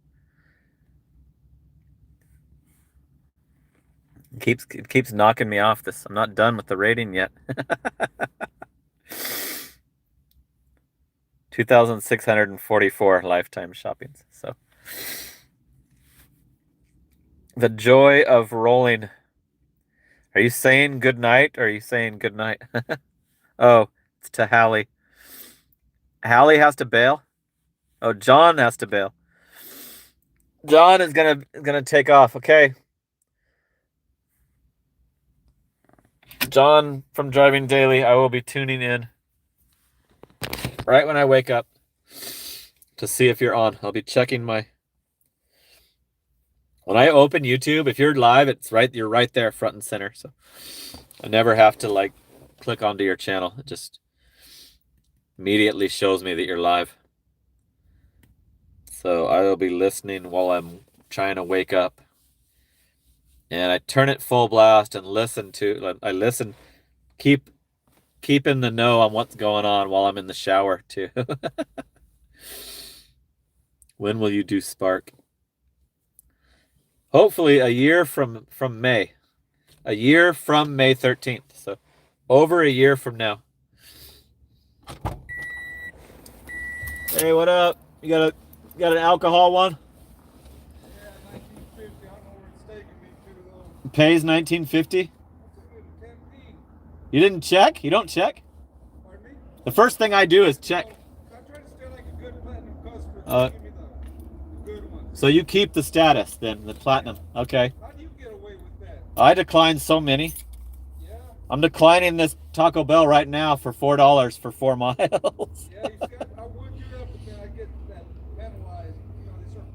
It keeps knocking me off this. I'm not done with the rating yet. 2,644 lifetime shoppings. So the joy of rolling. Are you saying good night or are you saying good night? Oh, it's to Hallie. Hallie has to bail? Oh, John has to bail. John is gonna take off. Okay. John from Driving Daily, I will be tuning in right when I wake up to see if you're on. I'll be checking my... When I open YouTube, if you're live, you're right there front and center. So I never have to like click onto your channel. It just immediately shows me that you're live. So I will be listening while I'm trying to wake up. And I turn it full blast and listen, keep in the know on what's going on while I'm in the shower too. When will you do Spark? Hopefully a year from May. A year from May 13th. So over a year from now. Hey, what up? You got an alcohol one? Yeah, 1950. I don't know where it's taking me to though. Pays 1950? That's a You didn't check? You don't check? Pardon me? The first thing I do is check. I try to stay like a good platinum customer. Uh, Give me the good ones. So you keep the status then, the platinum. Okay. How do you get away with that? I declined so many. Yeah. I'm declining this Taco Bell right now for $4 for 4 miles. Yeah, I would you up, but then I get that penalized. They start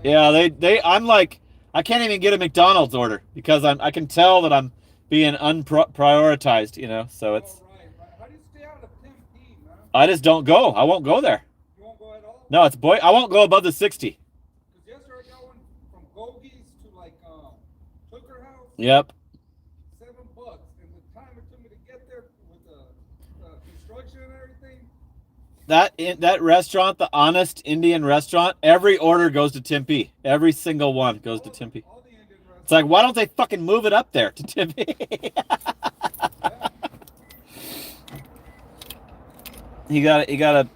penalizing. Yeah, I'm like, I can't even get a McDonald's order because I can tell that I'm being unprioritized, so it's... Oh, right. How do you stay out of Tempe, man? I just don't go. I won't go there. You won't go at all? No, I won't go above the 60. Because yesterday I got one from Gogies to like Tucker House. Yep. $7, and the time it took me to get there with the construction and everything. That restaurant, the Honest Indian Restaurant, every order goes to Tempe. Every single one goes to Tempe. All the Indian restaurants. It's like, why don't they fucking move it up there to Tempe? You got a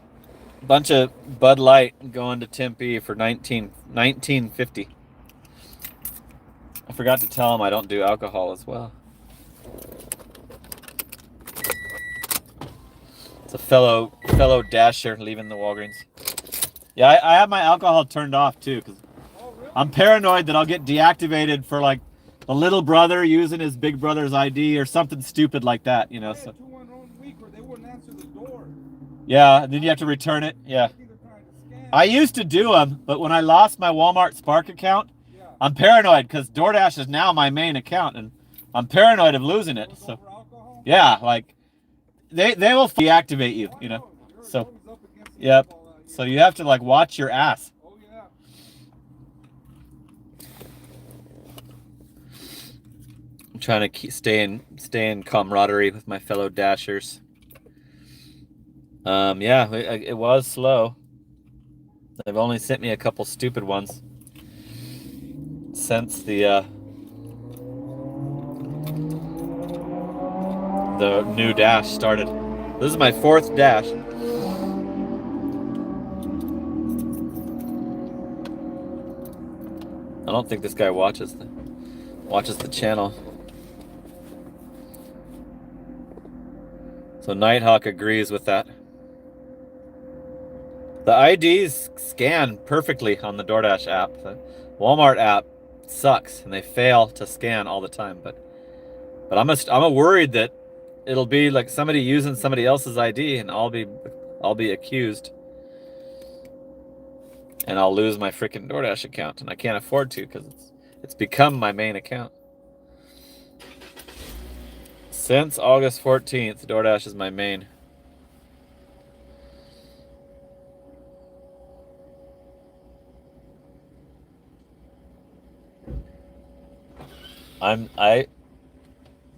bunch of Bud Light going to Tempe for $19.50. I forgot to tell him I don't do alcohol as well. It's a fellow Dasher leaving the Walgreens. Yeah, I have my alcohol turned off too because I'm paranoid that I'll get deactivated for like a little brother using his big brother's ID or something stupid like that, I had So 2 1 week where they wouldn't answer the door. yeah, and then you have to return it. Yeah, I think they're trying to scam. I used to do them, but when I lost my Walmart Spark account, Yeah. I'm paranoid because DoorDash is now my main account, and I'm paranoid of losing it. So For alcohol? yeah, like they will deactivate you, You're So always up against the yep. alcohol out here. So you have to like watch your ass. Oh yeah. I'm trying to stay in camaraderie with my fellow Dashers. Yeah, it was slow. They've only sent me a couple stupid ones. since the new dash started. This is my 4th dash. I don't think this guy watches the channel. So Nighthawk agrees with that. The IDs scan perfectly on the DoorDash app. The Walmart app sucks, and they fail to scan all the time. But I'm worried that it'll be like somebody using somebody else's ID, and I'll be accused, and I'll lose my freaking DoorDash account, and I can't afford to because it's become my main account. Since August 14th, DoorDash is my main. I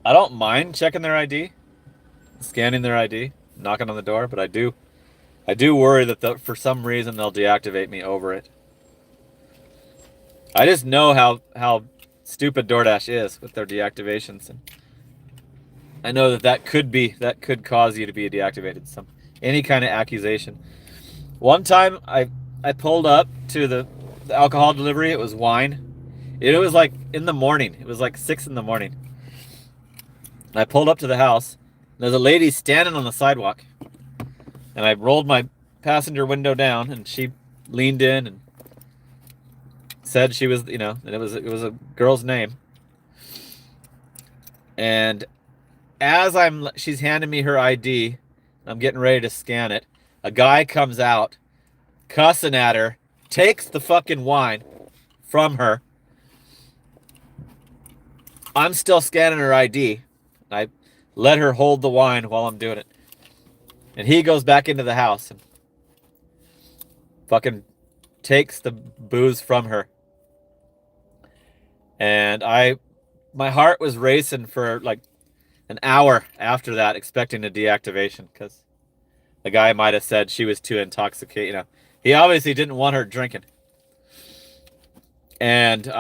don't mind checking their ID, scanning their ID, knocking on the door, but I do worry that for some reason they'll deactivate me over it. I just know how stupid DoorDash is with their deactivations, and I know that could cause you to be deactivated. Any kind of accusation. One time I pulled up to the alcohol delivery. It was wine. It was like in the morning. It was like 6 in the morning. I pulled up to the house. There's a lady standing on the sidewalk, and I rolled my passenger window down, and she leaned in and said she was, and it was a girl's name. And as she's handing me her ID, I'm getting ready to scan it. A guy comes out, cussing at her, takes the fucking wine from her. I'm still scanning her ID. I let her hold the wine while I'm doing it. And he goes back into the house and fucking takes the booze from her. And my heart was racing for like an hour after that, expecting a deactivation, because the guy might have said she was too intoxicated. He obviously didn't want her drinking. And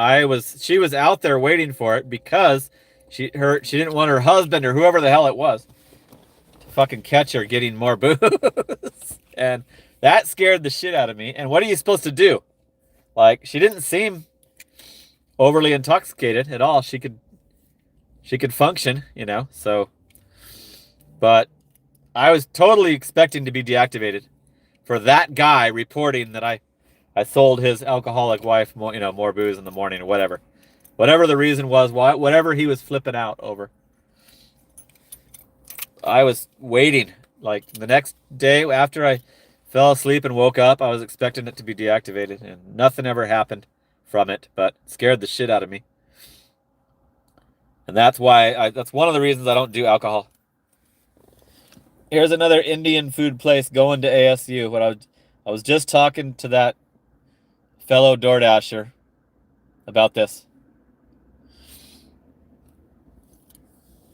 she was out there waiting for it because she didn't want her husband or whoever the hell it was to fucking catch her getting more booze. And that scared the shit out of me. And what are you supposed to do? Like, she didn't seem overly intoxicated at all. She could function, so. But I was totally expecting to be deactivated for that guy reporting that I sold his alcoholic wife more booze in the morning or whatever the reason was, whatever he was flipping out over. I was waiting. Like, the next day after I fell asleep and woke up, I was expecting it to be deactivated, and nothing ever happened from it, but it scared the shit out of me. And that's why that's one of the reasons I don't do alcohol. Here's another Indian food place going to ASU. I was just talking to that fellow DoorDasher about this.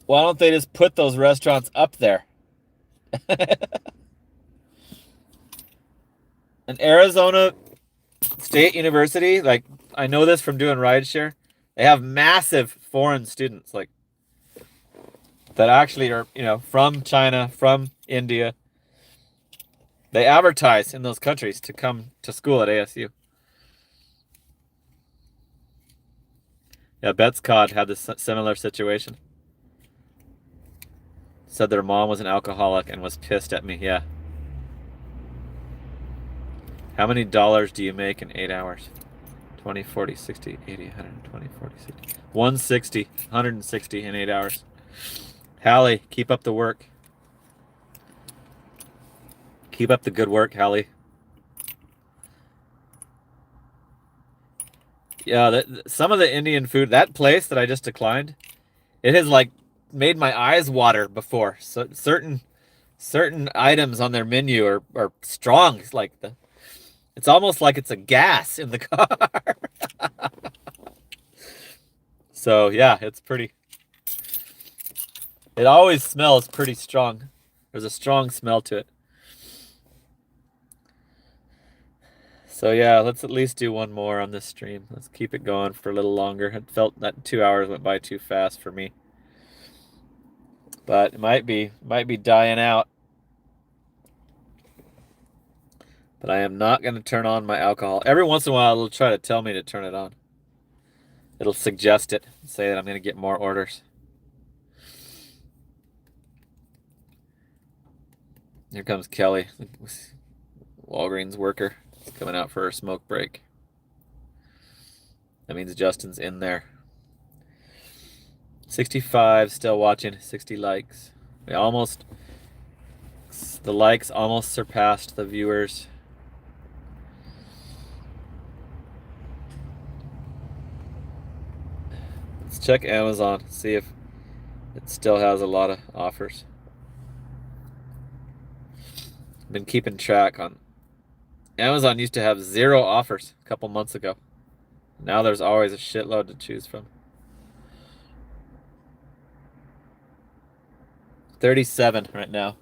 Why don't they just put those restaurants up there? An Arizona State University, like, I know this from doing rideshare, they have massive foreign students, like, that actually are, from China, from India. They advertise in those countries to come to school at ASU. Yeah, Bet's Cod had this similar situation. Said their mom was an alcoholic and was pissed at me. Yeah. How many dollars do you make in 8 hours? 20, 40, 60, 80, 120, 40, 60. 160, 160 in 8 hours. Hallie, keep up the work. Keep up the good work, Hallie. Yeah, some of the Indian food, that place that I just declined, it has like made my eyes water before. So certain items on their menu are strong. It's like it's almost like it's a gas in the car. So yeah, it always smells pretty strong. There's a strong smell to it. So yeah, let's at least do one more on this stream. Let's keep it going for a little longer. It felt that 2 hours went by too fast for me. But it might be dying out. But I am not going to turn on my alcohol. Every once in a while, it'll try to tell me to turn it on. It'll suggest it, say that I'm going to get more orders. Here comes Kelly, the Walgreens worker. She's coming out for her smoke break. That means Justin's in there. 65 still watching, 60 likes. The likes almost surpassed the viewers. Let's check Amazon, see if it still has a lot of offers. Been keeping track on Amazon. Used to have 0 offers a couple months ago. Now there's always a shitload to choose from. 37 right now.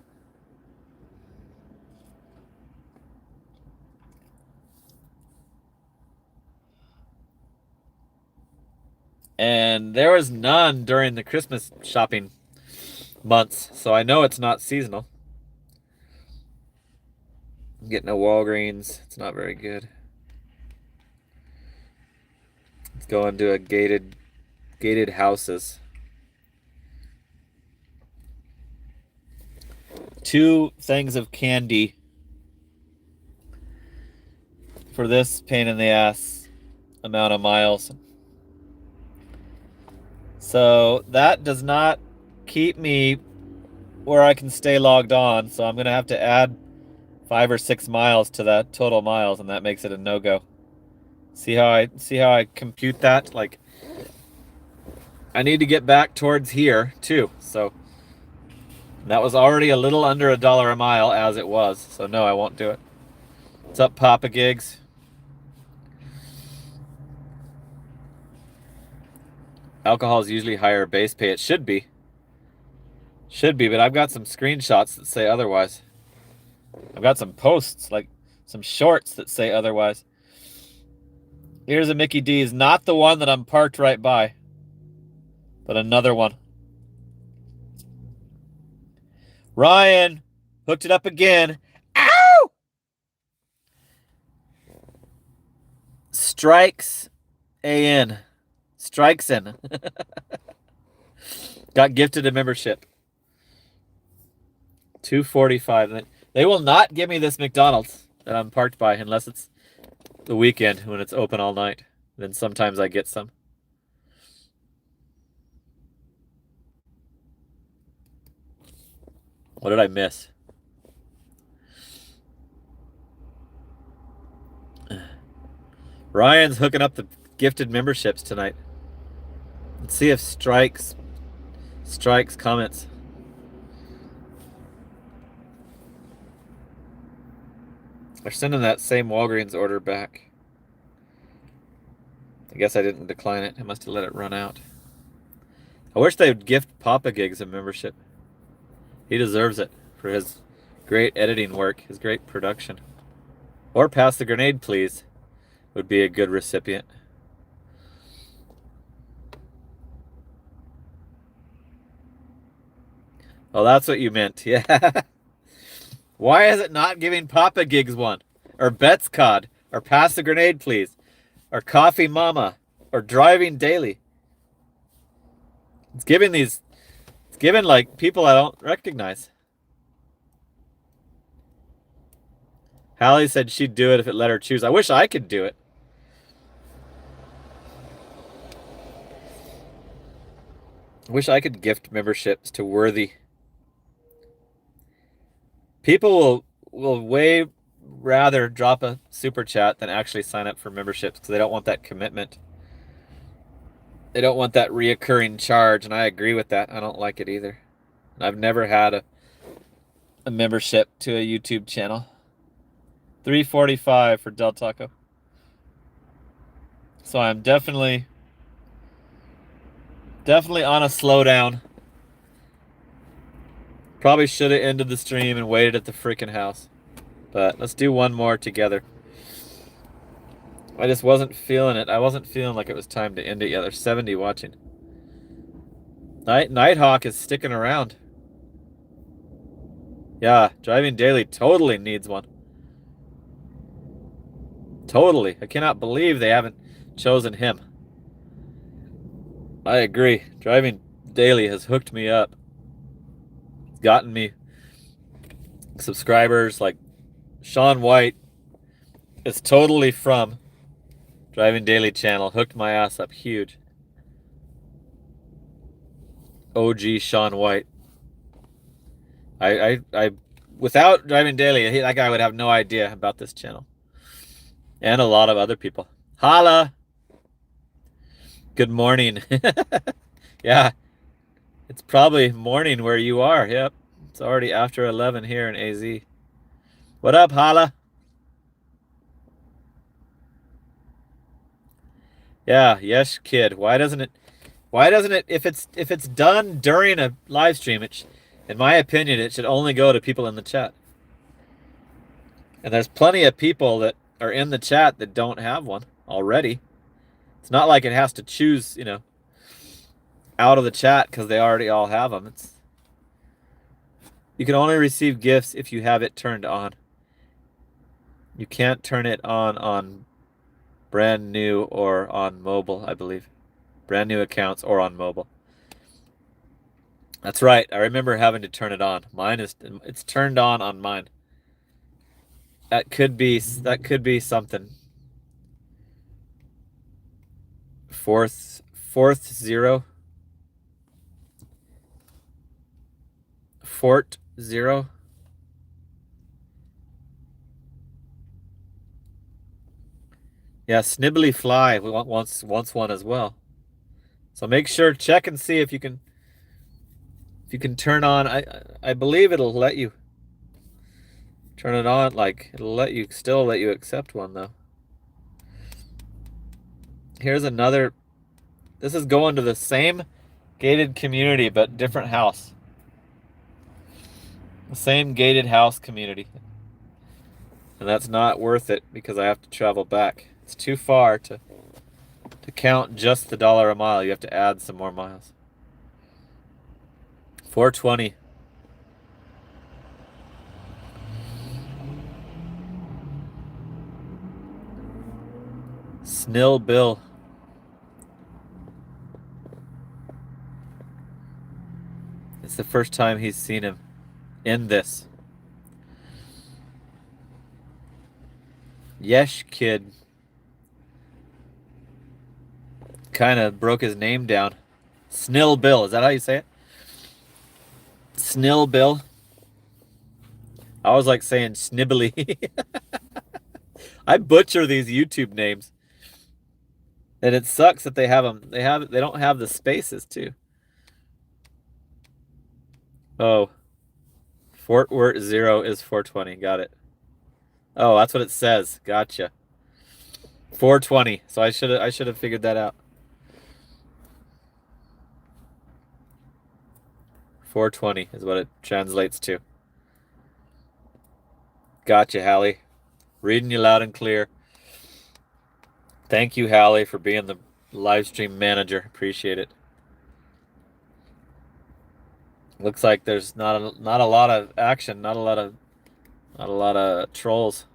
And there was none during the Christmas shopping months, so I know it's not seasonal. I'm getting a Walgreens. It's not very good. Let's go into a gated houses. 2 things of candy for this pain in the ass amount of miles. So that does not keep me where I can stay logged on. So I'm going to have to add 5 or 6 miles to that total miles, and that makes it a no-go. See how I compute that? Like, I need to get back towards here too. So that was already a little under $1 a mile as it was. So no, I won't do it. What's up, Papa Gigs? Alcohol is usually higher base pay. It should be. But I've got some screenshots that say otherwise. I've got some posts, like some shorts that say otherwise. Here's a Mickey D's, not the one that I'm parked right by, but another one. Ryan hooked it up again. Ow! Strikes AN. Strikes in. Got gifted a membership. $2.45. They will not give me this McDonald's that I'm parked by unless it's the weekend when it's open all night. Then sometimes I get some. What did I miss? Ryan's hooking up the gifted memberships tonight. Let's see if Strikes comments. They're sending that same Walgreens order back. I guess I didn't decline it. I must have let it run out. I wish they would gift Papa Gigs a membership. He deserves it for his great editing work, his great production. Or Pass the Grenade, please, would be a good recipient. Oh, that's what you meant. Yeah. Why is it not giving Papa Gigs one? Or Bet's Cod? Or Pass the Grenade, please? Or Coffee Mama? Or Driving Daily? It's giving like people I don't recognize. Hallie said she'd do it if it let her choose. I wish I could do it. I wish I could gift memberships to worthy. People will way rather drop a super chat than actually sign up for memberships because they don't want that commitment. They don't want that reoccurring charge, and I agree with that. I don't like it either. I've never had a membership to a YouTube channel. $3.45 for Del Taco. So I'm definitely on a slowdown. Probably should have ended the stream and waited at the freaking house. But let's do one more together. I just wasn't feeling it. I wasn't feeling like it was time to end it yet. There's 70 watching. Nighthawk is sticking around. Yeah, Driving Daily totally needs one. Totally. I cannot believe they haven't chosen him. I agree. Driving Daily has hooked me up. It's gotten me subscribers. Like Sean White is totally from Driving Daily channel. Hooked my ass up huge. OG Sean White. I without Driving Daily, that guy would have no idea about this channel. And a lot of other people. Holla! Good morning. Yeah, it's probably morning where you are. Yep, it's already after 11 here in AZ. What up, Holla? Yeah, yes, kid. Why doesn't it, if it's done during a live stream, in my opinion, it should only go to people in the chat. And there's plenty of people that are in the chat that don't have one already. It's not like it has to choose, out of the chat because they already all have them. You can only receive gifts if you have it turned on. You can't turn it on brand new or on mobile, I believe. Brand new accounts or on mobile. That's right. I remember having to turn it on. It's turned on mine. That could be something. Fourth zero. Fort 0. Yeah, Snibbly Fly wants one as well. So make sure, check and see if you can turn on. I believe it'll let you turn it on. Like it'll still let you accept one though. Here's another. This is going to the same gated community but different house. The same gated house community. And that's not worth it because I have to travel back. It's too far to count just the $1 a mile. You have to add some more miles. 420. Snill Bill. It's the first time he's seen him in this. Yesh Kid kind of broke his name down. Snill Bill, is that how you say it? Snill Bill. I was like saying Snibbly. I butcher these YouTube names, and it sucks that they have them. They don't have the spaces too. Oh, Fort Worth 0 is 420. Got it. Oh, that's what it says. Gotcha. 420. So I should have figured that out. 420 is what it translates to. Gotcha, Hallie. Reading you loud and clear. Thank you, Hallie, for being the live stream manager. Appreciate it. Looks like there's not a lot of action, not a lot of trolls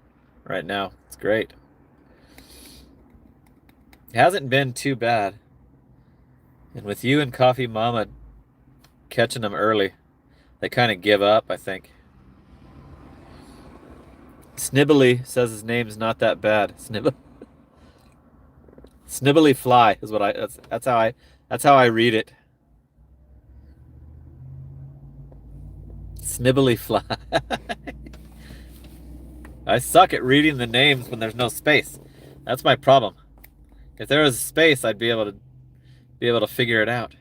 right now. It's great. It hasn't been too bad. And with you and Coffee Mama catching them early, they kind of give up, I think. Snibbly says his name's not that bad. Snibbly Fly is what that's how I read it. Snibbly Fly. I suck at reading the names when there's no space. That's my problem. If there was space, I'd be able to figure it out.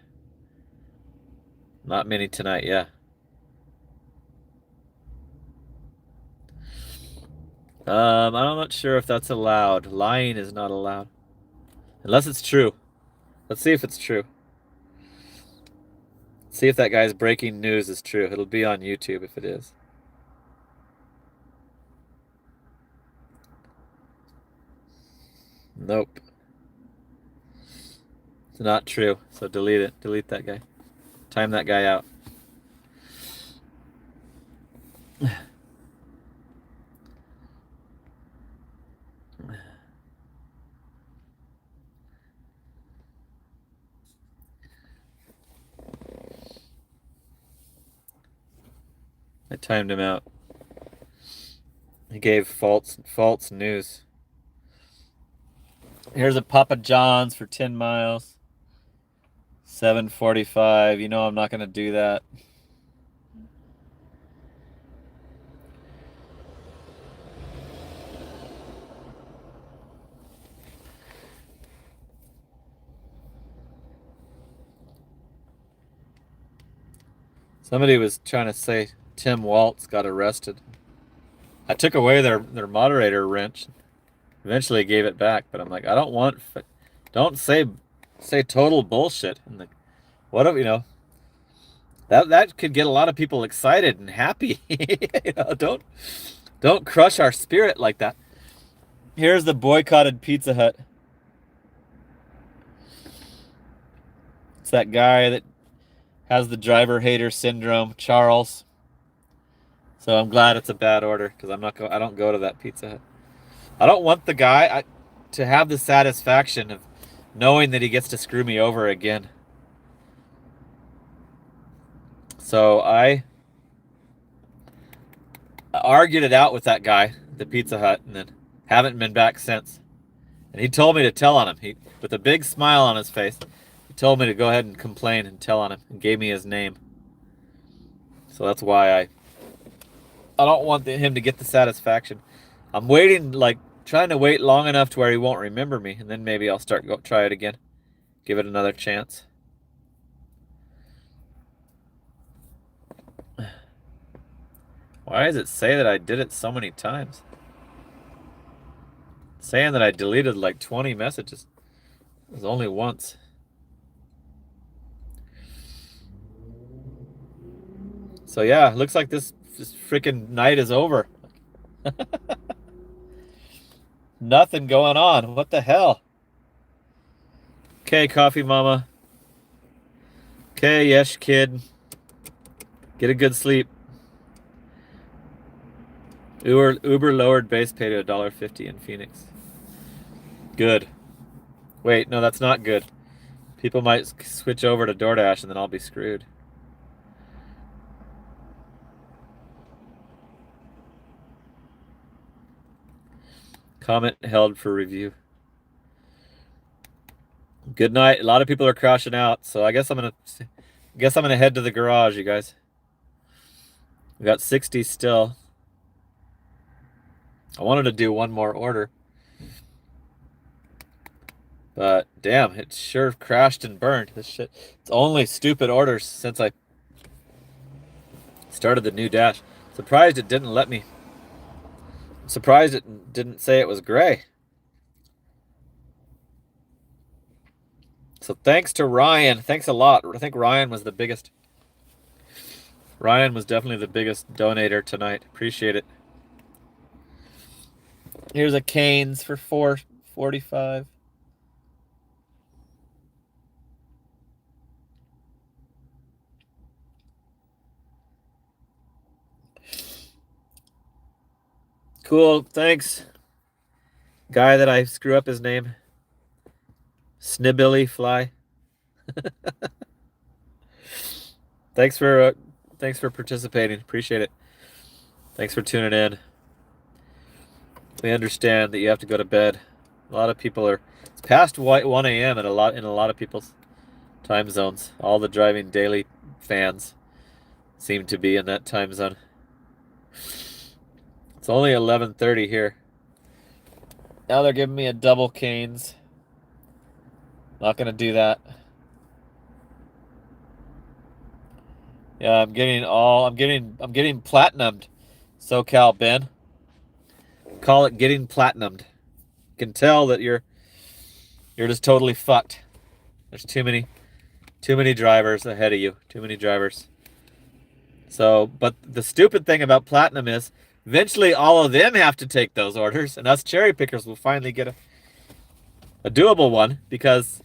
Not many tonight, yeah. I'm not sure if that's allowed. Lying is not allowed. Unless it's true. Let's see if it's true. See if that guy's breaking news is true. It'll be on YouTube if it is. Nope. It's not true. So delete it. Delete that guy. Time that guy out. I timed him out. He gave false news. Here's a Papa John's for 10 miles. 7:45. You know I'm not going to do that. Somebody was trying to say Tim Waltz got arrested. I took away their moderator wrench. Eventually gave it back, but I'm like, I don't want. Don't say total bullshit. And like, what do you know? That could get a lot of people excited and happy. You know, don't crush our spirit like that. Here's the boycotted Pizza Hut. It's that guy that has the driver hater syndrome, Charles. So I'm glad it's a bad order because I don't go to that Pizza Hut. I don't want the guy to have the satisfaction of knowing that he gets to screw me over again. So I argued it out with that guy, the Pizza Hut, and then haven't been back since. And he told me to tell on him. He, with a big smile on his face, he told me to go ahead and complain and tell on him, and gave me his name. So that's why I don't want him to get the satisfaction. I'm waiting, like, trying to wait long enough to where he won't remember me, and then maybe I'll try it again. Give it another chance. Why does it say that I did it so many times? It's saying that I deleted like 20 messages. It was only once. So yeah, looks like this freaking night is over. Nothing going on. What the hell? Okay, coffee mama. Okay, yes, kid. Get a good sleep. Uber lowered base pay to $1.50 in Phoenix. Good. Wait, no, that's not good. People might switch over to DoorDash and then I'll be screwed. Comment held for review. Good night. A lot of people are crashing out, so I guess I'm gonna head to the garage, you guys. We got 60 still. I wanted to do one more order, but damn, it sure crashed and burned. This shit. It's only stupid orders since I started the new dash. Surprised it didn't let me. Surprised it didn't say it was gray. So thanks to Ryan. Thanks a lot. I think Ryan was the biggest. Ryan was definitely the biggest donator tonight. Appreciate it. Here's a Cane's for $4.45. Cool, thanks. Guy that I screw up his name. Snibbilly Fly. Thanks for participating. Appreciate it. Thanks for tuning in. We understand that you have to go to bed. A lot of people are. It's past 1 a.m. in a lot of people's time zones. All the driving daily fans seem to be in that time zone. It's only 11:30 here. Now they're giving me a double Cane's. Not gonna do that. Yeah, I'm getting platinumed. SoCal Ben. Call it getting platinumed. You can tell that you're just totally fucked. There's too many drivers ahead of you. Too many drivers. So, but the stupid thing about platinum is eventually all of them have to take those orders, and us cherry pickers will finally get a doable one, because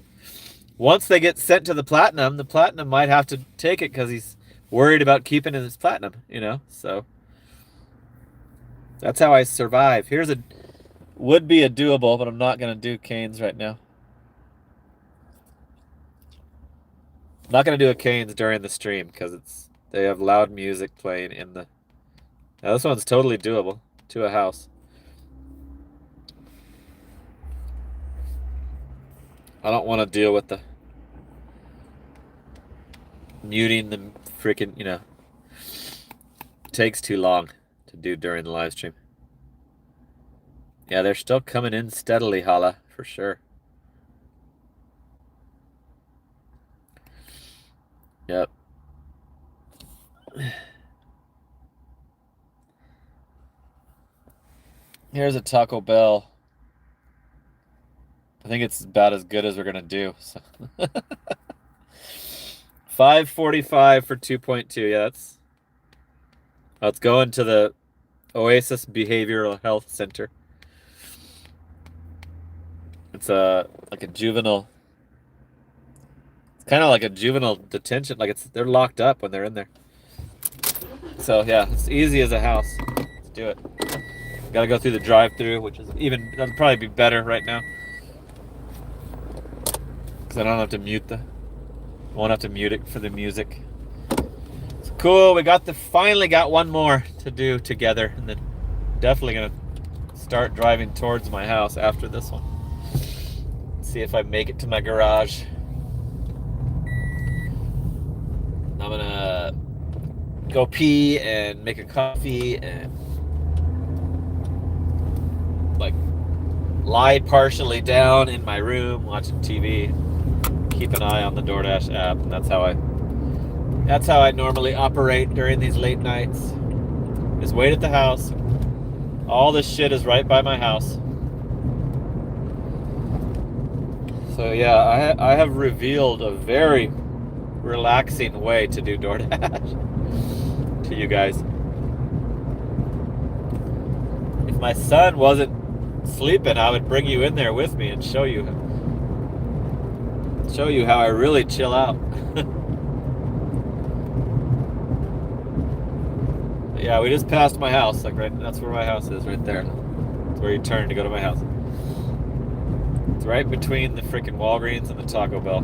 once they get sent to the platinum might have to take it because he's worried about keeping his platinum, you know? So that's how I survive. Here's a would be a doable, but I'm not going to do Canes right now. I'm not going to do a Canes during the stream because they have loud music playing in the... Now this one's totally doable to a house. I don't want to deal with the muting the freaking, you know, takes too long to do during the live stream. Yeah, they're still coming in steadily, Hala, for sure. Yep. Here's a Taco Bell. I think it's about as good as we're gonna do. So. $5.45 for 2.2. Yeah, that's going to the Oasis Behavioral Health Center. It's like a juvenile. It's kind of like a juvenile detention. Like they're locked up when they're in there. So yeah, it's easy as a house. Let's do it. Got to go through the drive-through, which is that'll probably be better right now, because I don't have to mute won't have to mute it for the music. It's cool. We finally got one more to do together, and then definitely gonna start driving towards my house after this one. See if I make it to my garage. I'm gonna go pee and make a coffee and like lie partially down in my room watching TV. Keep an eye on the DoorDash app, and that's how I normally operate during these late nights. Just wait at the house. All this shit is right by my house. So yeah, I have revealed a very relaxing way to do DoorDash to you guys. If my son wasn't sleeping, I would bring you in there with me and show you how I really chill out. Yeah, we just passed my house, like that's where my house is, right there. That's where you turn to go to my house. It's right between the freaking Walgreens and the Taco Bell.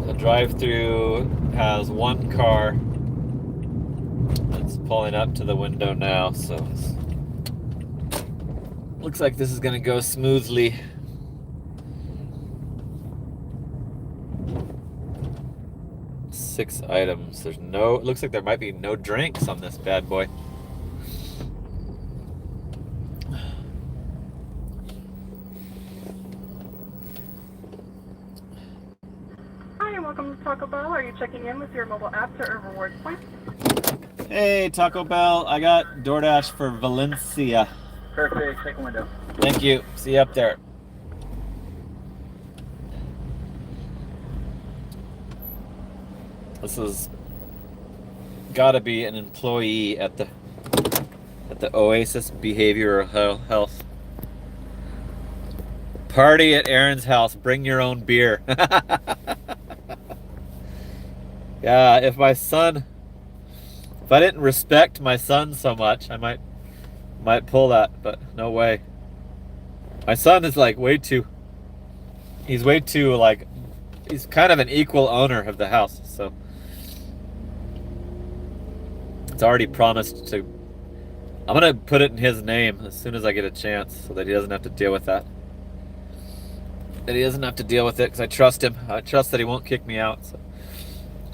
The drive-through has one car that's pulling up to the window now, so looks like this is gonna go smoothly. Six items. It looks like there might be no drinks on this bad boy. Hi, and welcome to Taco Bell. Are you checking in with your mobile app to earn rewards points? Hey, Taco Bell. I got DoorDash for Valencia. Perfect. Second window. Thank you. See you up there. This has got to be an employee at the Oasis Behavioral Health. Party at Aaron's house. Bring your own beer. Yeah, if I didn't respect my son so much, I might pull that, but no way. My son is like he's way too like, he's kind of an equal owner of the house, so it's already promised to. I'm gonna put it in his name as soon as I get a chance, so that he doesn't have to deal with that. That he doesn't have to deal with it, because I trust him. I trust that he won't kick me out. So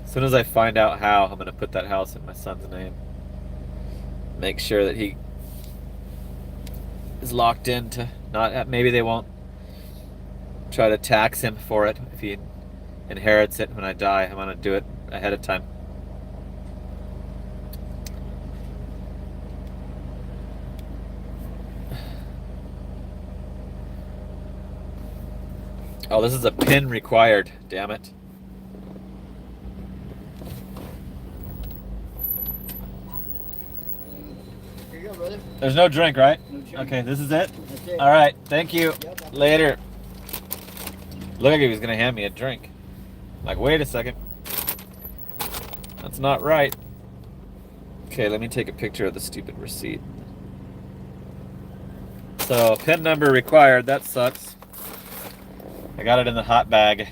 as soon as I find out how, I'm gonna put that house in my son's name. Make sure that he is locked into not. Maybe they won't try to tax him for it if he inherits it when I die. I'm gonna do it ahead of time. Oh, this is a pin required, damn it. There's no drink, right? No drink. Okay, this is it? That's it. All right, thank you. Yep. Later. Look like he was gonna hand me a drink. Like, wait a second. That's not right. Okay, let me take a picture of the stupid receipt. So, PIN number required, that sucks. I got it in the hot bag.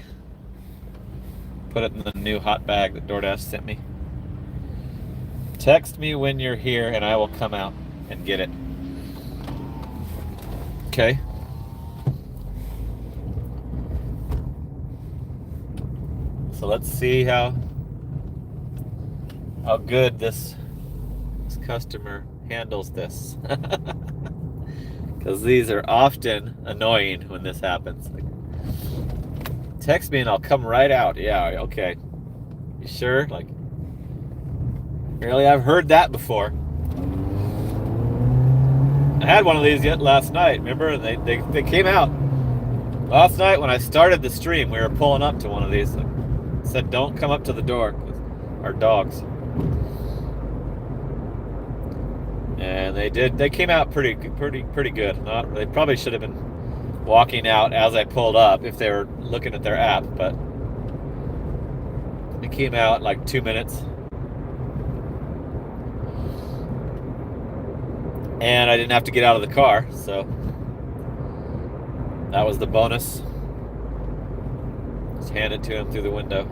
Put it in the new hot bag that DoorDash sent me. Text me when you're here and I will come out and get it. Okay. So let's see how good this customer handles this. Because these are often annoying when this happens. Like, text me and I'll come right out. Yeah, okay. You sure? Like, really? I've heard that before. I had one of these yet last night, remember? They came out. Last night when I started the stream, we were pulling up to one of these. Like, said, don't come up to the door, 'cause our dogs. And they did. They came out pretty good. They probably should have been walking out as I pulled up if they were looking at their app, but they came out like 2 minutes. And I didn't have to get out of the car, so that was the bonus. Just hand it to him through the window.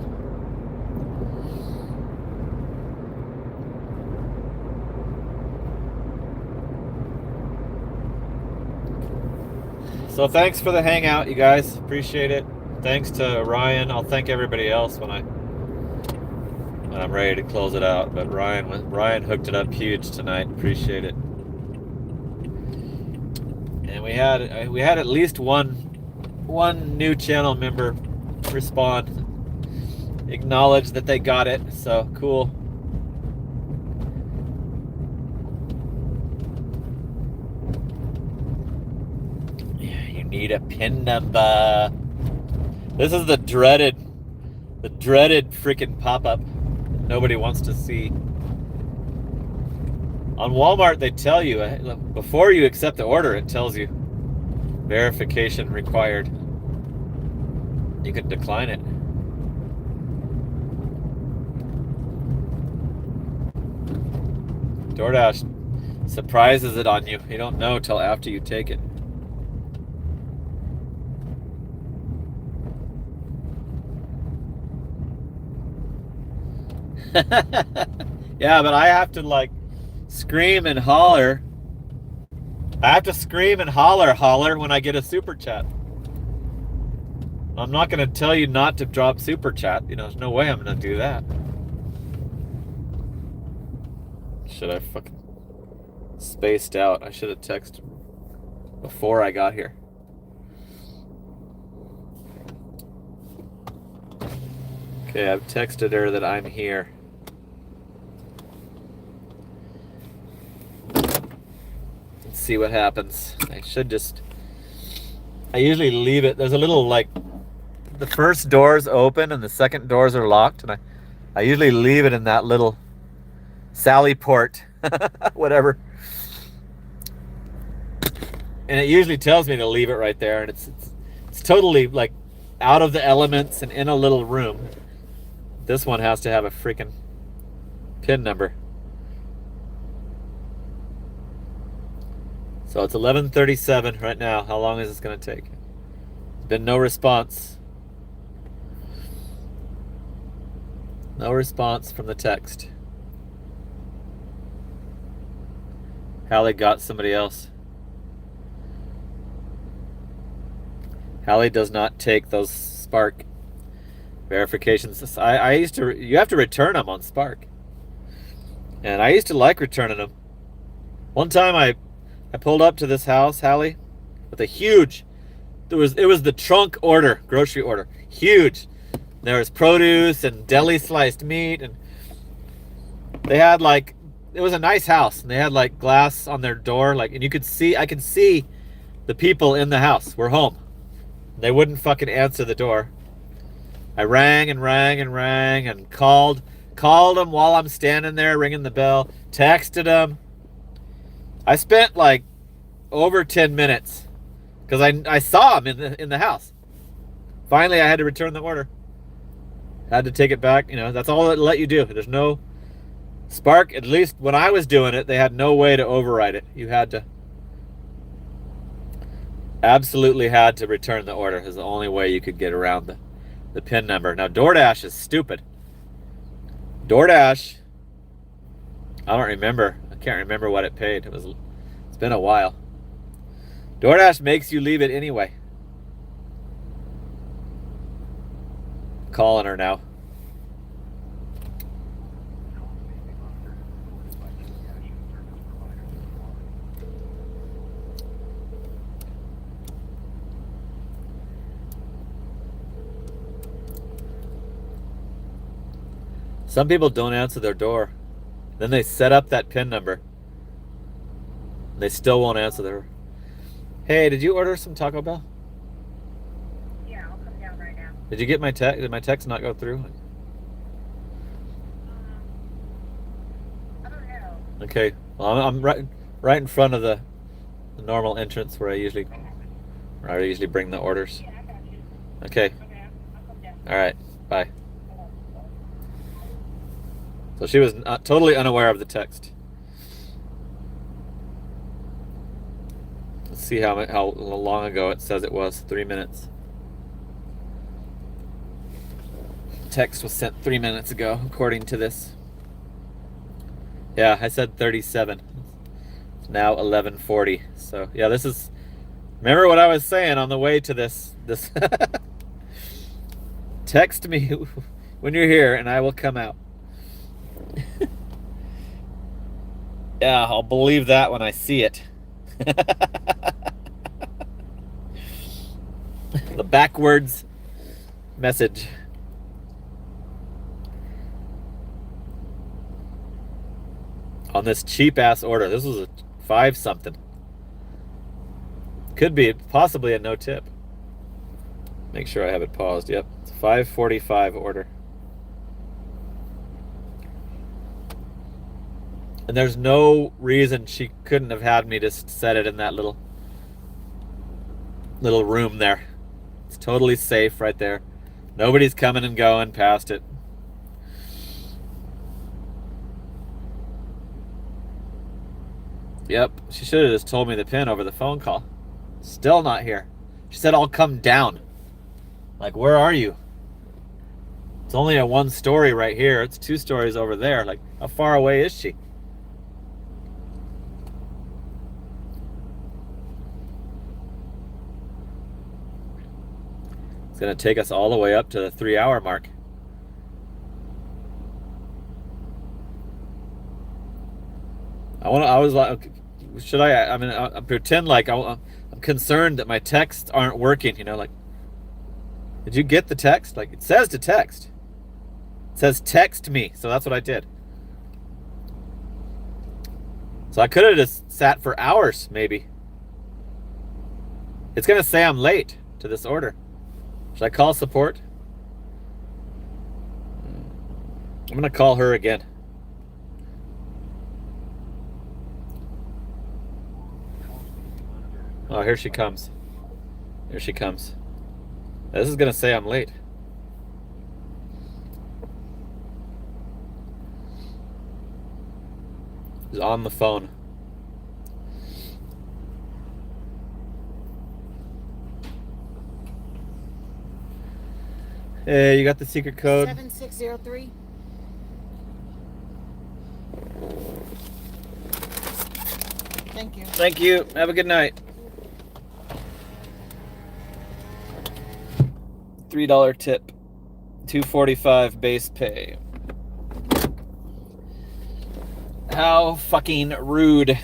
So thanks for the hangout, you guys. Appreciate it. Thanks to Ryan. I'll thank everybody else when I'm ready to close it out. But Ryan hooked it up huge tonight. Appreciate it. And we had at least one new channel member respond, acknowledge that they got it. So cool. Need a PIN number. This is the dreaded freaking pop-up nobody wants to see. On Walmart, they tell you before you accept the order, it tells you verification required. You can decline it. DoorDash surprises it on you. You don't know till after you take it. Yeah, but I have to like scream and holler. I have to scream and holler when I get a super chat. I'm not going to tell you not to drop super chat. You know, there's no way I'm going to do that. Should I fucking spaced out? I should have texted before I got here. Okay, I've texted her that I'm here. Let's see what happens. I usually leave it. There's a little, like, the first door's open and the second doors are locked, and I usually leave it in that little Sally port, whatever. And it usually tells me to leave it right there, and it's totally, like, out of the elements and in a little room. This one has to have a freaking PIN number. So it's 11:37 right now. How long is this going to take? Been no response. No response from the text. Hallie got somebody else. Hallie does not take those Spark verifications. You have to return them on Spark. And I used to like returning them. One time I pulled up to this house, Hallie, with a huge, it was the trunk order, grocery order, huge. There was produce and deli sliced meat, and they had like, it was a nice house, and they had like glass on their door, like, and I could see the people in the house were home. They wouldn't fucking answer the door. I rang and called them while I'm standing there ringing the bell, texted them. I spent like over 10 minutes because I saw him in the house. Finally, I had to return the order. Had to take it back. You know, that's all it let you do. There's no Spark. At least when I was doing it, they had no way to override it. You had to absolutely had to return the order. Is the only way you could get around the PIN number. Now DoorDash is stupid. DoorDash, I don't remember. I can't remember what it paid. It's been a while. DoorDash makes you leave it anyway. Calling her now. Some people don't answer their door. Then they set up that PIN number. They still won't answer their. Hey, did you order some Taco Bell? Yeah, I'll come down right now. Did you get my text? Did my text not go through? I don't know. Okay. Well, I'm right in front of the normal entrance where I usually bring the orders. Yeah, I got you. Okay. Okay, I'll come down. All right. Bye. So she was totally unaware of the text. Let's see how long ago it says it was. 3 minutes. Text was sent 3 minutes ago, according to this. Yeah, I said 37. It's now 11:40. So yeah, this is. Remember what I was saying on the way to this. Text me when you're here, and I will come out. Yeah, I'll believe that when I see it. The backwards message. On this cheap ass order. This was a 5 something. Could be possibly a no tip. Make sure I have it paused. Yep. It's a 5.45 order. And there's no reason she couldn't have had me just set it in that little room there. It's totally safe right there. Nobody's coming and going past it. Yep, she should have just told me the PIN over the phone call. Still not here. She said I'll come down. Like, where are you? It's only a 1 story right here. It's 2 stories over there. Like, how far away is she? It's going to take us all the way up to the 3-hour mark. I was like, should I pretend like I'm concerned that my texts aren't working, you know, like, did you get the text? Like, it says to text. It says text me, so that's what I did. So I could have just sat for hours, maybe. It's going to say I'm late to this order. Should I call support? I'm going to call her again. Oh, here she comes. Here she comes. This is going to say I'm late. She's on the phone. Hey, you got the secret code? 7603. Thank you. Thank you. Have a good night. $3 tip. $2.45 base pay. How fucking rude.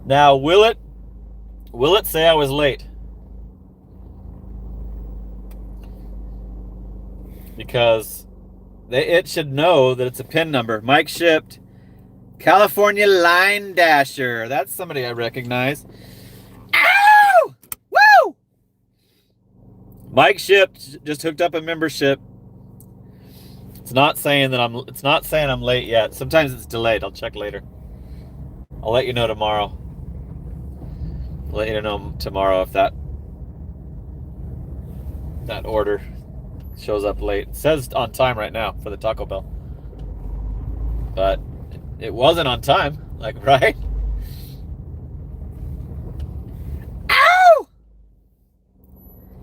Now, will it say I was late? Because it should know that it's a PIN number. Mike shipped California Line Dasher. That's somebody I recognize. Ow! Woo! Mike shipped, just hooked up a membership. It's not saying I'm late yet. Sometimes it's delayed. I'll check later. I'll let you know tomorrow. I'll let you know tomorrow if that order shows up late. It says on time right now for the Taco Bell. But it wasn't on time, like, right? Ow!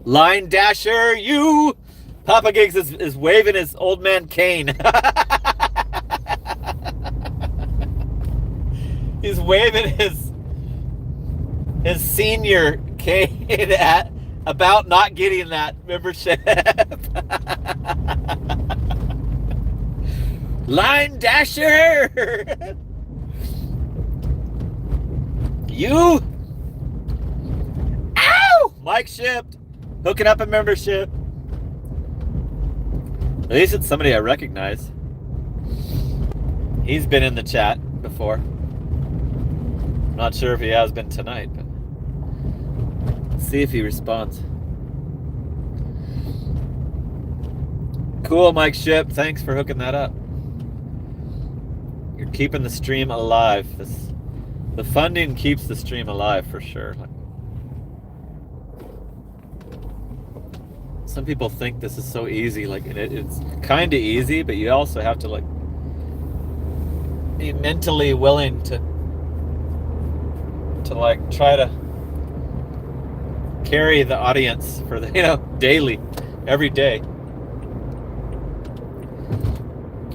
Line Dasher, you! Papa Gigs is waving his old man cane. He's waving his senior cane at about not getting that membership. Line Dasher! You! Ow! Mike shipped. Hooking up a membership. At least it's somebody I recognize. He's been in the chat before. I'm not sure if he has been tonight, but let's see if he responds. Cool, Mike Ship. Thanks for hooking that up. You're keeping the stream alive. The funding keeps the stream alive for sure. Some people think this is so easy, like it's kind of easy, but you also have to like be mentally willing to like try to carry the audience for the daily, every day.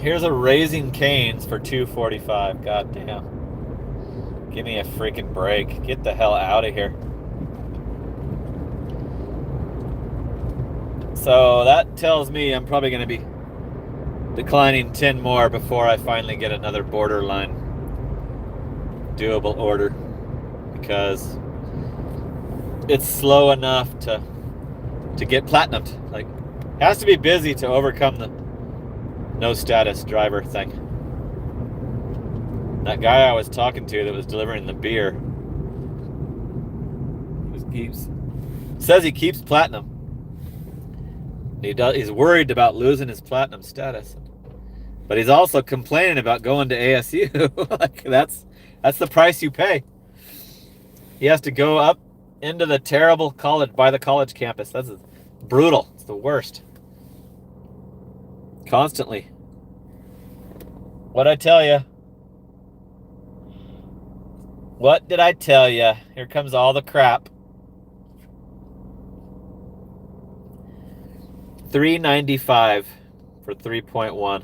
Here's a Raising Cane's for $2.45. God damn. Give me a freaking break. Get the hell out of here. So that tells me I'm probably going to be declining 10 more before I finally get another borderline doable order, because it's slow enough to get platinumed. Like, has to be busy to overcome the no status driver thing. That guy I was talking to that was delivering the beer says he keeps platinum. He's worried about losing his platinum status, but he's also complaining about going to ASU. Like, that's the price you pay. He has to go up into the terrible college, by the college campus. That's brutal. It's the worst. Constantly. What'd I tell you? What did I tell you? Here comes all the crap. $3.95 for 3.1.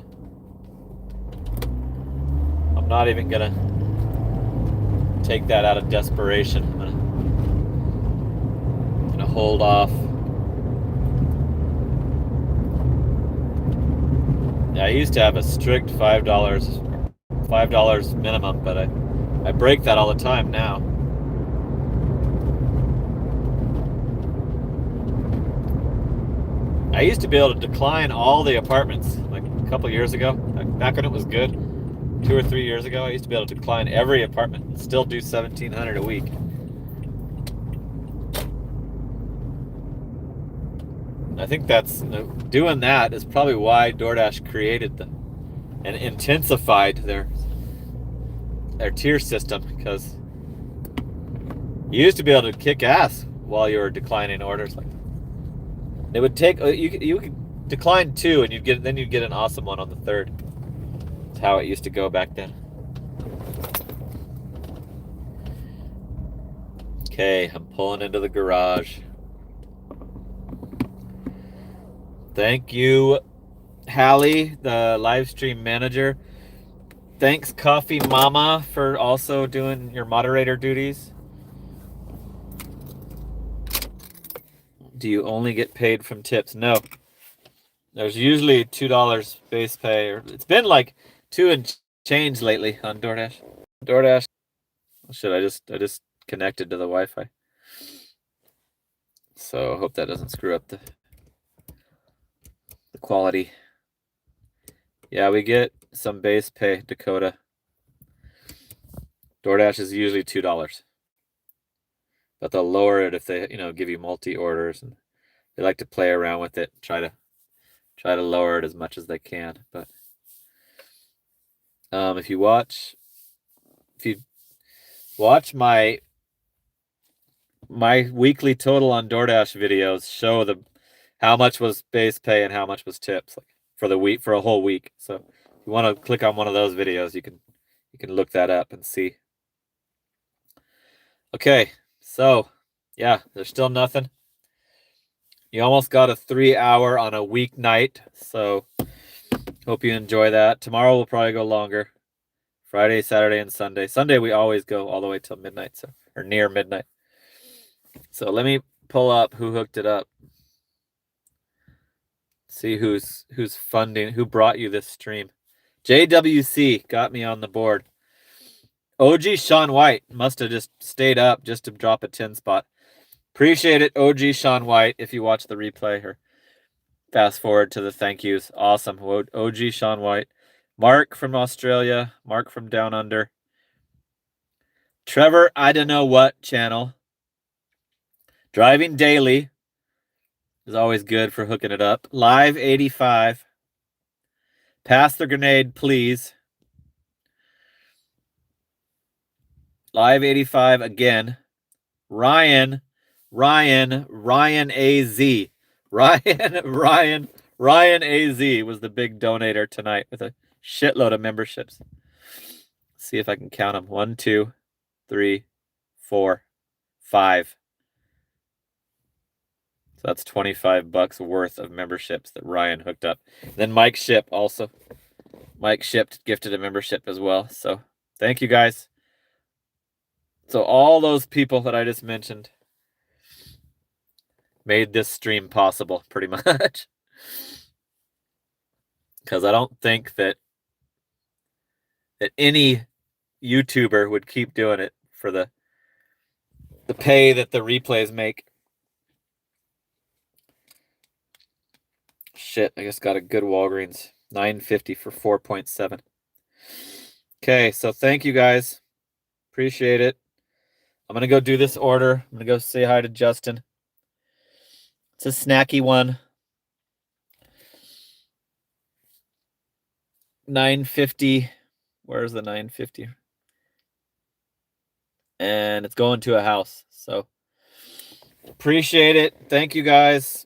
I'm not even gonna take that out of desperation. I'm gonna hold off. Yeah, I used to have a strict $5 minimum, but I break that all the time now. I used to be able to decline all the apartments like a couple years ago, back when it was good. 2 or 3 years ago, I used to be able to decline every apartment and still do $1,700 a week. I think that's doing that is probably why DoorDash created and intensified their tier system, because you used to be able to kick ass while you were declining orders. Like, it would take you could decline 2 and you'd get an awesome one on the 3rd. That's how it used to go back then. Okay, I'm pulling into the garage. Thank you, Hallie, the live stream manager. Thanks, Coffee Mama, for also doing your moderator duties. Do you only get paid from tips? No. There's usually $2 base pay, or it's been like 2 and change lately on DoorDash. Oh shit, I just connected to the Wi-Fi. So I hope that doesn't screw up the quality. Yeah, we get some base pay, Dakota. DoorDash is usually $2. But they'll lower it if they, give you multi-orders, and they like to play around with it, try to lower it as much as they can. But if you Watch my weekly total on DoorDash videos show how much was base pay and how much was tips, like for the week, for a whole week. So if you want to click on one of those videos, you can look that up and see. Okay, so yeah, there's still nothing. You almost got a 3-hour on a weeknight, so hope you enjoy that. Tomorrow we'll probably go longer. Friday, Saturday, and Sunday. Sunday we always go all the way till midnight, so or near midnight. So let me pull up who hooked it up. See who's funding, who brought you this stream. JWC got me on the board. OG Sean White must have just stayed up just to drop a 10 spot. Appreciate it, OG Sean White, if you watch the replay or fast forward to the thank yous. Awesome. OG Sean White. Mark from Australia. Mark from Down Under. Trevor, I don't know what channel. Driving Daily is always good for hooking it up. Live 85. Pass the grenade, please. Live 85 again. Ryan AZ. Ryan AZ was the big donator tonight with a shitload of memberships. Let's see if I can count them. 1, 2, 3, 4, 5. So that's $25 worth of memberships that Ryan hooked up. Then Mike Ship also. Mike Shipped gifted a membership as well. So thank you guys. So all those people that I just mentioned made this stream possible pretty much. Because I don't think that any YouTuber would keep doing it for the pay that the replays make. Shit, I just got a good Walgreens. $9.50 for 4.7. Okay, so thank you guys. Appreciate it. I'm going to go do this order. I'm going to go say hi to Justin. It's a snacky one. $9.50. Where's the $9.50? And it's going to a house. So appreciate it. Thank you guys.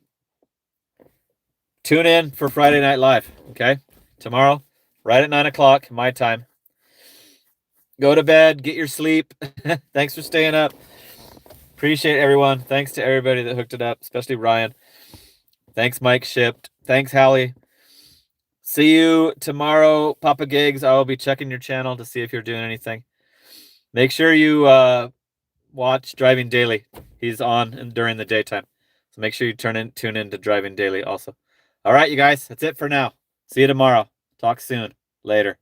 Tune in for Friday Night Live. Okay? Tomorrow, right at 9 o'clock, my time. Go to bed, get your sleep. Thanks for staying up. Appreciate everyone. Thanks to everybody that hooked it up, especially Ryan. Thanks, Mike Shipped. Thanks, Hallie. See you tomorrow, Papa Gigs. I will be checking your channel to see if you're doing anything. Make sure you watch Driving Daily. He's on during the daytime. So make sure you tune in to Driving Daily also. All right, you guys. That's it for now. See you tomorrow. Talk soon. Later.